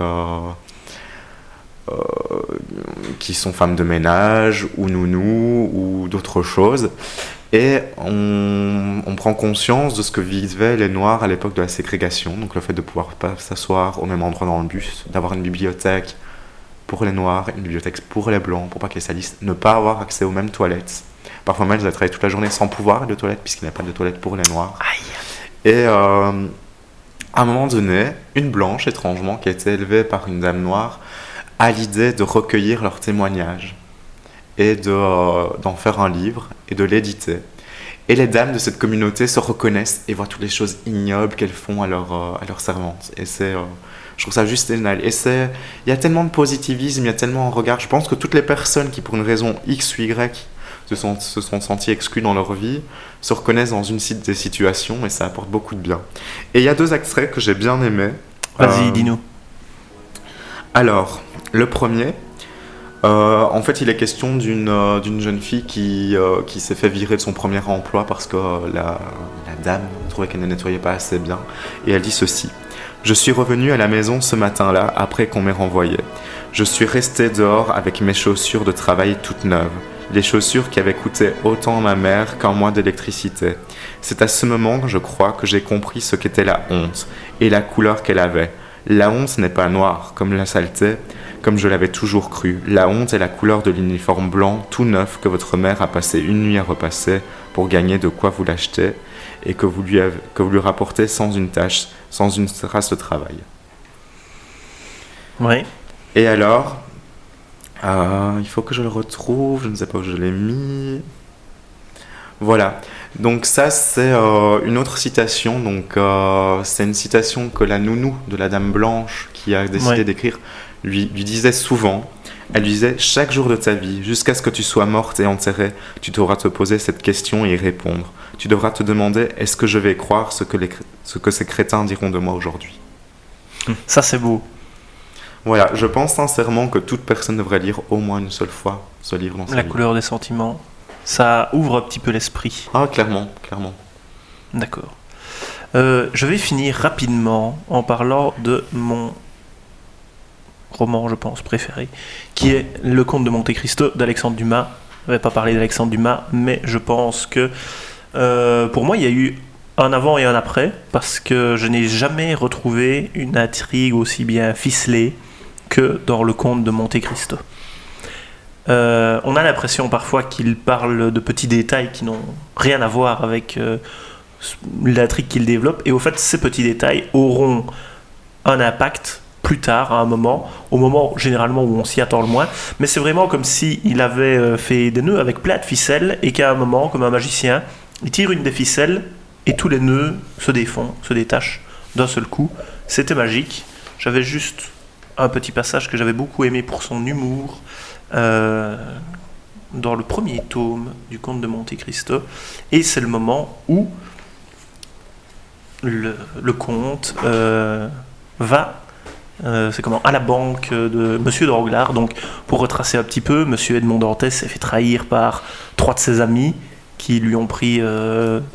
qui sont femmes de ménage ou nounous ou d'autres choses. Et on prend conscience de ce que vivaient les Noirs à l'époque de la ségrégation, donc le fait de pouvoir pas s'asseoir au même endroit dans le bus, d'avoir une bibliothèque pour les Noirs, une bibliothèque pour les Blancs, pour pas qu'ils salissent, ne pas avoir accès aux mêmes toilettes. Parfois même, ils travaillent toute la journée sans pouvoir de toilettes, puisqu'il n'y a pas de toilettes pour les Noirs. Aïe. Et à un moment donné, une Blanche, étrangement, qui a été élevée par une dame noire, a l'idée de recueillir leurs témoignages et d'en faire un livre et de l'éditer. Et les dames de cette communauté se reconnaissent et voient toutes les choses ignobles qu'elles font à leurs servantes. Et je trouve ça juste génial. Et il y a tellement de positivisme, il y a tellement un regard. Je pense que toutes les personnes qui, pour une raison X ou Y, se sont senties exclues dans leur vie, se reconnaissent dans une des situations et ça apporte beaucoup de bien. Et il y a 2 extraits que j'ai bien aimés. Vas-y, dis-nous. Alors, le premier... en fait, il est question d'une jeune fille qui s'est fait virer de son premier emploi parce que la dame trouvait qu'elle ne nettoyait pas assez bien. Et elle dit ceci. « Je suis revenue à la maison ce matin-là après qu'on m'ait renvoyée. Je suis restée dehors avec mes chaussures de travail toutes neuves. Les chaussures qui avaient coûté autant à ma mère qu'un mois d'électricité. C'est à ce moment, je crois, que j'ai compris ce qu'était la honte et la couleur qu'elle avait. La honte n'est pas noire, comme la saleté, comme je l'avais toujours cru. La honte est la couleur de l'uniforme blanc tout neuf que votre mère a passé une nuit à repasser pour gagner de quoi vous l'acheter et que vous lui rapportez sans une tache, sans une trace de travail. » Oui. Et alors, il faut que je le retrouve, je ne sais pas où je l'ai mis. Voilà. Donc ça, c'est une autre citation. Donc c'est une citation que la nounou de la Dame Blanche, qui a décidé d'écrire, lui disait souvent. Elle lui disait « Chaque jour de ta vie, jusqu'à ce que tu sois morte et enterrée, tu devras te poser cette question et y répondre. Tu devras te demander « Est-ce que je vais croire ce que ces crétins diront de moi aujourd'hui ?» Ça, c'est beau. Voilà, je pense sincèrement que toute personne devrait lire au moins une seule fois ce livre dans sa vie. La couleur des sentiments. Ça ouvre un petit peu l'esprit. Ah, clairement, clairement. D'accord. Je vais finir rapidement en parlant de mon roman, je pense, préféré, qui est Le Comte de Monte Cristo d'Alexandre Dumas. Je ne vais pas parler d'Alexandre Dumas, mais je pense que pour moi, il y a eu un avant et un après, parce que je n'ai jamais retrouvé une intrigue aussi bien ficelée que dans Le Comte de Monte Cristo. On a l'impression parfois qu'il parle de petits détails qui n'ont rien à voir avec l'intrigue qu'il développe, et au fait ces petits détails auront un impact plus tard, à un moment, au moment généralement où on s'y attend le moins, mais c'est vraiment comme s'il avait fait des nœuds avec plein de ficelles, et qu'à un moment, comme un magicien, il tire une des ficelles et tous les nœuds se défont, se détachent d'un seul coup. C'était magique. J'avais juste un petit passage que j'avais beaucoup aimé pour son humour, dans le premier tome du Comte de Monte Cristo, et c'est le moment où le comte va à la banque de Monsieur Danglars. Donc, pour retracer un petit peu, Monsieur Edmond Dantès s'est fait trahir par 3 de ses amis qui lui ont pris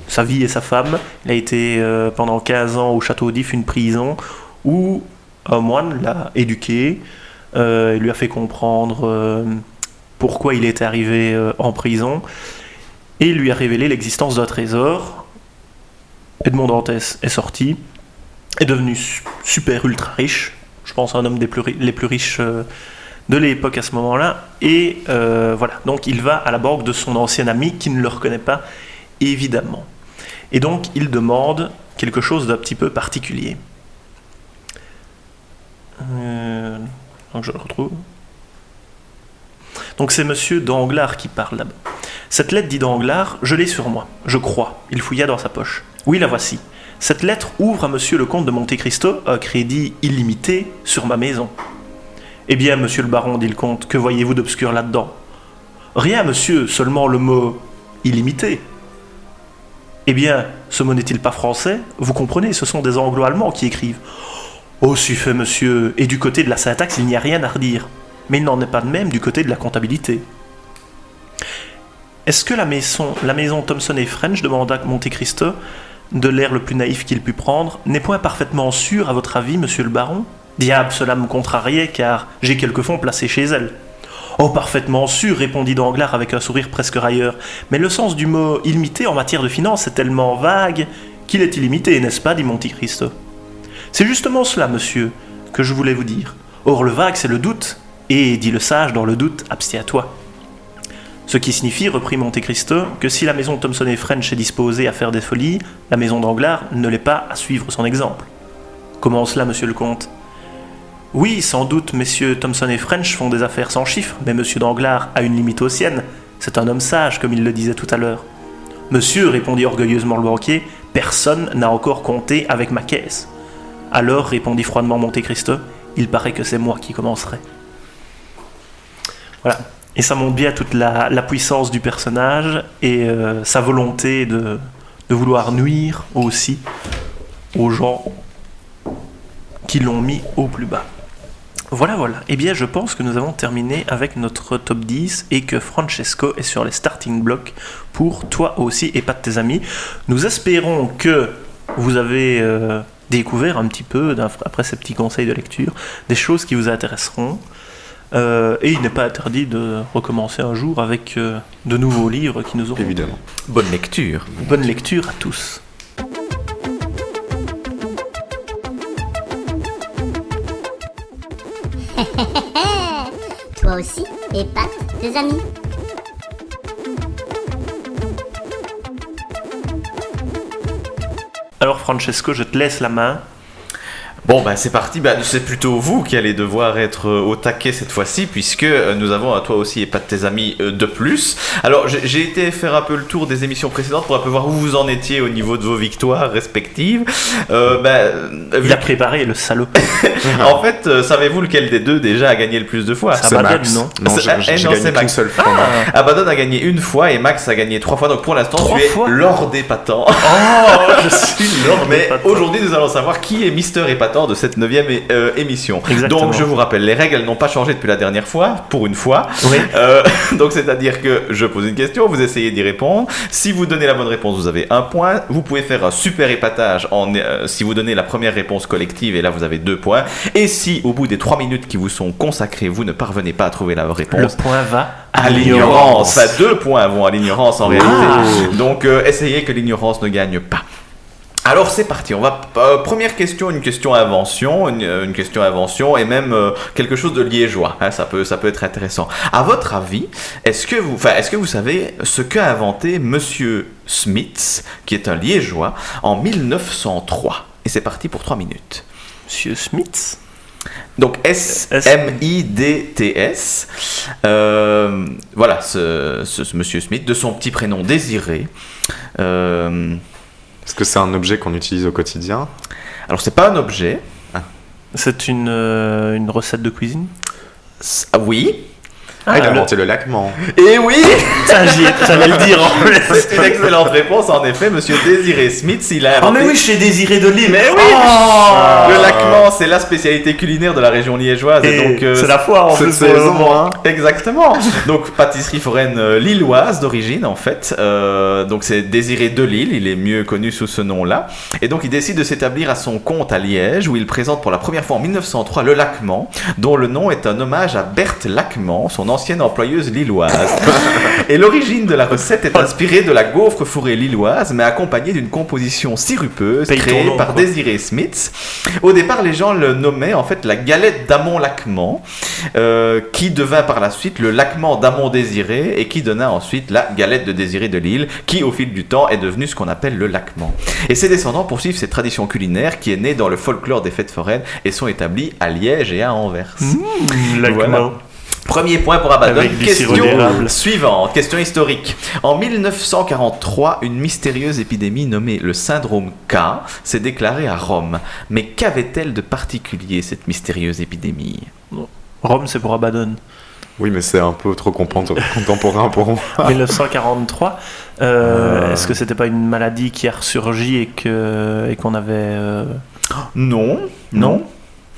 sa vie et sa femme. Il a été pendant 15 ans au château d'If, une prison où un moine l'a éduqué. Il lui a fait comprendre pourquoi il était arrivé en prison, et il lui a révélé l'existence d'un trésor. Edmond Dantès est sorti, est devenu super ultra riche, je pense un homme les plus riches de l'époque à ce moment-là, et voilà, donc il va à la banque de son ancien ami qui ne le reconnaît pas, évidemment. Et donc il demande quelque chose d'un petit peu particulier. Donc je le retrouve. Donc c'est Monsieur Danglars qui parle là-bas. Cette lettre, dit Danglars, je l'ai sur moi, je crois. Il fouilla dans sa poche. Oui, la voici. Cette lettre ouvre à Monsieur le Comte de Monte Cristo un crédit illimité sur ma maison. Eh bien, Monsieur le Baron, dit le Comte, que voyez-vous d'obscur là-dedans ? Rien, monsieur, seulement le mot illimité. Eh bien, ce mot n'est-il pas français? Vous comprenez, ce sont des anglo-allemands qui écrivent. Oh, si fait, monsieur, et du côté de la syntaxe, il n'y a rien à redire. Mais il n'en est pas de même du côté de la comptabilité. Est-ce que la maison Thomson et French, demanda Monte Cristo, de l'air le plus naïf qu'il put prendre, n'est point parfaitement sûre, à votre avis, monsieur le baron? Diable, cela me contrariait, car j'ai quelques fonds placés chez elle. Oh, parfaitement sûr, répondit Danglars avec un sourire presque railleur. Mais le sens du mot illimité en matière de finance est tellement vague qu'il est illimité, n'est-ce pas, dit Monte Cristo. C'est justement cela, monsieur, que je voulais vous dire. Or, le vague, c'est le doute, et, dit le sage, dans le doute, abstiens-toi. Ce qui signifie, reprit Monte Cristo, que si la maison Thomson et French est disposée à faire des folies, la maison Danglars ne l'est pas à suivre son exemple. Comment cela, monsieur le comte? Oui, sans doute, messieurs Thomson et French font des affaires sans chiffre, mais monsieur Danglars a une limite aux siennes. C'est un homme sage, comme il le disait tout à l'heure. Monsieur, répondit orgueilleusement le banquier, personne n'a encore compté avec ma caisse. Alors, répondit froidement Monte Cristo, il paraît que c'est moi qui commencerai. Voilà. Et ça montre bien toute la puissance du personnage et sa volonté de vouloir nuire aussi aux gens qui l'ont mis au plus bas. Voilà. Eh bien, je pense que nous avons terminé avec notre top 10 et que Francesco est sur les starting blocks pour toi aussi et pas de tes amis. Nous espérons que vous avez découvert un petit peu, après ces petits conseils de lecture, des choses qui vous intéresseront. Et il n'est pas interdit de recommencer un jour avec de nouveaux livres qui nous auront... Évidemment. Bonne lecture. Bonne lecture à tous. Toi aussi, épate tes amis. Alors Francesco, je te laisse la main. Bon, c'est parti. C'est plutôt vous qui allez devoir être au taquet cette fois-ci, puisque nous avons à toi aussi et pas de tes amis de plus. Alors, j'ai été faire un peu le tour des émissions précédentes pour un peu voir où vous en étiez au niveau de vos victoires respectives. Il a préparé le salaud. En fait, savez-vous lequel des deux déjà a gagné le plus de fois? C'est Max. Non, j'ai gagné qu'une seule fois. Abaddon a gagné une fois et Max a gagné 3 fois. Donc pour l'instant, tu es Lord Épatant. Oh, je suis Lord Épatant. Mais aujourd'hui, nous allons savoir qui est Mister Épatant de cette 9e émission. Exactement. Donc je vous rappelle, les règles n'ont pas changé depuis la dernière fois, pour une fois. Oui. Donc c'est-à-dire que je pose une question, vous essayez d'y répondre. Si vous donnez la bonne réponse, vous avez 1 point. Vous pouvez faire un super épatage si vous donnez la première réponse collective, et là vous avez 2 points. Et si au bout des 3 minutes qui vous sont consacrées, vous ne parvenez pas à trouver la réponse, le point va à l'ignorance. Enfin, 2 points vont à l'ignorance en réalité. Donc essayez que l'ignorance ne gagne pas. Alors c'est parti, on va première question, une question invention, une question invention et même quelque chose de liégeois, hein, ça peut être intéressant. À votre avis, est-ce que vous savez ce qu'a inventé Monsieur Smith, qui est un liégeois, en 1903? Et c'est parti pour 3 minutes. Monsieur Smith. Donc S-M-I-D-T-S. Voilà, ce Monsieur Smith, de son petit prénom Désiré. Est-ce que c'est un objet qu'on utilise au quotidien? Alors, c'est pas un objet. C'est une recette de cuisine? Oui. Il a inventé le laquement. Et oui. J'allais le dire en plus. C'est une excellente réponse, en effet. Monsieur Désiré Smith, il a inventé... Oh mais oui, je suis Désiré de Lille. Mais oui. Le laquement, c'est la spécialité culinaire de la région liégeoise. Et donc, c'est la foire en cette plus pour le saison, moment. hein. Exactement. Donc, pâtisserie foraine lilloise d'origine, en fait. Donc, c'est Désiré de Lille. Il est mieux connu sous ce nom-là. Et donc, il décide de s'établir à son compte à Liège, où il présente pour la première fois en 1903 le laquement, dont le nom est un hommage à Berthe Laquement, son ancienne employeuse lilloise. Et l'origine de la recette est inspirée de la gaufre fourrée lilloise, mais accompagnée d'une composition sirupeuse créée par Désiré Smith. Au départ, les gens le nommaient en fait la galette d'Amont-Laquement, qui devint par la suite le laquement d'Amont-Désiré, et qui donna ensuite la galette de Désiré de Lille, qui au fil du temps est devenue ce qu'on appelle le laquement. Et ses descendants poursuivent cette tradition culinaire qui est née dans le folklore des fêtes foraines et sont établis à Liège et à Anvers. Voilà. Premier point pour Abaddon. Question suivante, question historique. En 1943, une mystérieuse épidémie nommée le syndrome K s'est déclarée à Rome. Mais qu'avait-elle de particulier, cette mystérieuse épidémie? Rome, c'est pour Abaddon. Oui, mais c'est un peu trop contemporain pour moi. 1943. Est-ce que c'était pas une maladie qui a ressurgi et qu'on avait... Non. Non.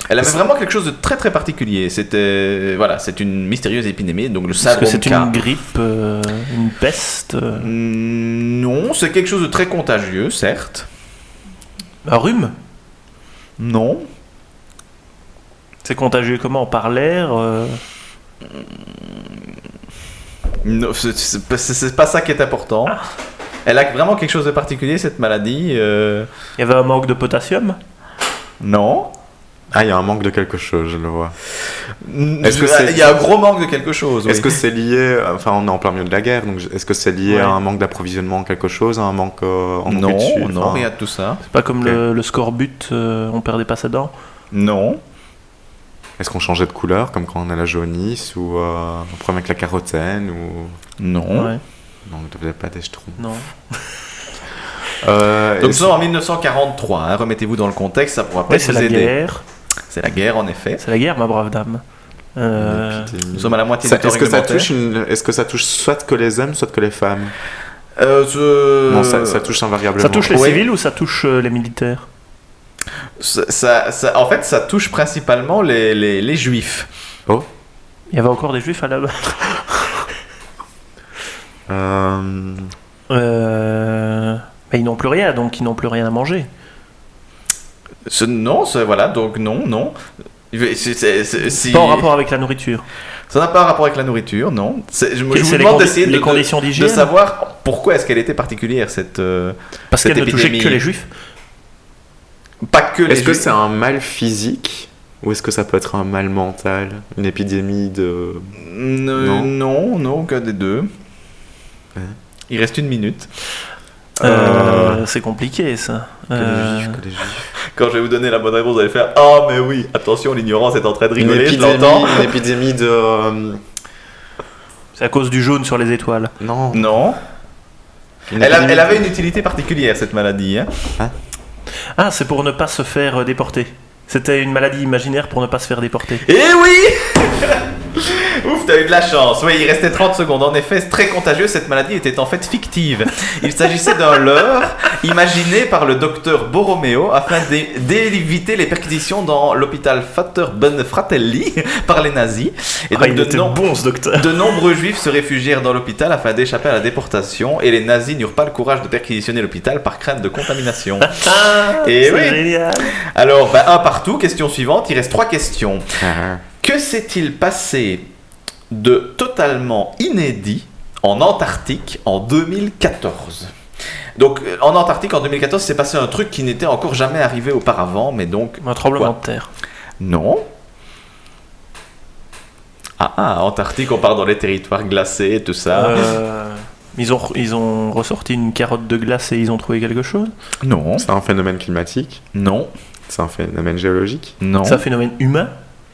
Elle avait vraiment quelque chose de très très particulier. C'était c'est une mystérieuse épidémie, donc le Est-ce syndrome que c'est K. une grippe, une peste, Non, c'est quelque chose de très contagieux, certes. un rhume? Non. C'est contagieux comment? Par l'air Non, c'est pas ça qui est important. Elle a vraiment quelque chose de particulier, cette maladie. Il y avait un manque de potassium? Non. Ah, il y a un manque de quelque chose, je le vois. Il y a un gros manque de quelque chose. Est-ce Oui. que c'est lié, enfin on est en plein milieu de la guerre, donc est-ce que c'est lié Ouais. à un manque d'approvisionnement en quelque chose, à un manque en nourriture? Non, Enfin, rien de tout ça. C'est pas comme Ok. le scorbut, on perdait pas ses dents? Non. Est-ce qu'on changeait de couleur, comme quand on a la jaunisse, ou un problème avec la carotène, ou... Non. Ouais, Non, on ne devait pas des schtroumpfs. non. Donc nous sommes en 1943, hein, remettez-vous dans le contexte, ça pourra Ouais, peut-être c'est vous la aider. guerre. C'est la guerre, en effet. C'est la guerre, ma brave dame. Nous sommes à la moitié Ça- du temps est-ce que ça réglementaire. touche est-ce que ça touche soit que les hommes, soit que les femmes? Non, Non, ça touche invariablement. Ça touche les Ouais. civils ou ça touche les militaires? En fait, ça touche principalement les juifs. Oh. Il y avait encore des juifs à la... Mais ils n'ont plus rien, donc ils n'ont plus rien à manger. Donc non. Pas en rapport avec la nourriture. Ça n'a pas un rapport avec la nourriture, non. Je vous C'est demande d'essayer les conditions de d'hygiène. savoir pourquoi est-ce qu'elle était particulière, cette Parce cette qu'elle ne touchait épidémie. que les juifs. Pas que les Est-ce que juifs. c'est un mal physique ou est-ce que ça peut être un mal mental? Une épidémie de... Non, aucun des deux. Ouais. Il reste 1 minute. C'est compliqué ça. Que les juifs. Quand je vais vous donner la bonne réponse, vous allez faire « Ah, mais oui, attention, l'ignorance est en train de rigoler, je l'entends. Une épidémie de... C'est à cause du jaune sur les étoiles. Non. » Non. Une Elle épidémie avait une utilité particulière, cette maladie. Hein. Ah, c'est pour ne pas se faire déporter. C'était une maladie imaginaire pour ne pas se faire déporter. Eh oui. Ouf, t'as eu de la chance. Oui, il restait 30 secondes. En effet, c'est très contagieux. Cette maladie était en fait fictive. Il s'agissait d'un leurre imaginé par le docteur Borromeo afin d'éviter les perquisitions dans l'hôpital Fratelli par les nazis. Et donc, il était bon ce docteur. de nombreux juifs se réfugièrent dans l'hôpital afin d'échapper à la déportation. Et les nazis n'eurent pas le courage de perquisitionner l'hôpital par crainte de contamination. Et C'est oui. génial. Alors, un partout. Question suivante. Il reste 3 questions. Ah. Que s'est-il passé de totalement inédit en Antarctique en 2014? Donc, en Antarctique en 2014, s'est passé un truc qui n'était encore jamais arrivé auparavant, mais donc... Un tremblement Quoi? de terre. Non. Antarctique, on part dans les territoires glacés et tout ça. Ils ont ressorti une carotte de glace et ils ont trouvé quelque chose. Non. C'est un phénomène climatique? Non. C'est un phénomène géologique? Non. C'est un phénomène humain.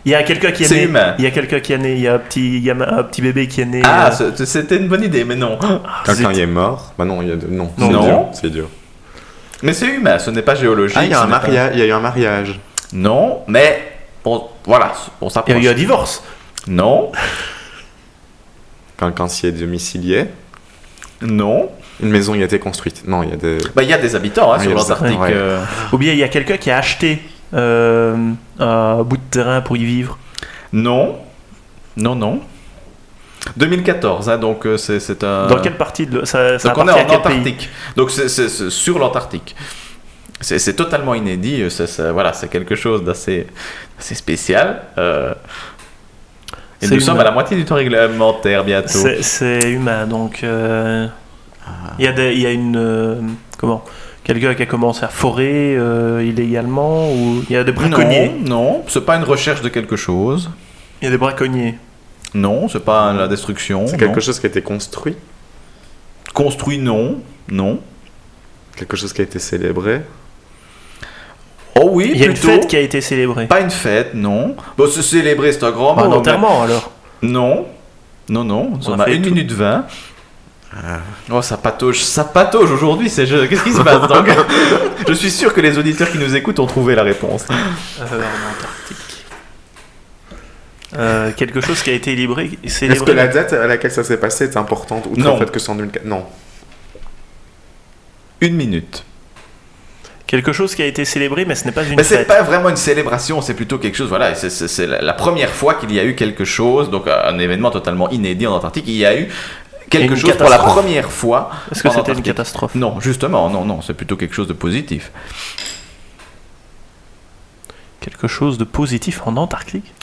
Il y a quelqu'un qui est C'est né. humain. Il y a quelqu'un qui est né. Il y a un petit gamin, un petit bébé qui est né. C'était une bonne idée, mais non. Quelqu'un y est mort? Bah non, il y a non. Non. C'est Non. dur. C'est dur. Mais c'est humain, ce n'est pas géologique. Ah, il y a ce un n'est pas- mariage. Il y a eu un mariage. Non, mais... voilà, on Il y s'approche. a eu un divorce. Non. Quelqu'un s'y est domicilié. Non. Une maison y a été construite. Non, il y a des... Bah, il y a des habitants Ah, sur il y a des l'Antarctique. habitants, Ou bien il y a quelqu'un qui a acheté un bout de terrain pour y vivre. Non. 2014, hein, donc c'est un... Dans quelle partie de ça Donc on est appartient à en quel pays? Antarctique. Donc c'est sur l'Antarctique. C'est totalement inédit. Voilà, c'est quelque chose d'assez spécial. Et C'est nous sommes humain. à la moitié du temps réglementaire bientôt. C'est humain, donc il y a une comment? Quelqu'un qui a commencé à forer illégalement ou il y a des braconniers? Non, c'est pas une recherche de quelque chose. Il y a des braconniers. Non, c'est pas la destruction. C'est non. quelque chose qui a été construit. Construit, non. Quelque chose qui a été célébré. Oh oui, Il y a une plutôt. fête qui a été célébrée. Pas une fête, non. Bon, se célébrer, c'est un grand mot. Un mais- enterrement alors. Non. Nous On sommes a à fait 1 tout. minute 20. Oh, ça patauge aujourd'hui. Qu'est-ce qui se passe donc? Je suis sûr que les auditeurs qui nous écoutent ont trouvé la réponse. En Antarctique. Quelque chose qui a été célébré. Est-ce que la date à laquelle ça s'est passé est importante, outre le fait que c'est en 2004? Non. 1 minute. Quelque chose qui a été célébré, mais ce n'est pas une mais fête. c'est pas vraiment une célébration, c'est plutôt quelque chose, voilà, c'est la première fois qu'il y a eu quelque chose, donc un événement totalement inédit en Antarctique, il y a eu quelque chose pour la première fois. Est-ce que c'était une catastrophe? Non, justement, non, c'est plutôt quelque chose de positif. Quelque chose de positif en Antarctique?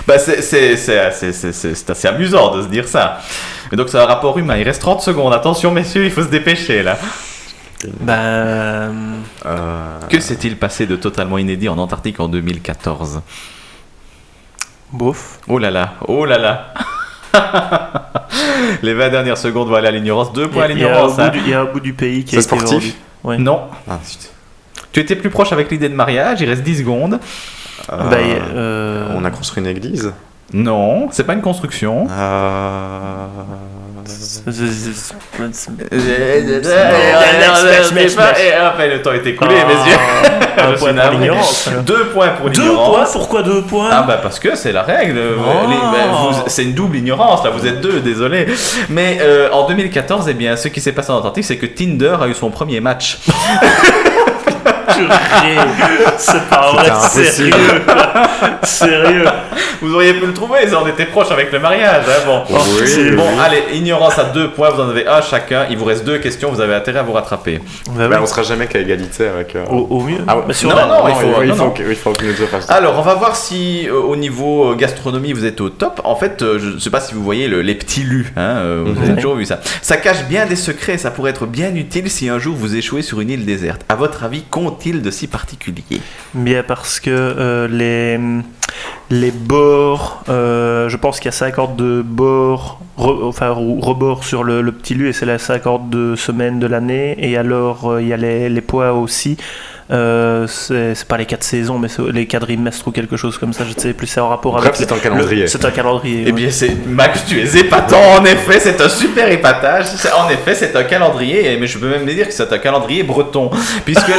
Bah c'est assez amusant de se dire ça. Et donc c'est un rapport humain, il reste 30 secondes, attention messieurs, il faut se dépêcher là. Que s'est-il passé de totalement inédit en Antarctique en 2014? Bof. Oh là là. Les 20 dernières secondes vont aller à l'ignorance. 2 points à l'ignorance. Il y a un bout du pays qui est sportif. Ouais. Non. Tu étais plus proche avec l'idée de mariage, il reste 10 secondes. On a construit une église? Non, c'est pas une construction. Le temps est écoulé, mes yeux. Un point pour l'ignorance. 2 points pour l'ignorance. 2 points? Pourquoi 2 points? Ah bah parce que c'est la règle. C'est une double ignorance, là vous êtes 2, désolé. Mais en 2014, eh bien, ce qui s'est passé en Antarctique, c'est que Tinder a eu son premier match. C'est pas vrai, sérieux. Vous auriez pu le trouver, ça, on était proche avec le mariage. Hein, bon. Allez, ignorance à 2 points, vous en avez un chacun. Il vous reste 2 questions, vous avez intérêt à vous rattraper. On sera jamais qu'à égalité avec. Au mieux. Il faut que nous deux fassions. Alors, on va voir si au niveau gastronomie vous êtes au top. En fait, je ne sais pas si vous voyez les petits lus. Vous avez toujours vu ça. Ça cache bien des secrets. Ça pourrait être bien utile si un jour vous échouez sur une île déserte. À votre avis, qu'ont-ils de si particulier? Bien, parce que les bords, je pense qu'il y a 52 bords, rebords sur le petit lu, et c'est la 52 semaines de l'année. Et alors, il y a les poids aussi. C'est pas les 4 saisons, mais c'est les quadrimestres ou quelque chose comme ça, je ne sais plus, c'est en rapport avec. C'est un calendrier. C'est un calendrier. Eh bien, Max, tu es épatant, en effet, c'est un super épatage. En effet, c'est un calendrier, mais je peux même dire que c'est un calendrier breton, puisque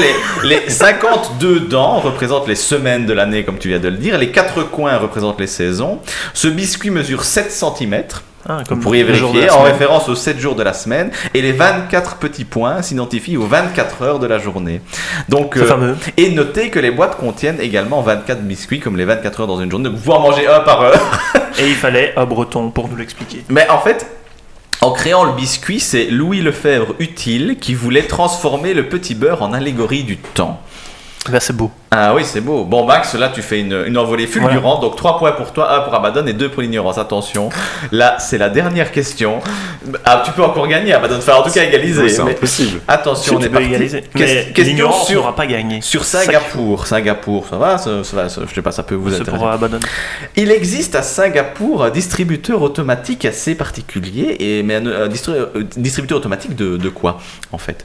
les 52 dents représentent les semaines de l'année, comme tu viens de le dire, les 4 coins représentent les saisons. Ce biscuit mesure 7 cm. Vous pourriez vérifier en référence aux 7 jours de la semaine, et les 24 petits points s'identifient aux 24 heures de la journée. Donc, et notez que les boîtes contiennent également 24 biscuits comme les 24 heures dans une journée, donc vous pouvez en manger un par heure. Et il fallait un breton pour nous l'expliquer. Mais en fait, en créant le biscuit, c'est Louis Lefebvre Utile qui voulait transformer le petit beurre en allégorie du temps. Là, c'est beau. Ah oui, c'est beau. Bon, Max, là, tu fais une envolée fulgurante. Voilà. Donc, 3 points pour toi, 1 pour Abaddon et 2 pour l'ignorance. Attention, là, c'est la dernière question. Ah, tu peux encore gagner, Abaddon. Enfin, en tout cas, égaliser. Oui, c'est impossible. Attention, on est parti. Question n'aura pas gagné. Sur Singapour. Singapour, ça va, je sais pas, ça peut vous intéresser. C'est pour Abaddon. Il existe à Singapour un distributeur automatique assez particulier. Mais un distributeur automatique de quoi, en fait?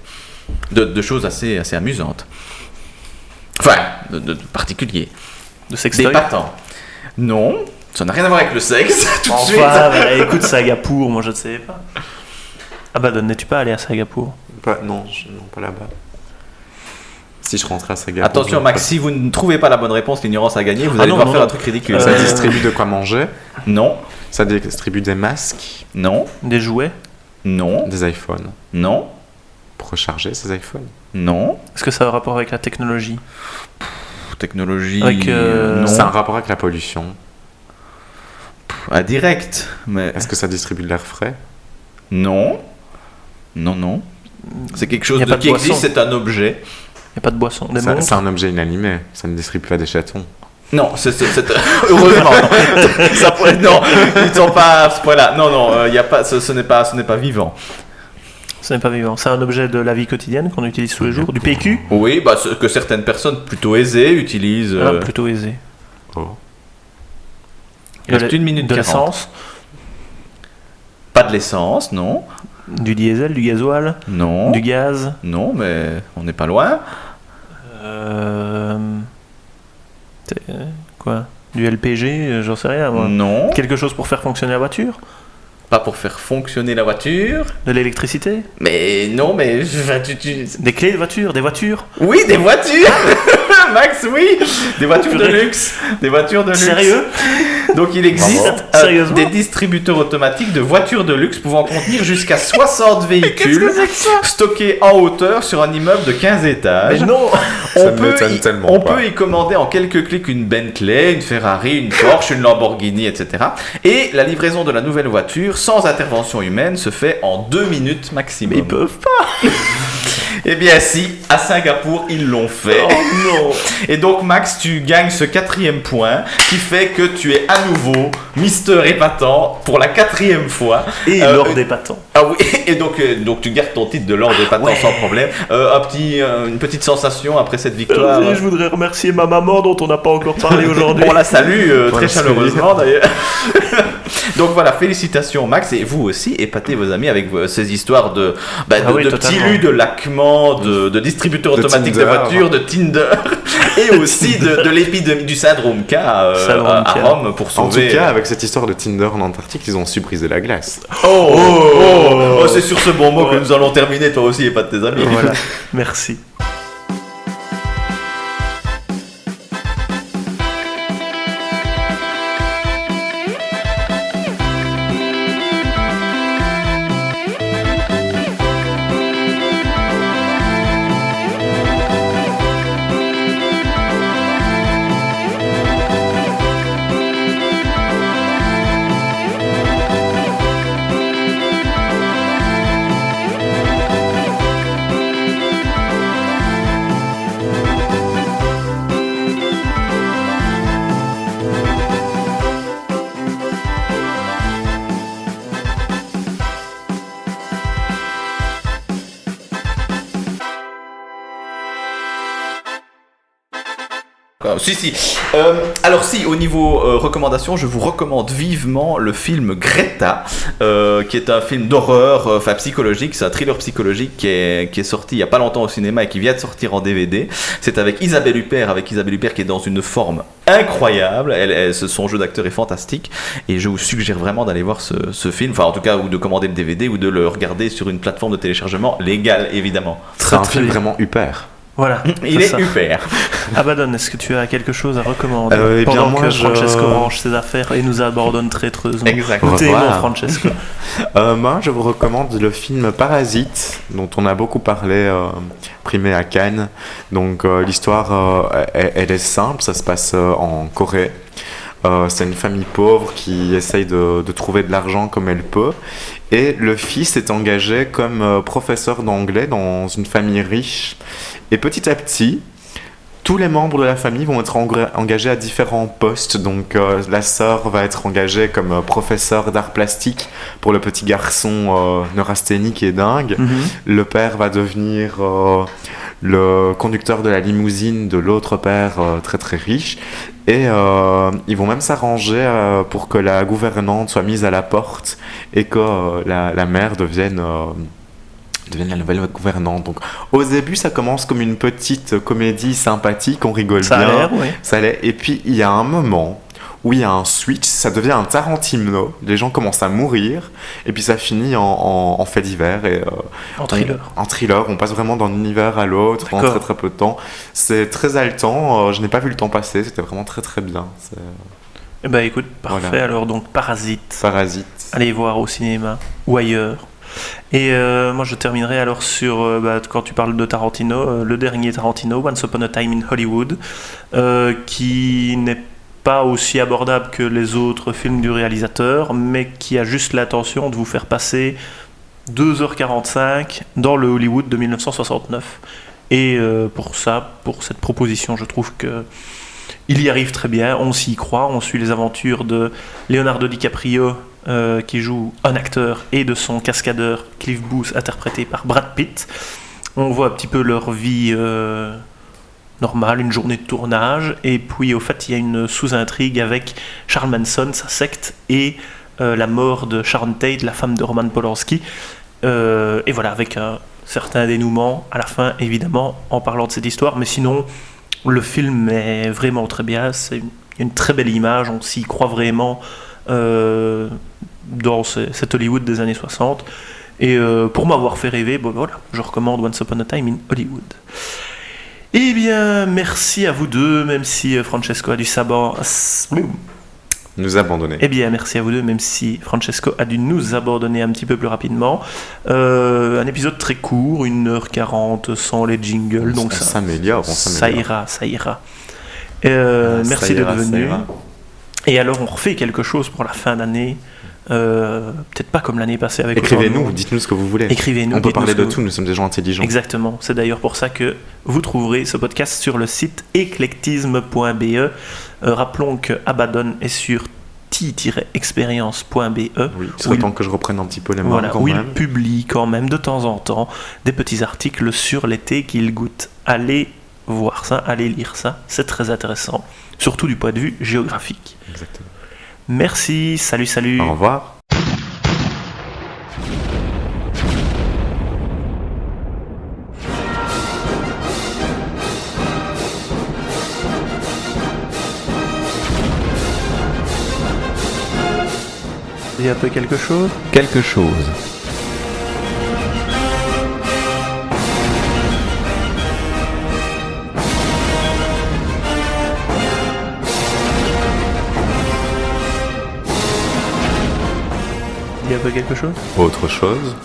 De choses assez amusantes. Enfin, de particulier. De sextoy. Des patents. Non, ça n'a rien à voir avec le sexe, tout de suite. Écoute, Singapour, moi je ne sais pas. Abaddon, n'es-tu pas allé à Singapour? Non, pas là-bas. Si je rentrais à Singapour. Attention, Max, si vous ne trouvez pas la bonne réponse, l'ignorance a gagné, vous allez devoir faire un truc ridicule. Ça distribue de quoi manger? Non. Ça distribue des masques? Non. Des jouets? Non. Des iPhones? Non. Pour recharger ces iPhones? Non. Est-ce que ça a un rapport avec la technologie? Technologie. Non. Ça a un rapport avec la pollution? Direct. Mais... Est-ce que ça distribue de l'air frais? Non. Non. C'est quelque chose qui existe, c'est un objet. Il n'y a pas de boisson. C'est un objet inanimé. Ça ne distribue pas des chatons. Non, heureusement. Non, ils ne sont pas à ce point-là. Non, y a pas, ce n'est pas vivant. Ce n'est pas vivant. C'est un objet de la vie quotidienne qu'on utilise tous les jours. Du PQ? Oui, que certaines personnes plutôt aisées utilisent. Plutôt aisées. Oh. Il reste 1 minute 40. De l'essence? Pas de l'essence, non. Du diesel, du gasoil? Non. Du gaz? Non, mais on n'est pas loin. Quoi? Du LPG? J'en sais rien, moi. Non. Quelque chose pour faire fonctionner la voiture? Pas pour faire fonctionner la voiture. De l'électricité? Mais non, mais... Des clés de voiture? Des voitures? Oui, des voitures. Max, oui. Des voitures de luxe. Des voitures de luxe. Sérieux? Donc il existe des distributeurs automatiques de voitures de luxe pouvant contenir jusqu'à 60 véhicules stockés en hauteur sur un immeuble de 15 étages. Mais non. Ça ne m'étonne tellement On pas. peut y commander en quelques clics une Bentley, une Ferrari, une Porsche, une Lamborghini, etc. Et la livraison de la nouvelle voiture sans intervention humaine se fait en 2 minutes maximum. Ils peuvent pas. Eh bien si, à Singapour, ils l'ont fait. Oh non. Et donc Max, tu gagnes ce 4e point qui fait que tu es à nouveau Mister Épatant pour la 4e fois. Et Lord Épatant. Ah oui, et donc tu gardes ton titre de Lord Épatant sans problème. Une petite sensation après cette victoire. Je voudrais remercier ma maman dont on n'a pas encore parlé aujourd'hui. On la salue très salut. chaleureusement d'ailleurs. Donc voilà, félicitations Max, et vous aussi épatez vos amis avec ces histoires de petits lus, de laquements, de distributeurs automatiques de voitures, de Tinder, et aussi de l'épidémie du syndrome K à Rome pour sauver. En tout cas, avec cette histoire de Tinder en Antarctique, ils ont su briser la glace. Oh, c'est sur ce bon mot que nous allons terminer. Toi aussi épate tes amis. Voilà, merci. Alors si, au niveau recommandation, je vous recommande vivement le film Greta, qui est un film d'horreur, psychologique, c'est un thriller psychologique qui est sorti il n'y a pas longtemps au cinéma et qui vient de sortir en DVD. C'est avec Isabelle Huppert qui est dans une forme incroyable. Son jeu d'acteur est fantastique et je vous suggère vraiment d'aller voir ce film, enfin en tout cas, ou de commander le DVD ou de le regarder sur une plateforme de téléchargement légale évidemment. C'est un film vraiment Huppert. Voilà. Il est Huppert. Abaddon, est-ce que tu as quelque chose à recommander bien, pendant que Francesco range ses affaires et nous abandonne traîtreusement? Exactement. Nous t'aimons, Francesco. Moi, je vous recommande le film Parasite, dont on a beaucoup parlé, primé à Cannes. Donc, l'histoire, elle est simple, ça se passe en Corée. C'est une famille pauvre qui essaye de trouver de l'argent comme elle peut. Et le fils est engagé comme professeur d'anglais dans une famille riche. Et petit à petit, tous les membres de la famille vont être engagés à différents postes. Donc la sœur va être engagée comme professeur d'art plastique pour le petit garçon neurasthénique et dingue. Le père va devenir le conducteur de la limousine de l'autre père très très riche. Et ils vont même s'arranger pour que la gouvernante soit mise à la porte et que la mère devienne la nouvelle gouvernante. Donc, au début, ça commence comme une petite comédie sympathique, on rigole ça bien. A l'air, oui. Ça a l'air. Et puis, il y a un moment où il y a un switch, ça devient un Tarantino, les gens commencent à mourir, et puis ça finit en fait divers. Et, en thriller. En thriller, on passe vraiment d'un univers à l'autre en très très peu de temps. C'est très haletant, je n'ai pas vu le temps passer, c'était vraiment très très bien. Eh ben écoute, parfait, voilà. Alors donc Parasite. Allez voir au cinéma ou ailleurs. Et moi je terminerai alors sur, quand tu parles de Tarantino, le dernier Tarantino, Once Upon a Time in Hollywood, qui n'est pas aussi abordable que les autres films du réalisateur, mais qui a juste l'intention de vous faire passer 2h45 dans le Hollywood de 1969. Et pour cette proposition, je trouve que il y arrive très bien, on s'y croit, on suit les aventures de Leonardo DiCaprio, qui joue un acteur, et de son cascadeur Cliff Booth, interprété par Brad Pitt. On voit un petit peu leur vie normale, une journée de tournage, et puis au fait il y a une sous-intrigue avec Charles Manson, sa secte, et la mort de Sharon Tate, la femme de Roman Polanski, et voilà, avec un certain dénouement à la fin, évidemment, en parlant de cette histoire. Mais sinon, le film est vraiment très bien, c'est une très belle image, on s'y croit vraiment dans cet Hollywood des années 60. Et pour m'avoir fait rêver, voilà, je recommande Once Upon a Time in Hollywood. Eh bien, merci à vous deux, même si Francesco a dû nous abandonner. Eh bien, merci à vous deux, même si Francesco a dû nous abandonner un petit peu plus rapidement. Un épisode très court, 1h40 sans les jingles, donc ça s'améliore. Ça ira. Merci d'être venu. Et alors, on refait quelque chose pour la fin d'année. Peut-être pas comme l'année passée avec Écrivez-nous, dites-nous ce que vous voulez. Écrivez-nous. On peut parler de tout, nous sommes des gens intelligents. Exactement. C'est d'ailleurs pour ça que vous trouverez ce podcast sur le site eclectisme.be. Rappelons que Abaddon est sur t-experience.be. Oui, il serait temps que je reprenne un petit peu les mains quand où même. il publie quand même de temps en temps des petits articles sur les thés qu'il goûte. Allez voir ça, allez lire ça, c'est très intéressant. Surtout du point de vue géographique. Exactement. Merci, salut. Au revoir. Il y a un peu quelque chose. Quelque chose. Il y a un peu quelque chose. Autre chose.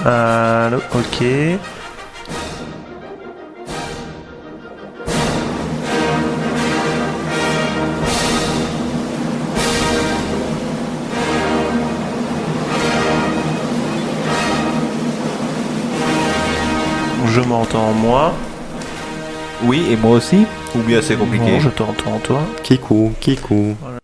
Allô, ok. Je m'entends moi. Oui, et moi aussi. Ou bien c'est compliqué. Non, je t'entends toi. Kikou. Voilà.